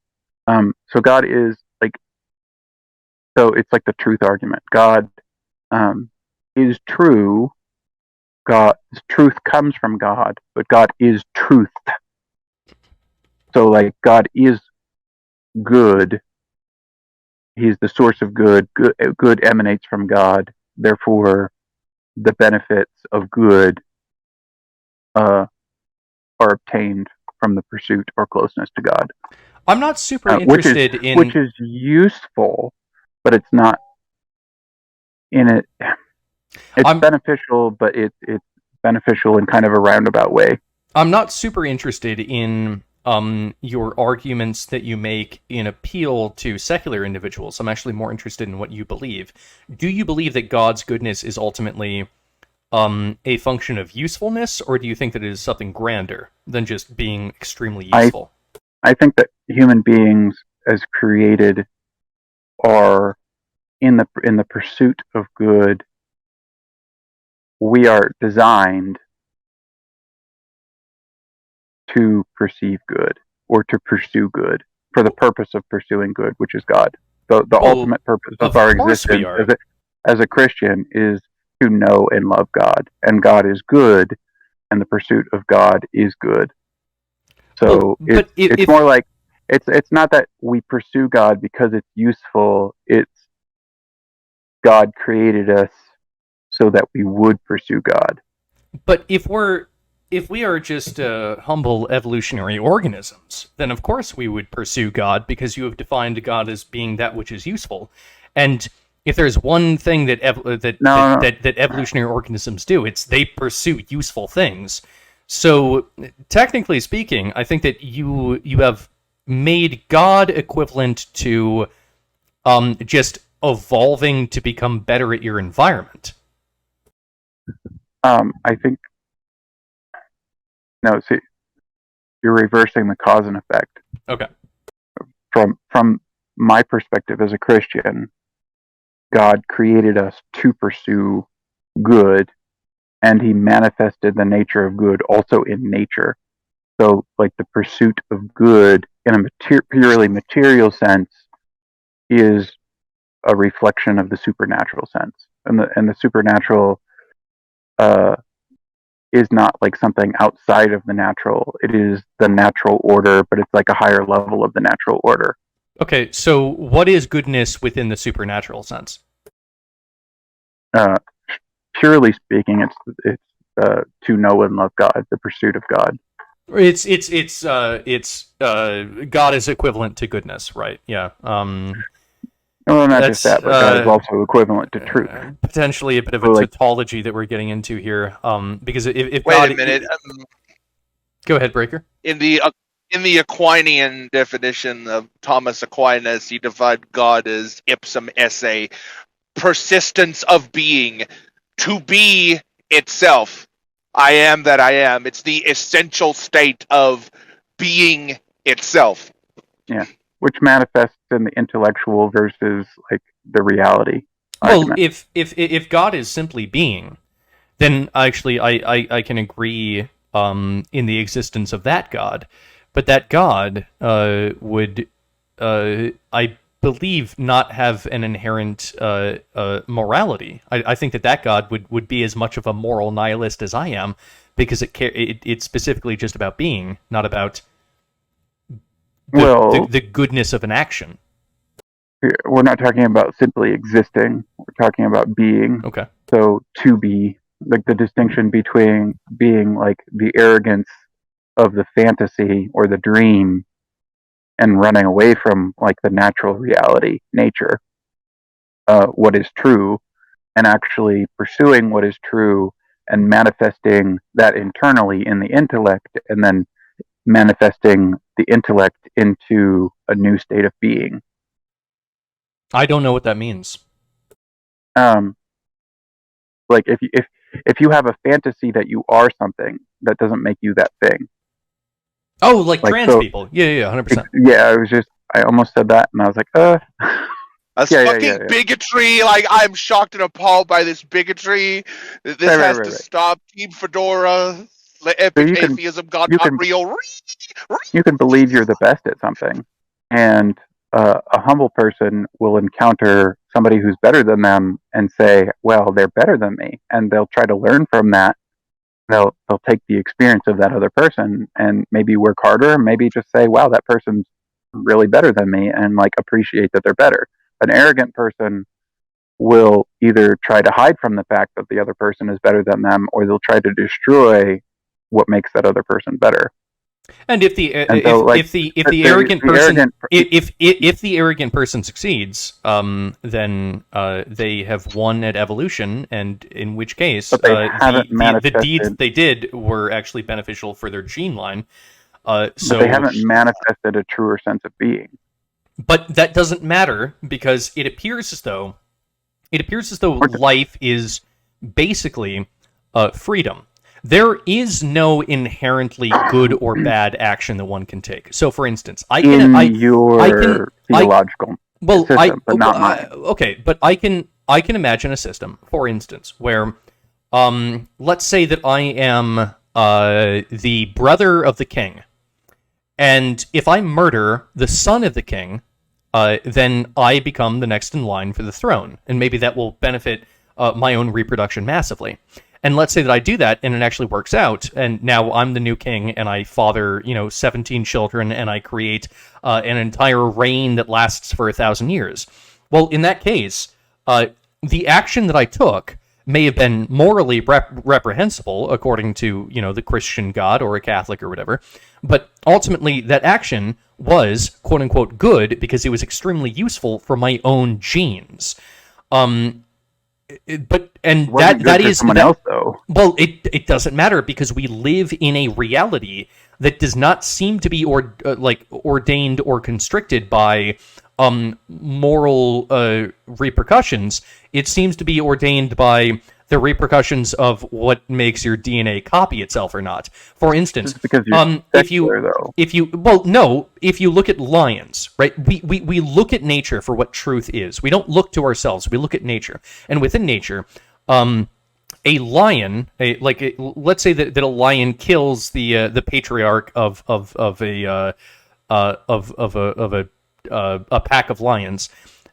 So God is like, so it's like the truth argument. God is true. God's truth comes from God, but God is truth. So like God is good. He's the source of good. Good emanates from God. Therefore, the benefits of good are obtained from the pursuit or closeness to God. I'm not super which interested is useful, but it's not in it. It's beneficial, but it's beneficial in kind of a roundabout way. I'm not super interested in your arguments that you make in appeal to secular individuals. I'm actually more interested in what you believe. Do you believe that God's goodness is ultimately a function of usefulness, or do you think that it is something grander than just being extremely useful? I think that human beings, as created, are in the pursuit of good. We are designed to perceive good, or to pursue good, for the purpose of pursuing good, which is God. The ultimate purpose of our existence as a Christian is to know and love God, and God is good, and the pursuit of God is good. So it's more like it's not that we pursue God because it's useful. It's God created us so that we would pursue God. But if we are just humble evolutionary organisms, then of course we would pursue God, because you have defined God as being that which is useful. And if there's one thing that that evolutionary organisms do, it's they pursue useful things. So technically speaking, I think that you have made God equivalent to just evolving to become better at your environment. I think no. See, you're reversing the cause and effect. Okay. From my perspective as a Christian, God created us to pursue good, and he manifested the nature of good also in nature. So, like, the pursuit of good in a purely material sense is a reflection of the supernatural sense, and the supernatural is not like something outside of the natural. It is the natural order, but it's like a higher level of the natural order. Okay, so what is goodness within the supernatural sense? Purely speaking, it's to know and love God, the pursuit of God. It's God is equivalent to goodness, right? Yeah. Well, not just that, but God is also equivalent to truth. Potentially a bit of a tautology that we're getting into here. Because if Wait God, a minute. Go ahead, Breaker. In the Aquinian definition of Thomas Aquinas, he defined God as ipsum esse, persistence of being, to be itself. I am that I am. It's the essential state of being itself. Yeah, which manifests in the intellectual versus like the reality. Well, argument. if God is simply being, then actually I can agree in the existence of that God, but that God would I believe not have an inherent morality. I think that God would be as much of a moral nihilist as I am, because it's specifically just about being, not about the goodness of an action. We're not talking about simply existing. We're talking about being. Okay. So to be, like the distinction between being like the arrogance of the fantasy or the dream and running away from like the natural reality, nature, what is true, and actually pursuing what is true and manifesting that internally in the intellect, and then manifesting the intellect into a new state of being. I don't know what that means. Like if you have a fantasy that you are something, that doesn't make you that thing. Oh, like trans people. Yeah, 100%. Yeah, I almost said that, and I was like, That's fucking bigotry. Like, I'm shocked and appalled by this bigotry. This has to stop. Team Fedora, epic atheism, God not real. You can believe you're the best at something, and a humble person will encounter somebody who's better than them and say, well, they're better than me, and they'll try to learn from that. They'll take the experience of that other person and maybe work harder, maybe just say, wow, that person's really better than me, and like appreciate that they're better. An arrogant person will either try to hide from the fact that the other person is better than them, or they'll try to destroy what makes that other person better. And if the arrogant person succeeds, then they have won at evolution, and in which case the deeds they did were actually beneficial for their gene line. So but they haven't manifested a truer sense of being. But that doesn't matter, because it appears as though life is basically freedom. There is no inherently good or bad action that one can take. So, for instance, I can imagine a system, for instance, where let's say that I am the brother of the king, and if I murder the son of the king, then I become the next in line for the throne, and maybe that will benefit my own reproduction massively. And let's say that I do that, and it actually works out, and now I'm the new king, and I father, 17 children, and I create an entire reign that lasts for 1,000 years. Well, in that case, the action that I took may have been morally reprehensible, according to, the Christian God or a Catholic or whatever, but ultimately that action was, quote-unquote, good, because it was extremely useful for my own genes. That is someone else, though. Well, it doesn't matter, because we live in a reality that does not seem to be ordained or constricted by moral repercussions. It seems to be ordained by the repercussions of what makes your DNA copy itself or not. For instance, if you look at lions, right? We look at nature for what truth is. We don't look to ourselves. We look at nature, and within nature, a lion, let's say that a lion kills the patriarch of a pack of lions.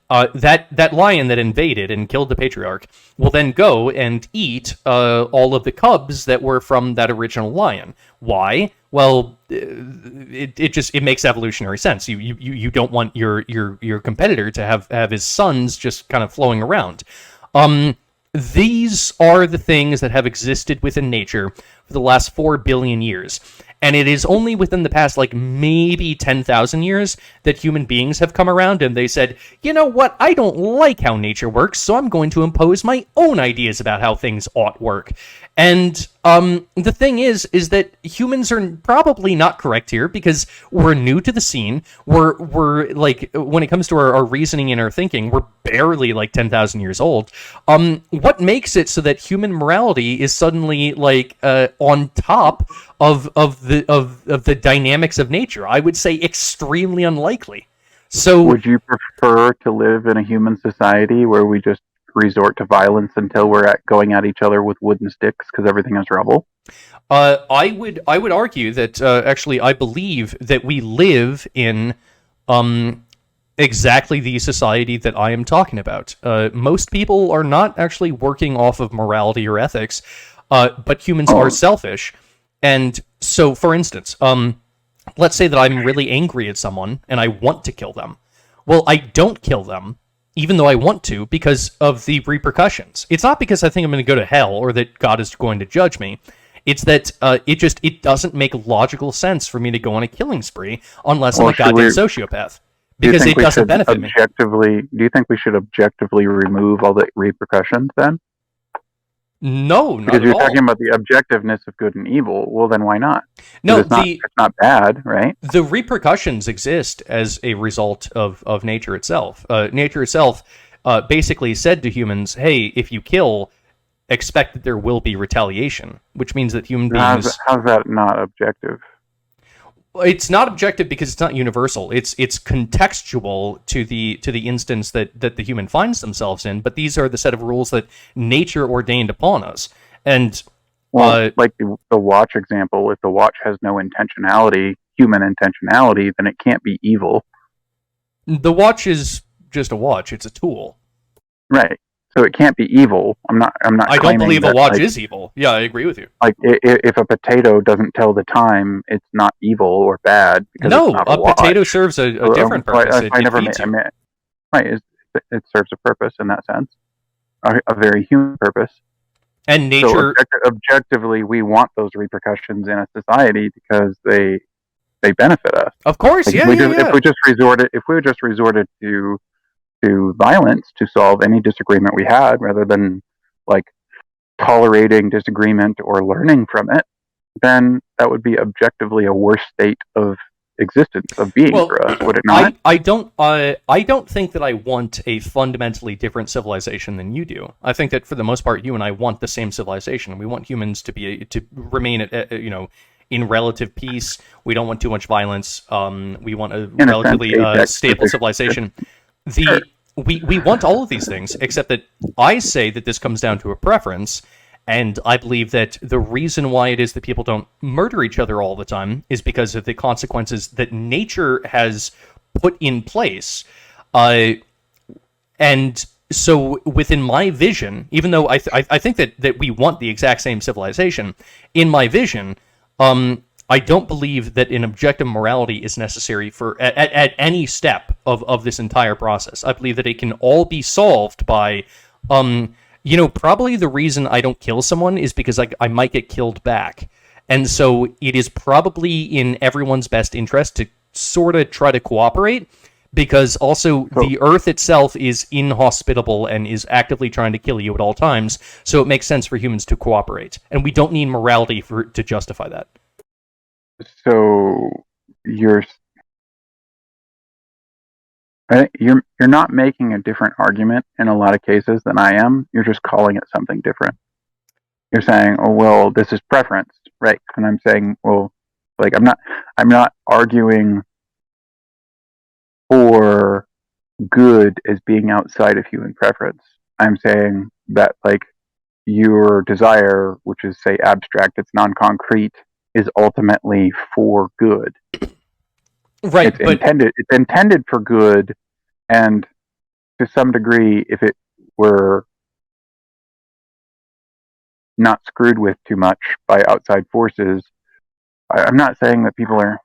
That lion that invaded and killed the patriarch will then go and eat all of the cubs that were from that original lion. Why? Well, it makes evolutionary sense. You don't want your competitor to have his sons just kind of flowing around. These are the things that have existed within nature for the last 4 billion years. And it is only within the past, like, maybe 10,000 years that human beings have come around and they said, you know what, I don't like how nature works, so I'm going to impose my own ideas about how things ought work. And the thing is that humans are probably not correct here because we're new to the scene. We're like, when it comes to our reasoning and our thinking, we're barely like 10,000 years old. What makes it so that human morality is suddenly like on top of the dynamics of nature? I would say extremely unlikely. So, would you prefer to live in a human society where we just resort to violence until we're going at each other with wooden sticks because everything is rubble? I would argue that actually I believe that we live in exactly the society that I am talking about. Most people are not actually working off of morality or ethics, but humans are selfish. And so, for instance, let's say that I'm really angry at someone and I want to kill them. Well, I don't kill them, even though I want to, because of the repercussions. It's not because I think I'm going to go to hell or that God is going to judge me. It's that it doesn't make logical sense for me to go on a killing spree unless I'm a goddamn sociopath. Because it doesn't benefit me. Do you think we should objectively remove all the repercussions then? No, not because at you're all. talking about the objectiveness of good and evil. Well, then why not? No, it's not bad, right? The repercussions exist as a result of nature itself. Nature itself basically said to humans, hey, if you kill, expect that there will be retaliation, which means that human beings... How's that not objective? It's not objective because it's not universal. It's contextual to the instance that the human finds themselves in. But these are the set of rules that nature ordained upon us. And like the watch example, if the watch has no intentionality, human intentionality, then it can't be evil. The watch is just a watch. It's a tool. Right. So it can't be evil. I'm not. I don't believe a watch is evil. Yeah, I agree with you. Like if a potato doesn't tell the time, it's not evil or bad. Because no, it's not a potato serves a different purpose. It serves a purpose in that sense, a very human purpose. And nature, so objectively, we want those repercussions in a society because they benefit us. Of course, like If we just resorted to violence to solve any disagreement we had, rather than like tolerating disagreement or learning from it, then that would be objectively a worse state of existence, of being for us, would it not? I don't think that I want a fundamentally different civilization than you do. I think that for the most part, you and I want the same civilization. We want humans to remain at in relative peace. We don't want too much violence. We want a relatively stable civilization. We want all of these things, except that I say that this comes down to a preference, and I believe that the reason why it is that people don't murder each other all the time is because of the consequences that nature has put in place. And so within my vision, even though I think that we want the exact same civilization, in my vision, I don't believe that an objective morality is necessary for at any step of this entire process. I believe that it can all be solved by, probably the reason I don't kill someone is because I might get killed back. And so it is probably in everyone's best interest to sort of try to cooperate, because also the Earth itself is inhospitable and is actively trying to kill you at all times. So it makes sense for humans to cooperate. And we don't need morality to justify that. So you're not making a different argument in a lot of cases than I am. You're just calling it something different. You're saying, "Oh well, this is preference," right? And I'm saying, "Well, like I'm not arguing for good as being outside of human preference. I'm saying that like your desire, which is, say, abstract, it's non-concrete, is ultimately for good. Right, It's intended for good, and to some degree, if it were not screwed with too much by outside forces, I'm not saying that people are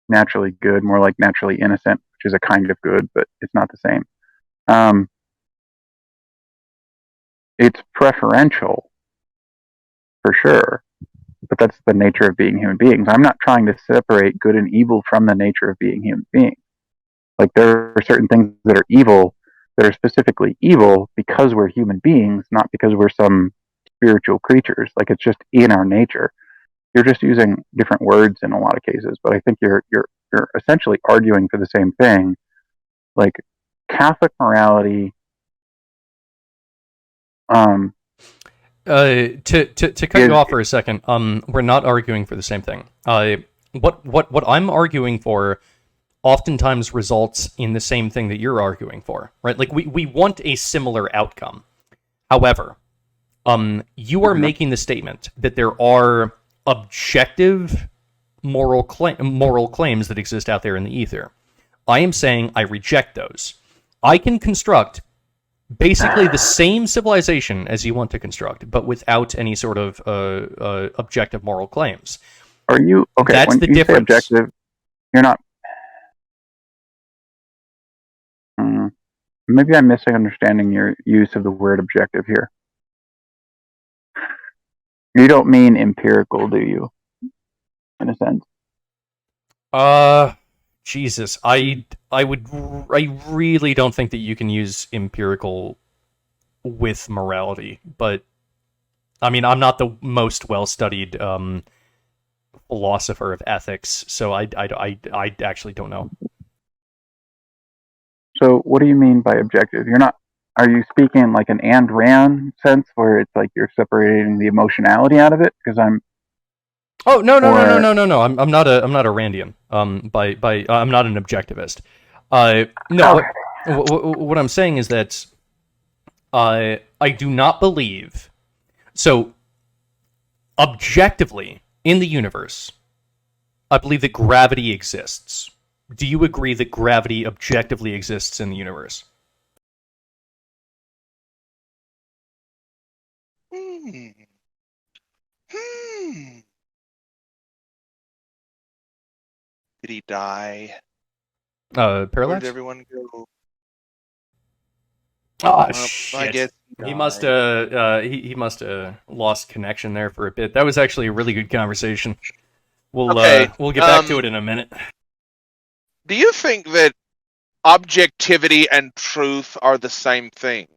naturally good, more like naturally innocent, which is a kind of good, but it's not the same. It's preferential, for sure, but that's the nature of being human beings. I'm not trying to separate good and evil from the nature of being human beings. Like, there are certain things that are evil that are specifically evil because we're human beings, not because we're some spiritual creatures. Like, it's just in our nature. You're just using different words in a lot of cases, but I think you're essentially arguing for the same thing. Like, Catholic morality. To cut you off for a second, we're not arguing for the same thing. What I'm arguing for oftentimes results in the same thing that you're arguing for, right? Like, we want a similar outcome. However, you are making the statement that there are objective moral claims that exist out there in the ether. I am saying I reject those. I can construct basically the same civilization as you want to construct, but without any sort of objective moral claims. Are you okay? That's when the you difference. Say objective, you're not. Maybe I'm misunderstanding your use of the word objective here. You don't mean empirical, do you? In a sense. Jesus, I really don't think that you can use empirical with morality, but I mean, I'm not the most well-studied philosopher of ethics, so I actually don't know. So, what do you mean by objective? You're not. Are you speaking like an and ran sense, where it's like you're separating the emotionality out of it? Because I'm. Oh no! I'm not a Randian. I'm not an objectivist. No. Okay. What I'm saying is that I do not believe. So, objectively in the universe, I believe that gravity exists. Do you agree that gravity objectively exists in the universe? Did he die? Where Parallax? did everyone go? Oh, shit. I guess he must he must have lost connection there for a bit. That was actually a really good conversation. We'll get back to it in a minute. Do you think that objectivity and truth are the same thing?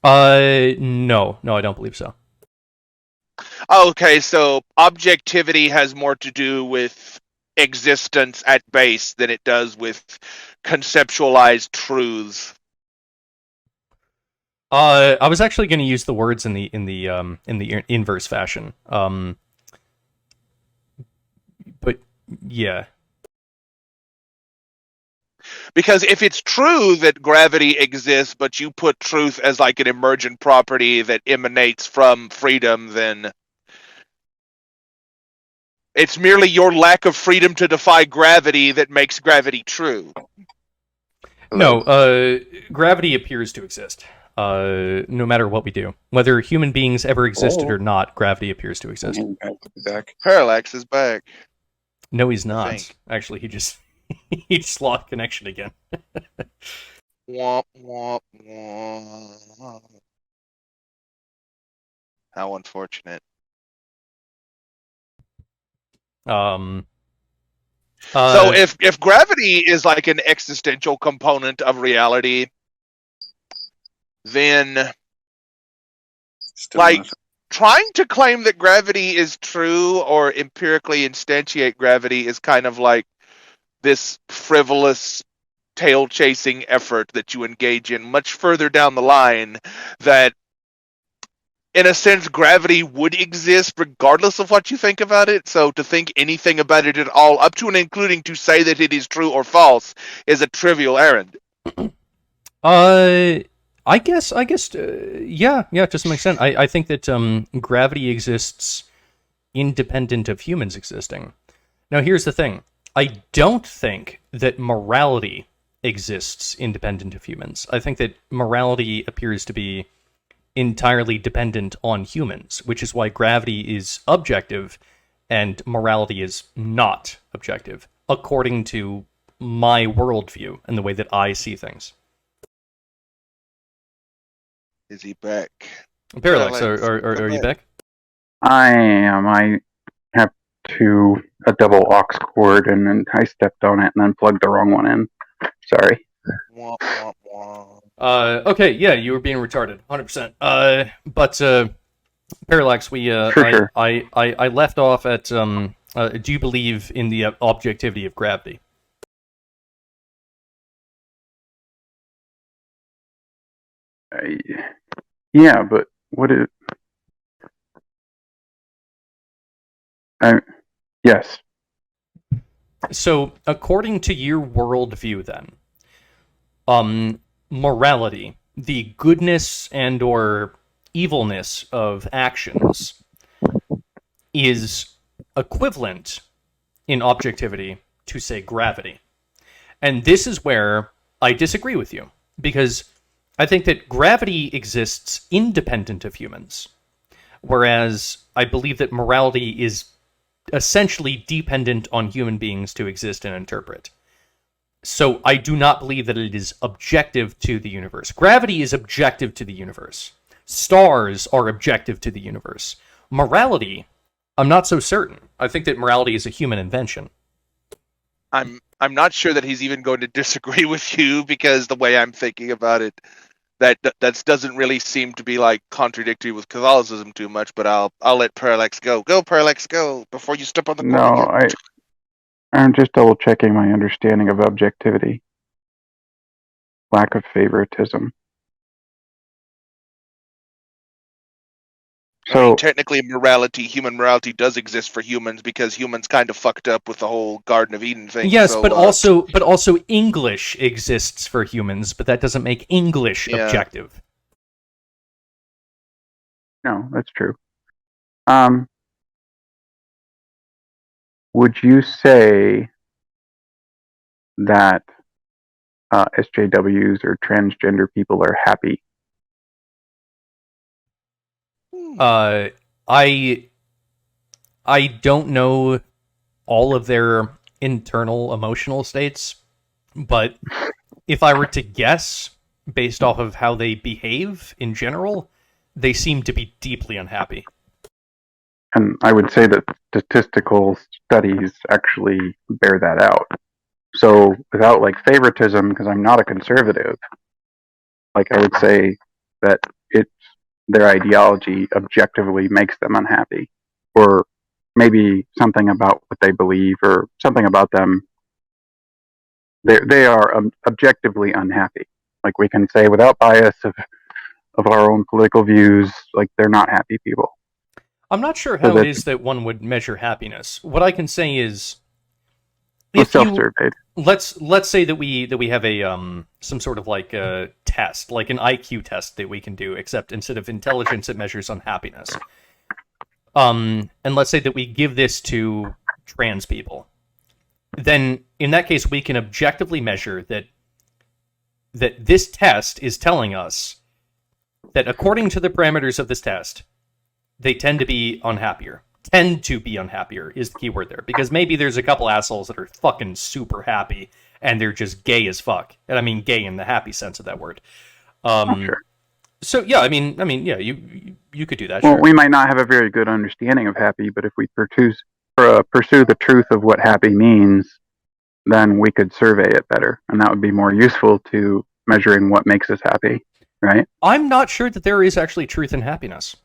No, I don't believe so. Okay, so objectivity has more to do with existence at base than it does with conceptualized truths. I was actually going to use the words in the inverse fashion. But yeah. Because if it's true that gravity exists, but you put truth as like an emergent property that emanates from freedom, then it's merely your lack of freedom to defy gravity that makes gravity true. No, gravity appears to exist. No matter what we do. Whether human beings ever existed or not, gravity appears to exist. Parallax is back. No, he's not. Actually, he just lost connection again. Womp, womp, womp. How unfortunate. So if gravity is like an existential component of reality, then trying to claim that gravity is true or empirically instantiate gravity is kind of like this frivolous tail-chasing effort that you engage in much further down the line, that in a sense gravity would exist regardless of what you think about it. So to think anything about it at all, up to and including to say that it is true or false, is a trivial errand. Yeah, to some extent. I think that gravity exists independent of humans existing. Now, here's the thing. I don't think that morality exists independent of humans. I think that morality appears to be entirely dependent on humans, which is why gravity is objective and morality is not objective, according to my worldview and the way that I see things. Is he back? Parallax, Parallax, are you back? I am. I have a double aux cord, and then I stepped on it and then plugged the wrong one in. Sorry. Womp, womp, womp. Okay, yeah, you were being retarded, 100%. But Parallax, Sure. I left off at do you believe in the objectivity of gravity? Yeah, but what is? Yes. So, according to your worldview, then, morality, the goodness and or evilness of actions, is equivalent in objectivity to, say, gravity. And this is where I disagree with you, because I think that gravity exists independent of humans, whereas I believe that morality is essentially dependent on human beings to exist and interpret. So I do not believe that it is objective to the universe. Gravity is objective to the universe. Stars are objective to the universe. Morality, I'm not so certain. I think that morality is a human invention. I'm not sure that he's even going to disagree with you, because the way I'm thinking about it, that doesn't really seem to be like contradictory with Catholicism too much. But I'll let Parallax go. Go, Parallax, go before you step on the cord again. I'm just double checking my understanding of objectivity. Lack of favoritism. So, I mean, technically, human morality does exist for humans, because humans kind of fucked up with the whole Garden of Eden thing. Yes, so, but also English exists for humans, but that doesn't make English objective. No, that's true. Would you say that SJWs or transgender people are happy? I don't know all of their internal emotional states, but if I were to guess based off of how they behave in general, they seem to be deeply unhappy. And I would say that statistical studies actually bear that out. So without like favoritism, because I'm not a conservative, like I would say that their ideology objectively makes them unhappy, or maybe something about what they believe or something about them. They are objectively unhappy. Like we can say without bias of our own political views, like they're not happy people. I'm not sure how it is that one would measure happiness. What I can say is, if self-surveyed. Let's say that we have a some sort of like a test, like an IQ test that we can do, except instead of intelligence, it measures unhappiness. And let's say that we give this to trans people. Then in that case, we can objectively measure that this test is telling us that according to the parameters of this test, they tend to be unhappier. Tend to be unhappier is the key word there. Because maybe there's a couple assholes that are fucking super happy, and they're just gay as fuck. And I mean gay in the happy sense of that word. Sure. So yeah, I mean, yeah, you could do that. Well, sure. We might not have a very good understanding of happy, but if we pursue the truth of what happy means, then we could survey it better, and that would be more useful to measuring what makes us happy, right? I'm not sure that there is actually truth in happiness.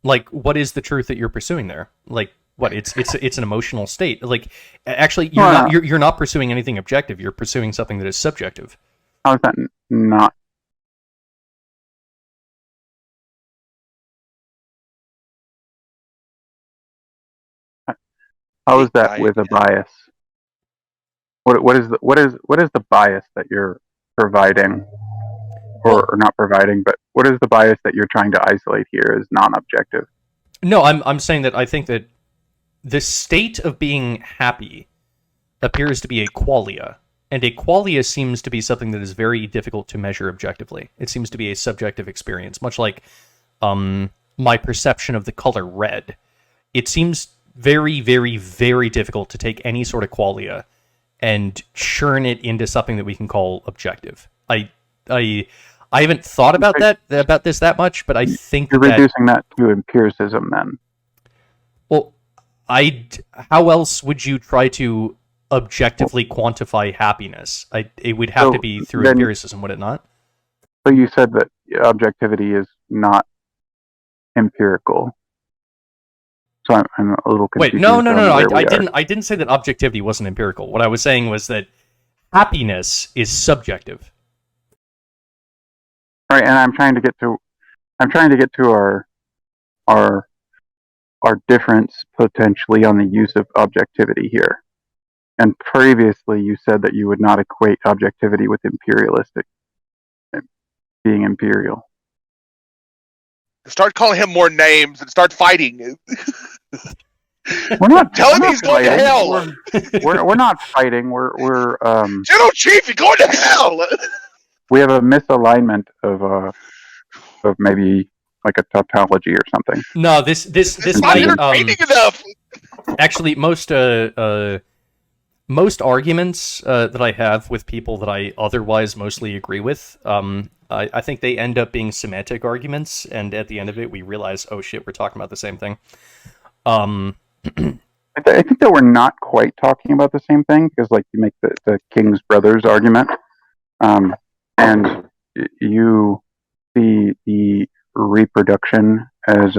Like, what is the truth that you're pursuing there? Like, what? It's an emotional state. Like, actually, you're not pursuing anything objective. You're pursuing something that is subjective. How is that not? How is that with a bias? What is the bias that you're providing? or not providing, but what is the bias that you're trying to isolate here as non-objective? No, I'm saying that I think that the state of being happy appears to be a qualia, and a qualia seems to be something that is very difficult to measure objectively. It seems to be a subjective experience, much like my perception of the color red. It seems very, very, very difficult to take any sort of qualia and churn it into something that we can call objective. I haven't thought about this that much, but I think you're reducing that to empiricism then. Well, how else would you try to objectively quantify happiness? It would have to be through empiricism, would it not? So you said that objectivity is not empirical. So I'm a little confused. Wait, no. I didn't say that objectivity wasn't empirical. What I was saying was that happiness is subjective. Right, and I'm trying to get to our difference potentially on the use of objectivity here. And previously you said that you would not equate objectivity with imperialistic, being imperial. Start calling him more names and start fighting. We're not. Tell him he's going to hell. We're not fighting. We're General Chief, you're going to hell. We have a misalignment of maybe like a tautology or something. No, this It's not entertaining enough. Actually, most arguments that I have with people that I otherwise mostly agree with, I think they end up being semantic arguments, and at the end of it, we realize, oh shit, we're talking about the same thing. I think that we're not quite talking about the same thing, because like you make the King's brothers argument, and you see the reproduction as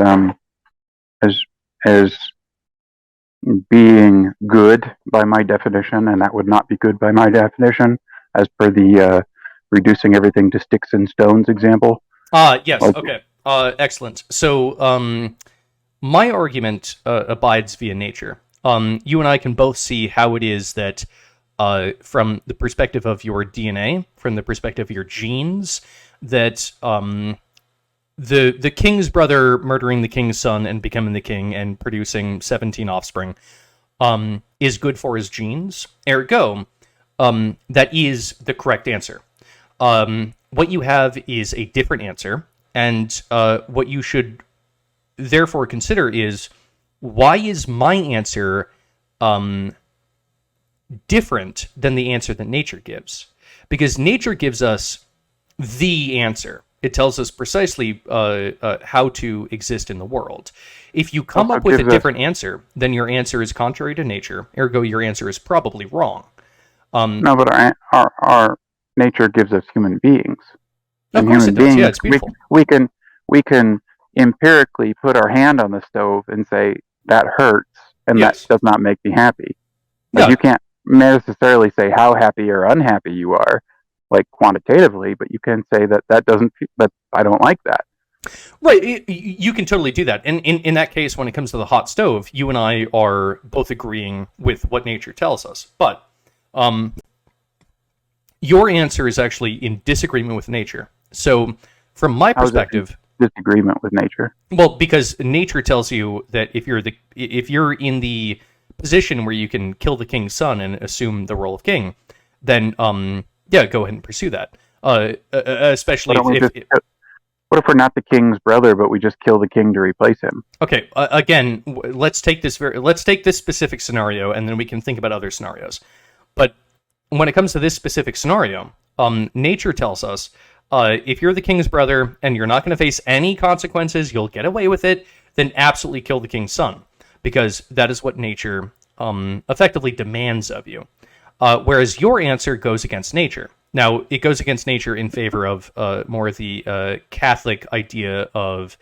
being good by my definition, and that would not be good by my definition, as per the reducing everything to sticks and stones example. Yes, okay. Excellent. So, my argument abides via nature. You and I can both see how it is that, from the perspective of your DNA, from the perspective of your genes, that the king's brother murdering the king's son and becoming the king and producing 17 offspring is good for his genes. Ergo, that is the correct answer. What you have is a different answer, and what you should therefore consider is, why is my answer different than the answer that nature gives? Because nature gives us the answer. It tells us precisely how to exist in the world. If you come up with a different answer, then your answer is contrary to nature. Ergo, your answer is probably wrong. No, but our nature gives us human beings. Of course it does. Yeah, it's beautiful. We can empirically put our hand on the stove and say that hurts, and Yes. that does not make me happy. Yeah. You can't necessarily say how happy or unhappy you are, like quantitatively, but you can say that doesn't. But I don't like that. Right, you can totally do that. And in that case, when it comes to the hot stove, you and I are both agreeing with what nature tells us. But your answer is actually in disagreement with nature. So, from my perspective, disagreement with nature. well, because nature tells you that if you're in the position where you can kill the king's son and assume the role of king, then yeah, go ahead and pursue that. Especially What if we're not the king's brother, but we just kill the king to replace him? Okay, again, let's take this specific scenario, and then we can think about other scenarios. But when it comes to this specific scenario, nature tells us if you're the king's brother and you're not going to face any consequences, you'll get away with it, then absolutely kill the king's son, because that is what nature effectively demands of you. Whereas your answer goes against nature. Now, it goes against nature in favor of more of the Catholic idea of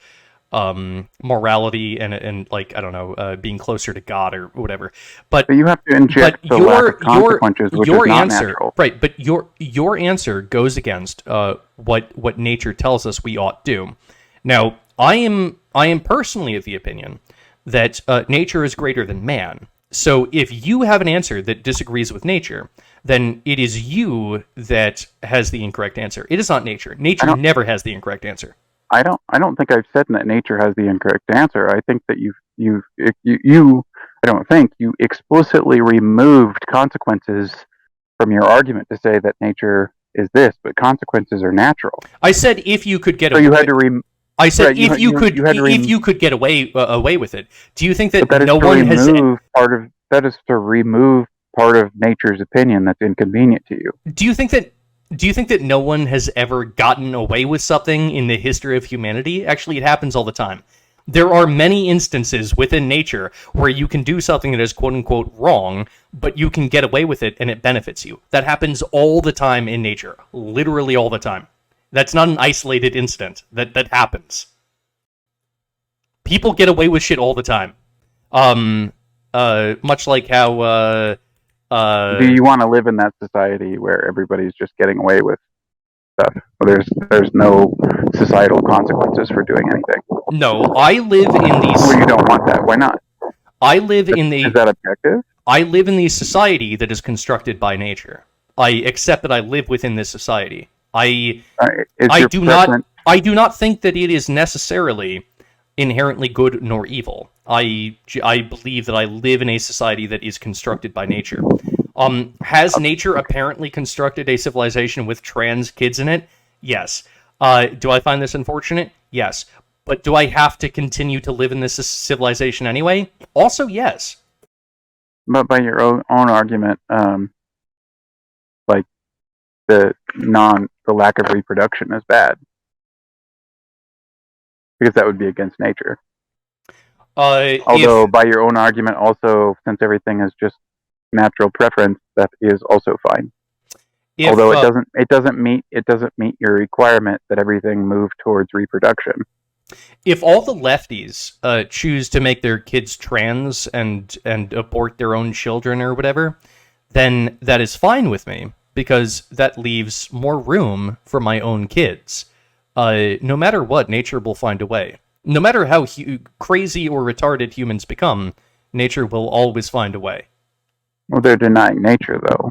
morality and like, I don't know, being closer to God or whatever. But you have to inject the lack of consequences, which is not answer, natural. right? But your answer goes against what nature tells us we ought do. Now, I am personally of the opinion that nature is greater than man. So if you have an answer that disagrees with nature, then it is you that has the incorrect answer. It is not nature. Nature never has the incorrect answer. I don't think I've said that nature has the incorrect answer. I think that you I don't think you explicitly removed consequences from your argument to say that nature is this, but consequences are natural. I said if you could get So away. you had to I said if you could get away with it. Do you think that no one has? That is to remove part of nature's opinion that's inconvenient to you. Do you think that no one has ever gotten away with something in the history of humanity? Actually, it happens all the time. There are many instances within nature where you can do something that is quote-unquote wrong, but you can get away with it and it benefits you. That happens all the time in nature. Literally all the time. That's not an isolated incident. That happens. People get away with shit all the time. Much like how... do you want to live in that society where everybody's just getting away with stuff? There's no societal consequences for doing anything. No, I live in these... Well, you don't want that. Why not? Is that objective? I live in the society that is constructed by nature. I accept that I live within this society. I do not think that it is necessarily inherently good nor evil. I believe that I live in a society that is constructed by nature. Has nature apparently constructed a civilization with trans kids in it? Yes. Do I find this unfortunate? Yes. But do I have to continue to live in this civilization anyway? Also, yes. But by your own argument, like the lack of reproduction is bad, because that would be against nature. Although by your own argument, also, since everything is just natural preference, that is also fine. Although it doesn't meet your requirement that everything move towards reproduction. If all the lefties choose to make their kids trans and abort their own children or whatever, then that is fine with me, because that leaves more room for my own kids. No matter what, nature will find a way. No matter how crazy or retarded humans become, nature will always find a way. Well, they're denying nature, though.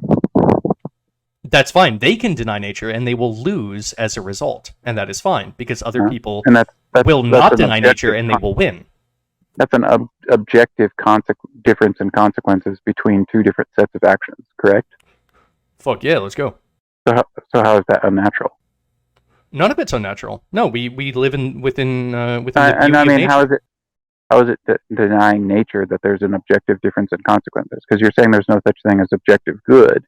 That's fine. They can deny nature, and they will lose as a result. And that is fine, because other people will not deny nature, and they will win. That's an objective difference in consequences between two different sets of actions, correct? Fuck yeah, let's go. So how is that unnatural? None of it's unnatural. No, we live within the beauty and I mean, of nature. how is it denying nature that there's an objective difference in consequences? Because you're saying there's no such thing as objective good,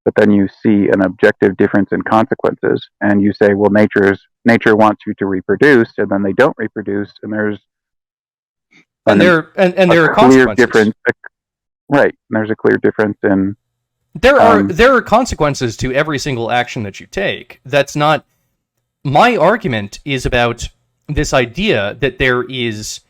but then you see an objective difference in consequences, and you say, well, nature wants you to reproduce, and then they don't reproduce, and there's there are consequences. Difference, right? And there's a clear difference in. There are consequences to every single action that you take. That's not. My argument is about this idea that there is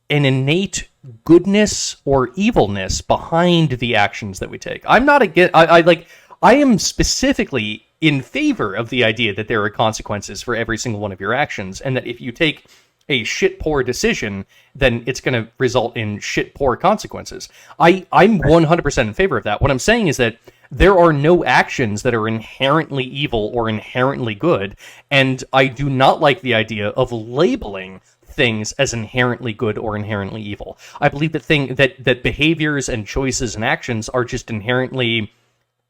an innate goodness or evilness behind the actions that we take. I'm not against. I am specifically in favor of the idea that there are consequences for every single one of your actions, and that if you take a shit poor decision, then it's going to result in shit poor consequences. I'm 100% in favor of that. What I'm saying is that there are no actions that are inherently evil or inherently good, and I do not like the idea of labeling things as inherently good or inherently evil. I believe that behaviors and choices and actions are just inherently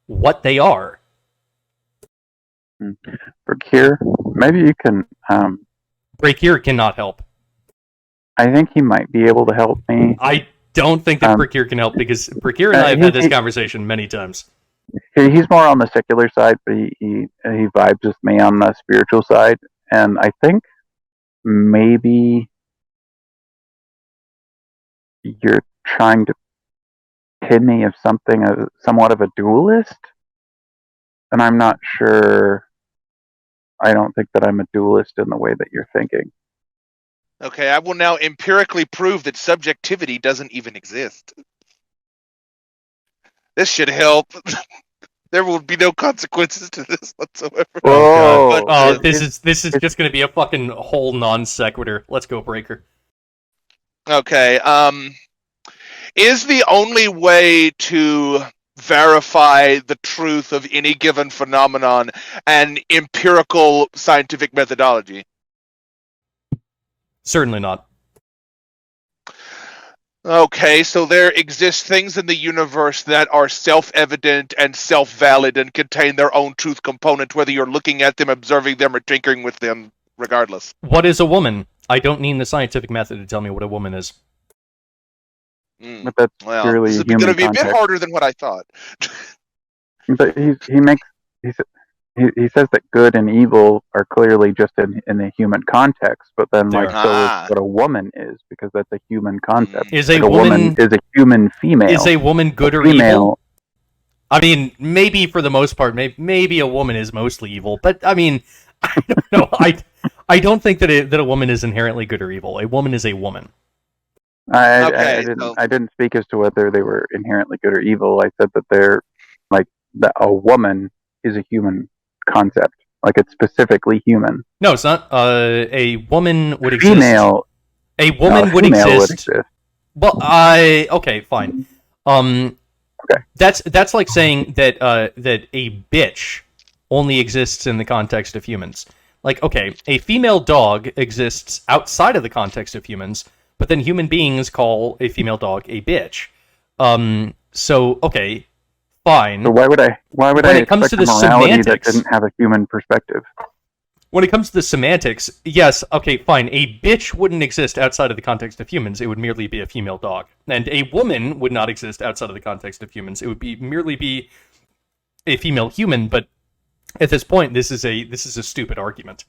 what they are. Brakir, maybe you can... Brakir cannot help. I think he might be able to help me. I don't think that Brakir can help, because Brakir and I have had this conversation many times. He's more on the secular side, but he vibes with me on the spiritual side, and I think maybe you're trying to pin me as somewhat of a dualist, and I'm not sure. I don't think that I'm a dualist in the way that you're thinking. Okay, I will now empirically prove that subjectivity doesn't even exist. This should help. There will be no consequences to this whatsoever. Oh, this is just going to be a fucking whole non sequitur. Let's go, Breaker. Okay. Is the only way to verify the truth of any given phenomenon an empirical scientific methodology? Certainly not. Okay, so there exist things in the universe that are self-evident and self-valid and contain their own truth component, whether you're looking at them, observing them, or tinkering with them, regardless. What is a woman? I don't need the scientific method to tell me what a woman is. But that's Well, purely this a is going human to be a bit context. harder than what I thought. But he says that good and evil are clearly just in the human context, but then There. so is what a woman is, because that's a human concept. Is Like a woman is a human female. Is a woman good or female, evil? I mean, maybe for the most part, maybe a woman is mostly evil, but I mean, I don't know. I don't think that a woman is inherently good or evil. A woman is a woman. I didn't speak as to whether they were inherently good or evil. I said that they're like that a woman is a human concept. Like it's specifically human. No, it's not. A woman would exist. Female. A woman No, would female exist. Well, okay, fine. Okay. That's like saying that that a bitch only exists in the context of humans. Like, okay, a female dog exists outside of the context of humans, but then human beings call a female dog a bitch. So okay, fine. So why would I When it comes expect to the a morality semantics- that didn't have a human perspective? When it comes to the semantics, yes, okay, fine. A bitch wouldn't exist outside of the context of humans. It would merely be a female dog. And a woman would not exist outside of the context of humans. It would merely be a female human, but at this point, this is a stupid argument.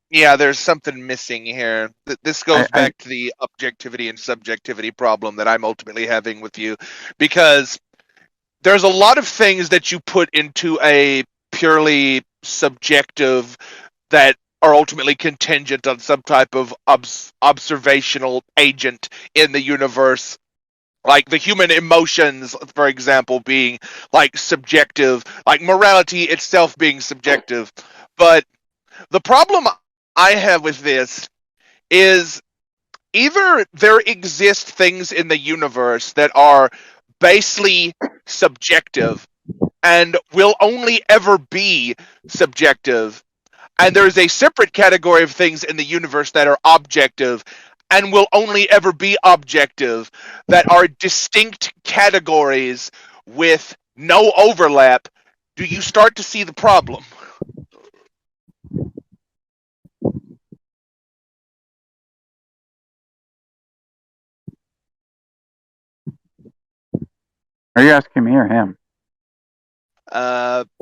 Yeah, there's something missing here. This goes back to the objectivity and subjectivity problem that I'm ultimately having with you, because there's a lot of things that you put into a purely subjective that are ultimately contingent on some type of observational agent in the universe, like the human emotions, for example, being like subjective, like morality itself being subjective. But the problem I have with this is either there exist things in the universe that are basely subjective and will only ever be subjective, and there's a separate category of things in the universe that are objective and will only ever be objective, that are distinct categories with no overlap. Do you start to see the problem? Are you asking me or him?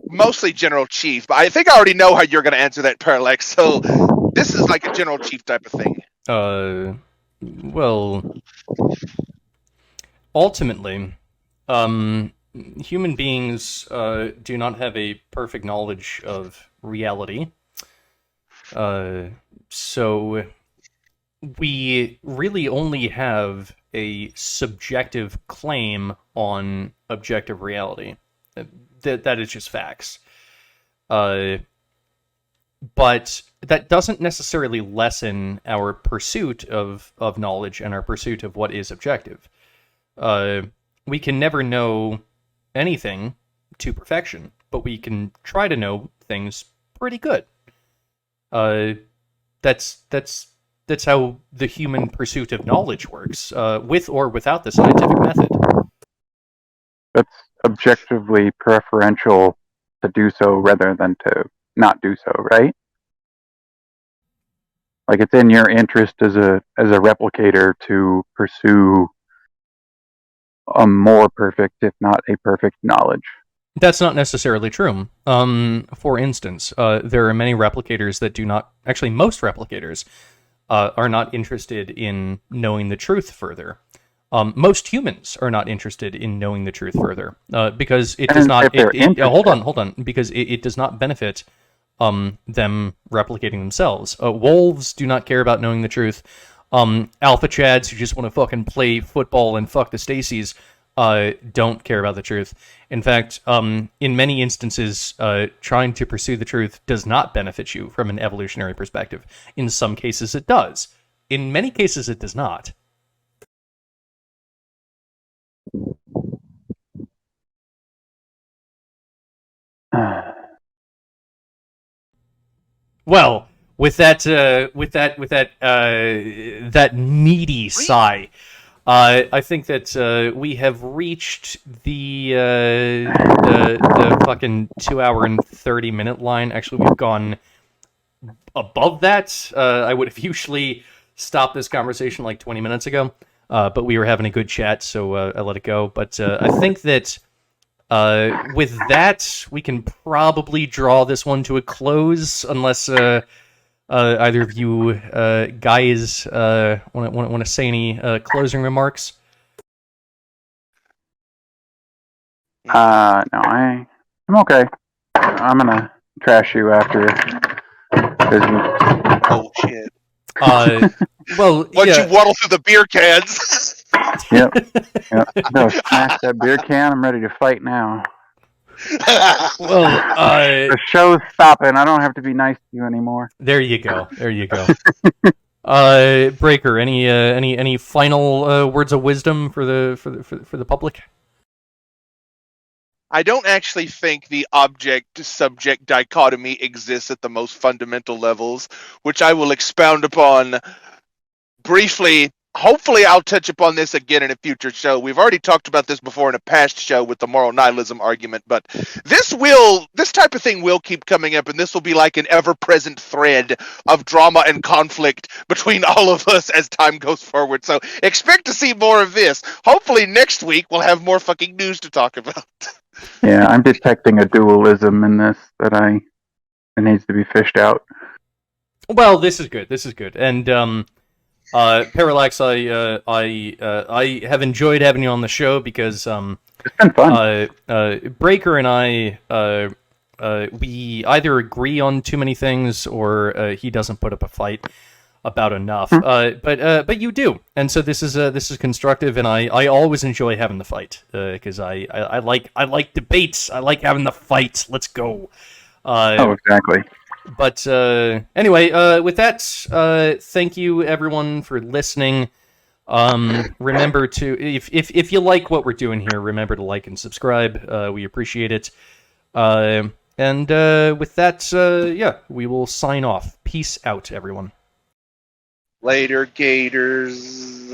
Mostly General Chief, but I think I already know how you're going to answer that, Parallax, so this is like a General Chief type of thing. Well, ultimately, human beings do not have a perfect knowledge of reality. So we really only have a subjective claim on objective reality. That is just facts. But that doesn't necessarily lessen our pursuit of knowledge and our pursuit of what is objective. We can never know anything to perfection, but we can try to know things pretty good. That's how the human pursuit of knowledge works, with or without the scientific method. That's objectively preferential to do so rather than to not do so, right? Like it's in your interest as a replicator to pursue a more perfect, if not a perfect, knowledge. That's not necessarily true. For instance, there are many replicators that do not... Actually, most replicators are not interested in knowing the truth further. Most humans are not interested in knowing the truth further, because it does not... hold on. Because it does not benefit them replicating themselves. Wolves do not care about knowing the truth. Alpha chads who just want to fucking play football and fuck the Stacys don't care about the truth. In fact, in many instances, trying to pursue the truth does not benefit you from an evolutionary perspective. In some cases, it does. In many cases, it does not. Well, with that that needy sigh, I think that we have reached the fucking 2 hour and 30 minute line. Actually, we've gone above that. I would have usually stopped this conversation like 20 minutes ago, but we were having a good chat, so I let it go. But I think that with that, we can probably draw this one to a close, unless either of you guys want to say any closing remarks. No, I'm okay. I'm gonna trash you after. Oh shit! Well, Once yeah. you waddle through the beer cans. Yep. No, smash that beer can. I'm ready to fight now. Well, The show's stopping. I don't have to be nice to you anymore. There you go. Breaker, any final words of wisdom for the public? I don't actually think the object-subject dichotomy exists at the most fundamental levels, which I will expound upon briefly. Hopefully, I'll touch upon this again in a future show. We've already talked about this before in a past show with the moral nihilism argument, but this type of thing will keep coming up, and this will be like an ever-present thread of drama and conflict between all of us as time goes forward. So expect to see more of this. Hopefully, next week we'll have more fucking news to talk about. Yeah, I'm detecting a dualism in this that needs to be fished out. Well, this is good, and Parallax, I have enjoyed having you on the show because It's been fun. Breaker and I we either agree on too many things or he doesn't put up a fight about enough. But you do, and so this is constructive, and I always enjoy having the fight because I like debates. I like having the fight. Let's go. Exactly. But anyway, with that, thank you everyone for listening. Remember to if you like what we're doing here, remember to like and subscribe. We appreciate it. And with that, yeah, we will sign off. Peace out, everyone. Later, Gators.